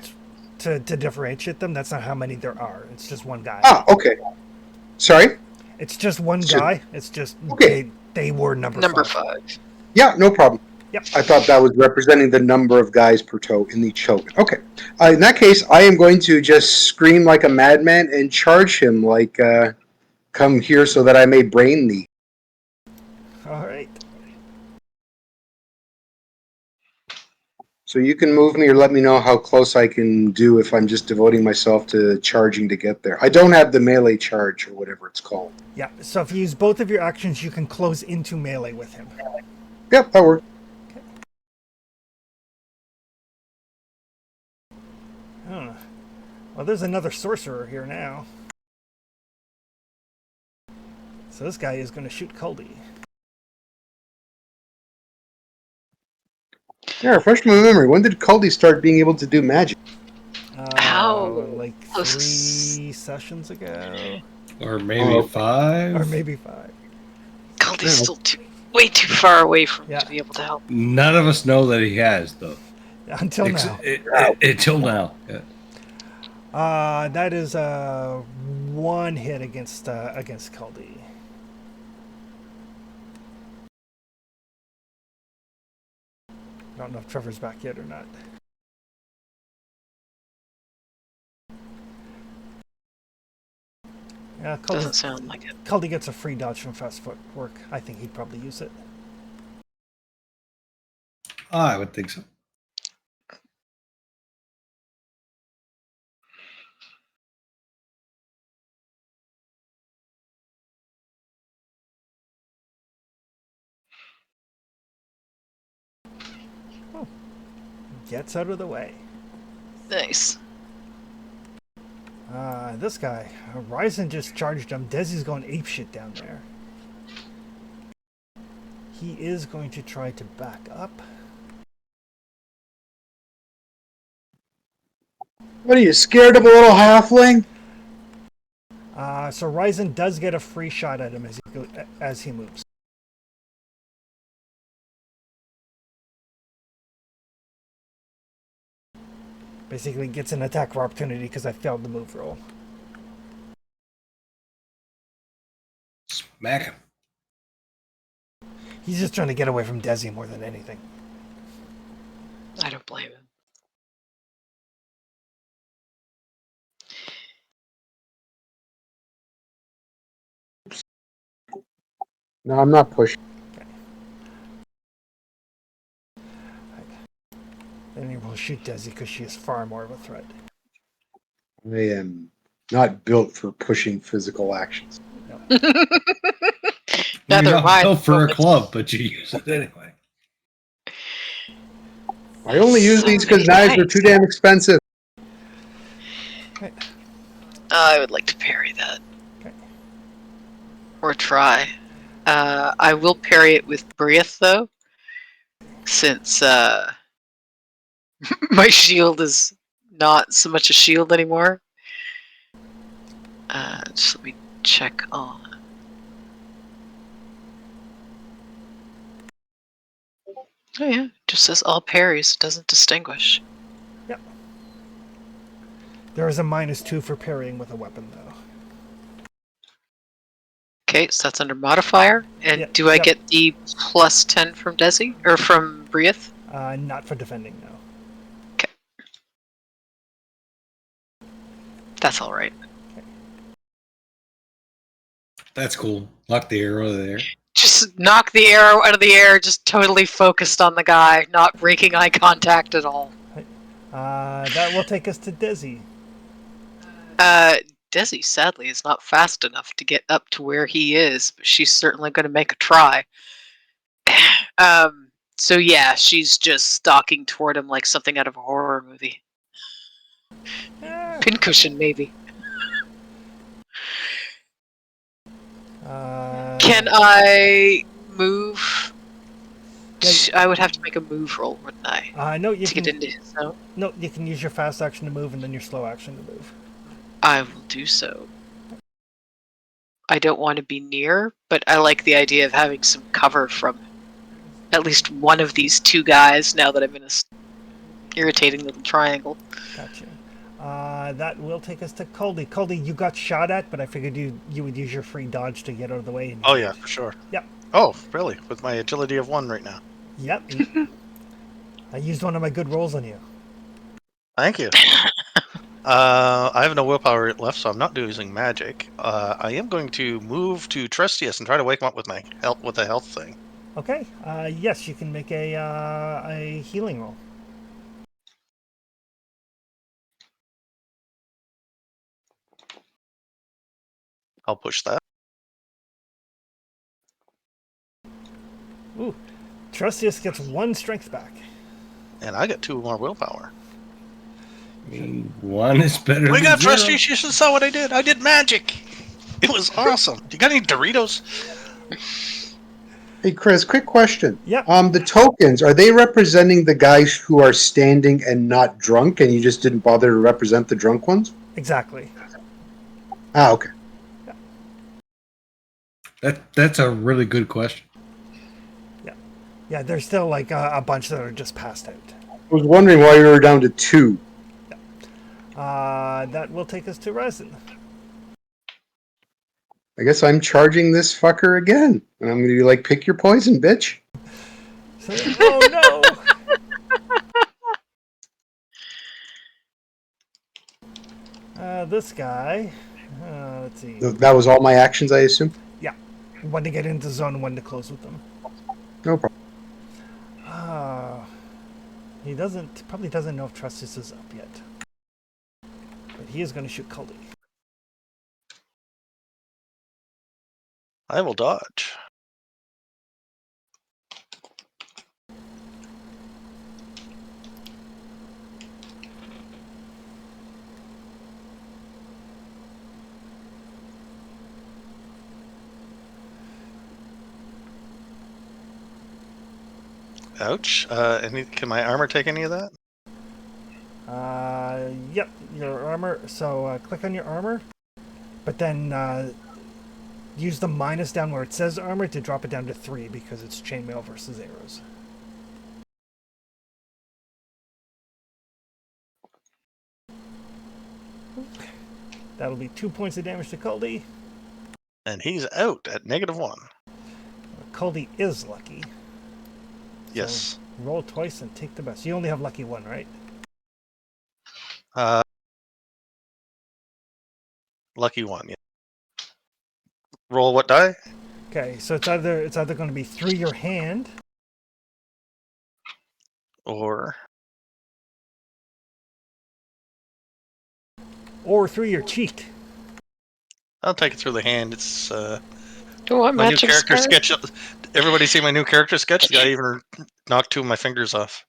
to differentiate them. That's not how many there are. It's just one guy. Ah, okay. Sorry? It's just one Sure. guy. It's just Okay. they were number Number 5. 5. Yeah, no problem. Yep. I thought that was representing the number of guys per in each token. Okay. In that case, I am going to just scream like a madman and charge him like, come here so that I may brain thee. All right. So you can move me or let me know how close I can do if I'm just devoting myself to charging to get there. I don't have the melee charge or whatever it's called. Yeah. So if you use both of your actions, you can close into melee with him. Yep, that worked. Huh. Well, there's another sorcerer here now. So this guy is going to shoot Kuldi. Yeah, refresh my memory. When did Kuldi start being able to do magic? How Like close? 3 sessions ago, Or maybe 5. or maybe 5. Caldy's still way too far away from him Yeah. to be able to help. None of us know that he has, though. Until now. Until now. Yeah. That is 1 hit against Kuldi. I don't know if Trevor's back yet or not. Yeah, Doesn't sound like it. Kuldi gets a free dodge from fast footwork. I think he'd probably use it. I would think so. Gets out of the way. Nice. This guy, Ryzen just charged him. Desi's going apeshit down there. He is going to try to back up. What are you, scared of a little halfling? So Ryzen does get a free shot at him as he moves. Basically gets an attack of opportunity because I failed the move roll. Smack him. He's just trying to get away from Desi more than anything. I don't blame him. No, I'm not pushing. Then he will shoot Desi because she is far more of a threat. I am not built for pushing physical actions. Neither You're am I. not built for a club, but you use it anyway. I only use So these because many knives are dice. too damn expensive. I would like to parry that. Okay. Or try. I will parry it with Brieth, though, since my shield is not so much a shield anymore. Just let me check on. Oh yeah, it just says all parries. It doesn't distinguish. Yep. There is a -2 for parrying with a weapon, though. Okay, so that's under modifier. And Yep, do I yep. get the +10 from Desi? Or from Brieth? Not for defending, no. That's alright. That's cool. Lock the arrow there. Just knock the arrow out of the air, just totally focused on the guy, not breaking eye contact at all. That will take us to Desi. Desi, sadly, is not fast enough to get up to where he is, but she's certainly going to make a try. So yeah, she's just stalking toward him like something out of a horror movie. Eh, Pincushion, maybe. Can I move? Yeah. I would have to make a move roll, wouldn't I? No, you To get can. into his zone. No, you can use your fast action to move and then your slow action to move. I will do so. I don't want to be near, but I like the idea of having some cover from at least one of these two guys now that I'm in a irritating little triangle. Gotcha. That will take us to Caldy. Caldy, you got shot at, but I figured you would use your free dodge to get out of the way. And Oh yeah, for sure. Yep. Oh, really? With my agility of 1 right now. Yep. I used one of my good rolls on you. Thank you. I have no willpower left, so I'm not using magic. I am going to move to Trustius and try to wake him up with my help with a health thing. Okay. Yes, you can make a healing roll. I'll push that. Ooh. Trustius gets 1 strength back. And I get 2 more willpower. I mean, 1 is better We than got 0. Trustius! You should saw what I did! I did magic! It was awesome! You got any Doritos? Hey, Chris, quick question. Yeah. The tokens, are they representing the guys who are standing and not drunk, and you just didn't bother to represent the drunk ones? Exactly. Ah, okay. That's a really good question. Yeah, there's still like a bunch that are just passed out. I was wondering why you were down to 2. That will take us to Resin. I guess I'm charging this fucker again. And I'm going to be like, pick your poison, bitch. So, oh no! This guy. Let's see. That was all my actions, I assume? One to get into zone and one to close with them. No problem. He probably doesn't know if Trustius is up yet. But he is going to shoot Caldy. I will dodge. Ouch. Can my armor take any of that? Yep, your armor. So click on your armor, but then use the minus down where it says armor to drop it down to 3 because it's chainmail versus arrows. That'll be 2 points of damage to Caldy. And he's out at -1. Caldy is lucky. Yes. Roll twice and take the best. You only have lucky 1, right? Lucky 1, yeah. Roll what die? Okay, so it's either going to be through your hand Or through your cheek. I'll take it through the hand. It's Do what my new magic character spell? sketch. Everybody see my new character sketch? The guy even knocked 2 of my fingers off.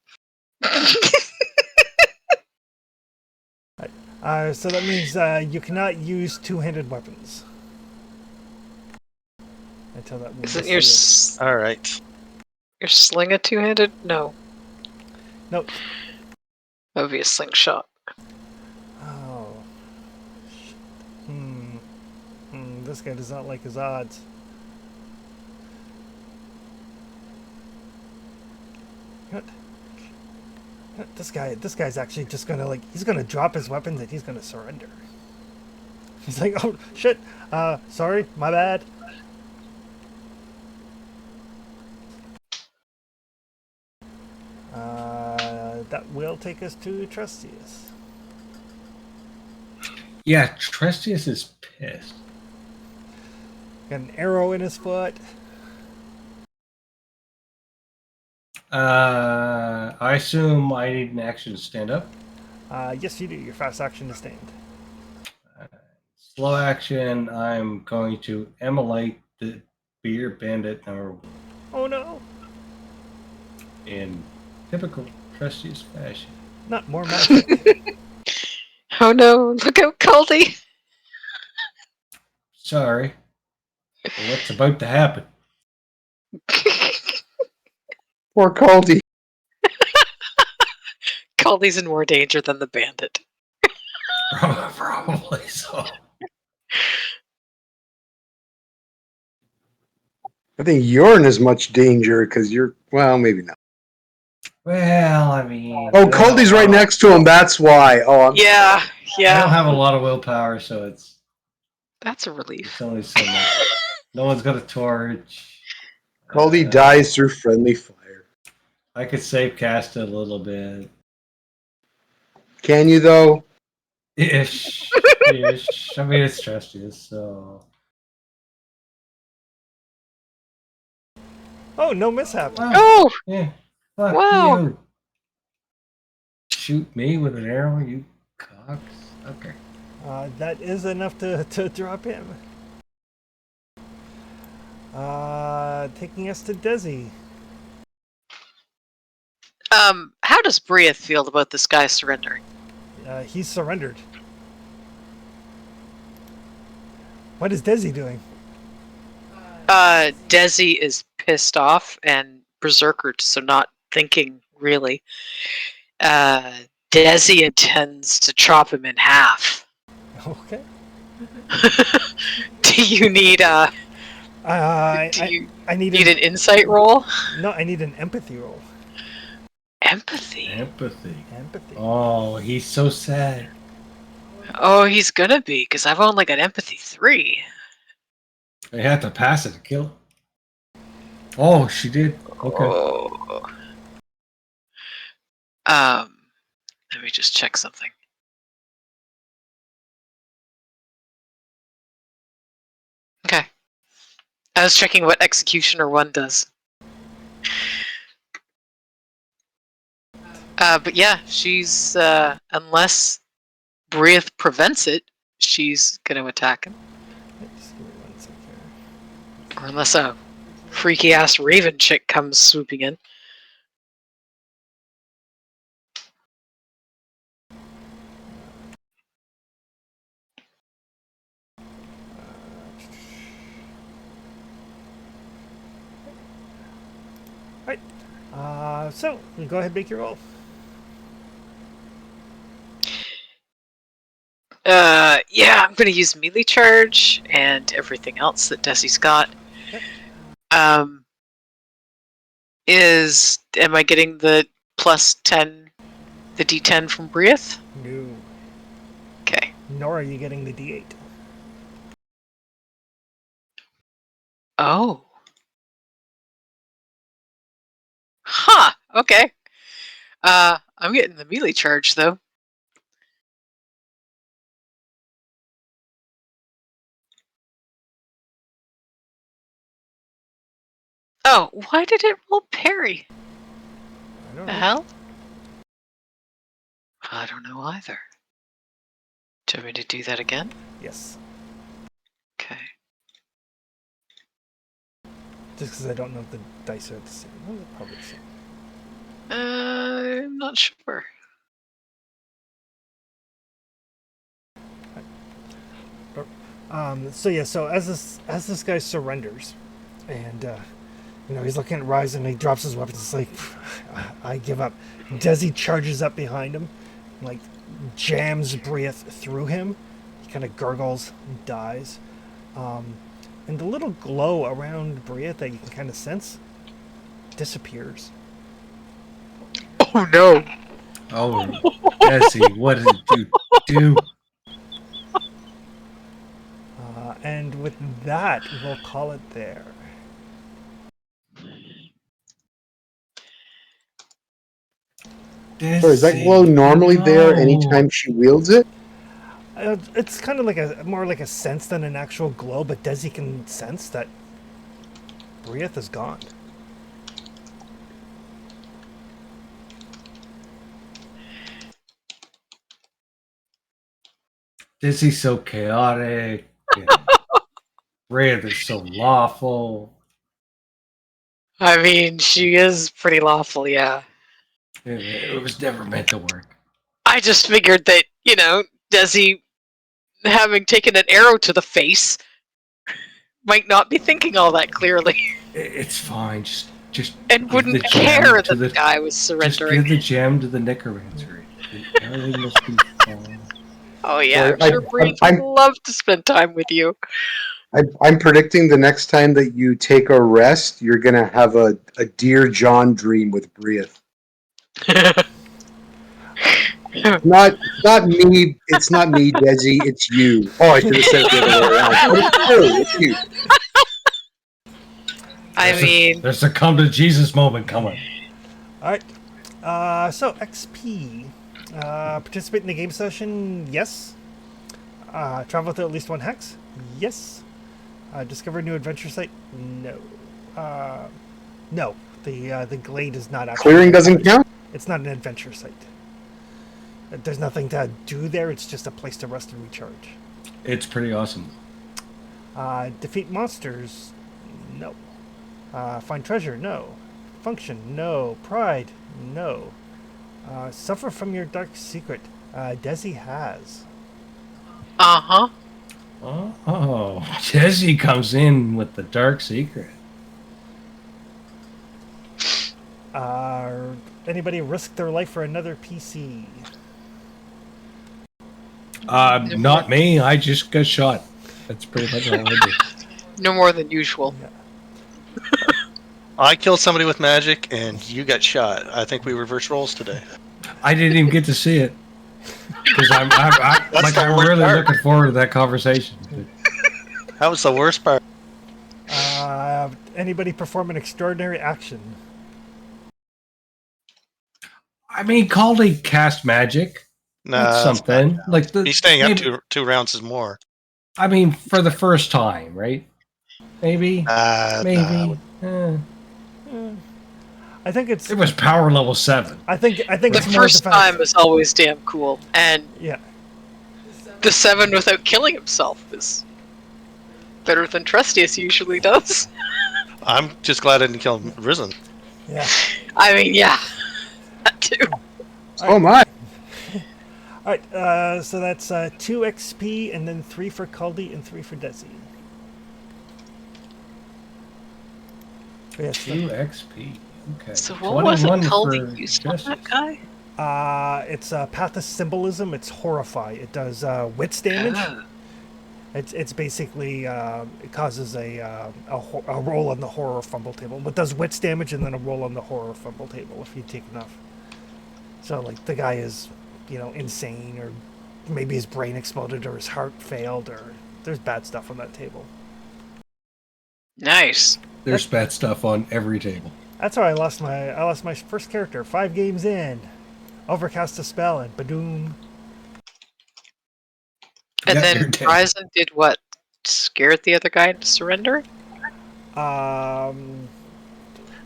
So that means you cannot use 2-handed weapons. Until that Isn't moves your All right. your sling a two-handed? No, Nope. that would be a slingshot. Oh. Shit. This guy does not like his odds. What? This guy's actually just gonna he's gonna drop his weapons and he's gonna surrender. He's like, oh shit, sorry, my bad. That will take us to Trustius. Yeah, Trustius is pissed. Got an arrow in his foot. I assume I need an action to stand up. Yes, you do. Your fast action to stand. Slow action, I'm going to immolate the beer bandit number 1. Oh no! in typical Trustiest fashion. Not more magic. Oh no, look out, Caldy! Sorry. But what's about to happen? Poor Caldy. Caldy's in more danger than the bandit. Probably so. I think you're in as much danger because you're, well, maybe not. Well, I mean. Oh, Caldy's right next to him. That's why. Oh, I'm Yeah, I don't yeah. have a lot of willpower, so it's That's a relief. it's only so much. No one's got a torch. Caldy dies through friendly fire. I could save cast it a little bit. Can you though? Ish. Ish. I mean, it's Trustiest, so. Oh, no mishap. Oh! Yeah. Fuck Wow. you. Shoot me with an arrow, you cocks. Okay. That is enough to drop him. Taking us to Desi. How does Briath feel about this guy surrendering? He's surrendered. What is Desi doing? Desi is pissed off and berserkered, so not thinking really. Desi intends to chop him in half. Okay. Do you need I need need an insight roll? No, I need an empathy roll. Empathy. Empathy. Empathy. Oh, he's so sad. Oh, he's gonna be, because I've only got empathy 3. They had to pass it to kill him. Oh, she did. Okay. Oh. Let me just check something. Okay. I was checking what Executioner 1 does. But yeah, she's, unless Briath prevents it, she's gonna attack him. Just give me 1 sec here. Or unless a freaky ass raven chick comes swooping in. So you go ahead and make your roll. Yeah, I'm gonna use melee charge and everything else that Desi's got. Yep. Am I getting the plus 10, the D10 from Briath? No. Okay. Nor are you getting the D8. Oh. Huh. Okay. I'm getting the melee charge though. Oh, why did it roll parry? I don't The know. hell? I don't know either. Do you want me to do that again? Yes. Okay. Just because I don't know if the dice are the same. No, they're probably the same. I'm not sure. So yeah, so as this guy surrenders, and he's looking at Rise and he drops his weapons. It's like, I give up. Desi charges up behind him, like jams Briath through him. He kind of gurgles and dies. And the little glow around Briath that you can kind of sense disappears. Oh no! Oh, Desi, what did you do? And with that, we'll call it there. Desi, Sorry, is that glow normally there no. anytime she wields it? It's kind of like more like a sense than an actual glow, but Desi can sense that Briath is gone. Desi's so chaotic. And Wraith is so lawful. I mean, she is pretty lawful, yeah. It was never meant to work. I just figured that, Desi, having taken an arrow to the face, might not be thinking all that clearly. It's fine. Just And give wouldn't the gem care to that the guy was Just surrendering. give the gem to the necromancer. Everything must be fine. Oh yeah, Well, I'm sure Bree would love to spend time with you. I'm predicting the next time that you take a rest, you're gonna have a Dear John dream with Briath. Not me. It's not me, Desi. It's you. Oh, I should have said it the other way around. But it's true. It's you. There's a come to Jesus moment coming. All right. So XP. Participate in the game session? Yes. Travel to at least one hex? Yes. Discover a new adventure site? No. No. The glade is not actually. Clearing doesn't count. It's not an adventure site. There's nothing to do there. It's just a place to rest and recharge. It's pretty awesome. Defeat monsters? No. Find treasure? No. Function? No. Pride? No. Suffer from your dark secret? Desi has. Uh-huh. Oh, Jesse comes in with the dark secret. Anybody risk their life for another PC? Not me. I just got shot. That's pretty much all I did. No more than usual. Yeah. I killed somebody with magic, and you got shot. I think we reverse roles today. I didn't even get to see it because I'm the worst really part. looking forward to that conversation. That was the worst part. Anybody perform an extraordinary action? I mean, Caldy cast magic. No, That's something like the. He's staying up maybe- two rounds is more. I mean, for the first time, right? Maybe. Maybe. Nah, I think it's. It was power level 7. I think The it's more first defense. time is always damn cool, and Yeah. the 7 without killing himself is better than Trustius usually does. I'm just glad I didn't kill Risen. Yeah. I mean, yeah, that too. Oh my! All right. So that's 2 XP and then 3 for Caldi and 3 for Desi. Yes. 2 XP. Okay. So what was it 21 Caldi for used on Justice. that guy? It's Path of Symbolism. It's Horrify. It does wits damage. Oh. It's basically it causes a roll on the horror fumble table. It does wits damage and then a roll on the horror fumble table if you take enough. So like the guy is, insane, or maybe his brain exploded or his heart failed, or there's bad stuff on that table. Nice. There's bad stuff on every table. That's how I lost my first character 5 games in. Overcast a spell and badoom. And Yeah, then you're dead. Ryzen did what? Scared the other guy into surrender?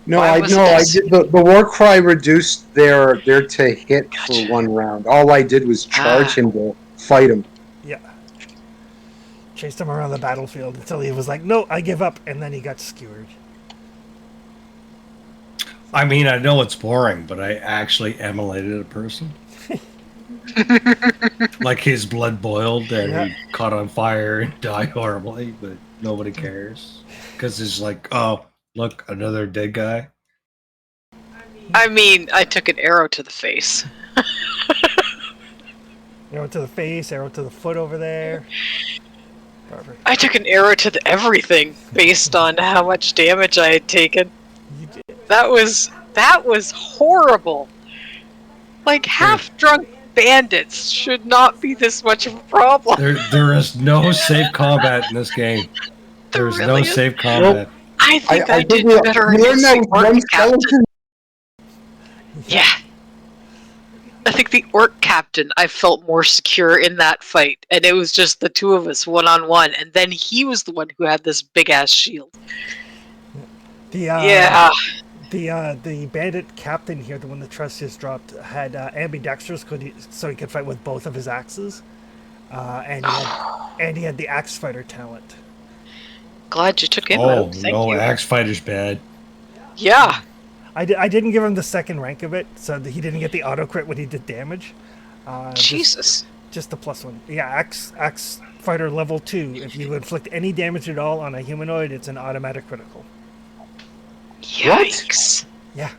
No, Why I was know. I this- did the war cry reduced their to hit for one round. All I did was charge him to fight him. Yeah. Chased him around the battlefield until he was like, "No, I give up," and then he got skewered. I mean, I know it's boring, but I actually emulated a person. Like his blood boiled and he caught on fire and died horribly, but nobody cares. Because it's like, oh, look, another dead guy. I mean, I took an arrow to the face. Arrow to the face, arrow to the foot over there. Perfect. I took an arrow to the everything based on how much damage I had taken. You did. That was horrible. Like half-drunk bandits should not be this much of a problem. There is no safe combat in this game. There There's really no is. safe combat. I think I, did think we better learned against that the with orc one captain. skeleton. Yeah. I think the orc captain, I felt more secure in that fight, and it was just the two of us one-on-one, and then he was the one who had this big-ass shield. The Yeah. the bandit captain here, the one that Trustius dropped, had ambidextrous, so he could fight with both of his axes, and he had the axe fighter talent. Glad you took him Oh, out. Thank no, you. Axe Fighter's bad. Yeah. I didn't give him the second rank of it, so that he didn't get the auto crit when he did damage. Jesus. Just the +1. Yeah, axe fighter level 2. If you inflict any damage at all on a humanoid, it's an automatic critical. Yikes. Yeah.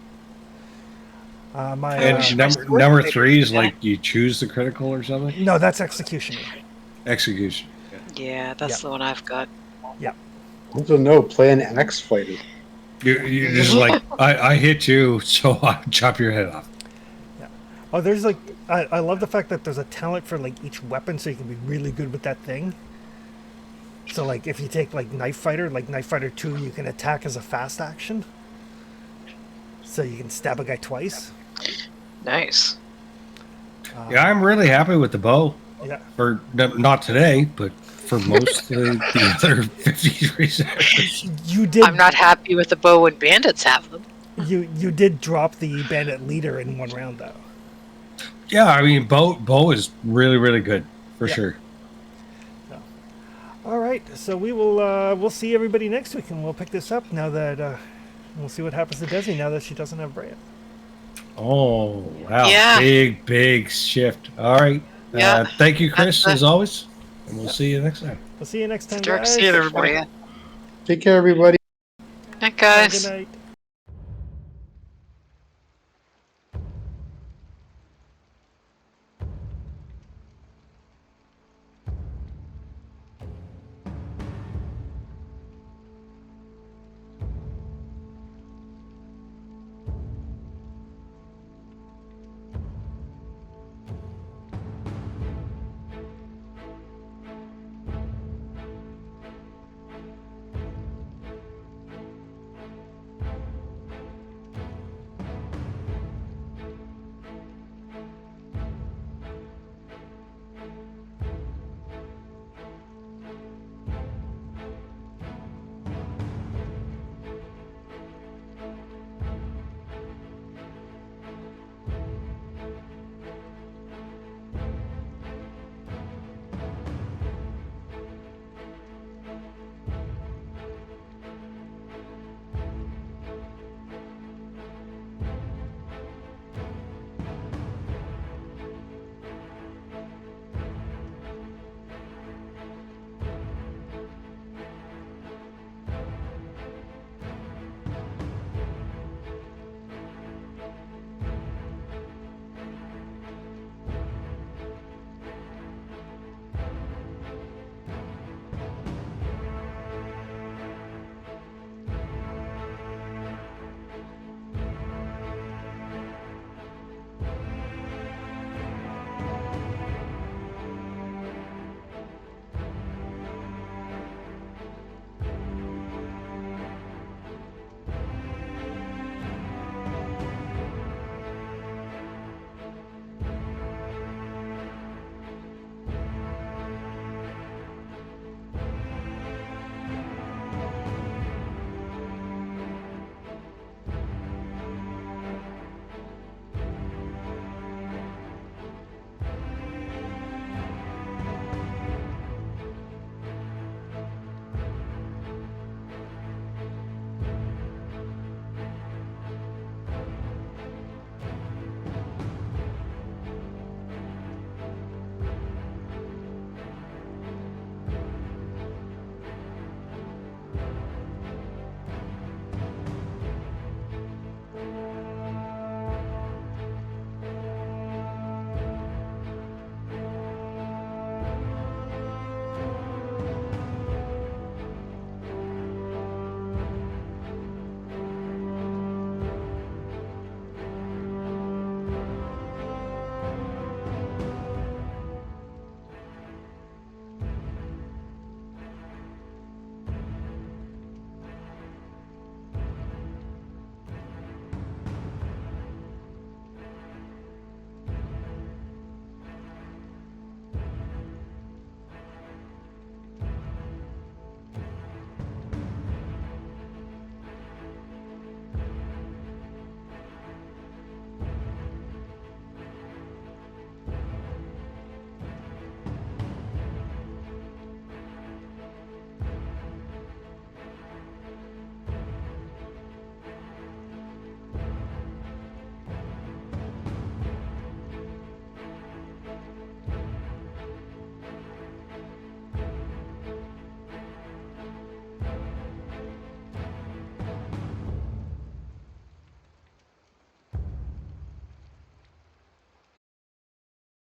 And number 3 is like you choose the critical or something? No, that's executioner. Execution. Yeah, that's the one I've got. Also, no, play an axe fighter. You're just like, I hit you, so I'll chop your head off. Oh, there's like I love the fact that there's a talent for like each weapon, so you can be really good with that thing. So like if you take like Knife Fighter 2, you can attack as a fast action. So you can stab a guy twice. Nice. Yeah, I'm really happy with the bow. Yeah. For not today, but for most of the other 53 seconds. You did. I'm not happy with the bow when bandits have them. You did drop the bandit leader in one round though. Yeah, I mean, bow is really, really good for sure. All right, so we'll see everybody next week, and we'll pick this up now that we'll see what happens to Desi now that she doesn't have Brea. Oh, wow. Yeah. Big shift. All right. Yeah. Thank you, Chris, That's as always. And we'll see you next time. We'll see you next time, Start to guys. see it, everybody. Take care, everybody. Night, Have a guys. Good night.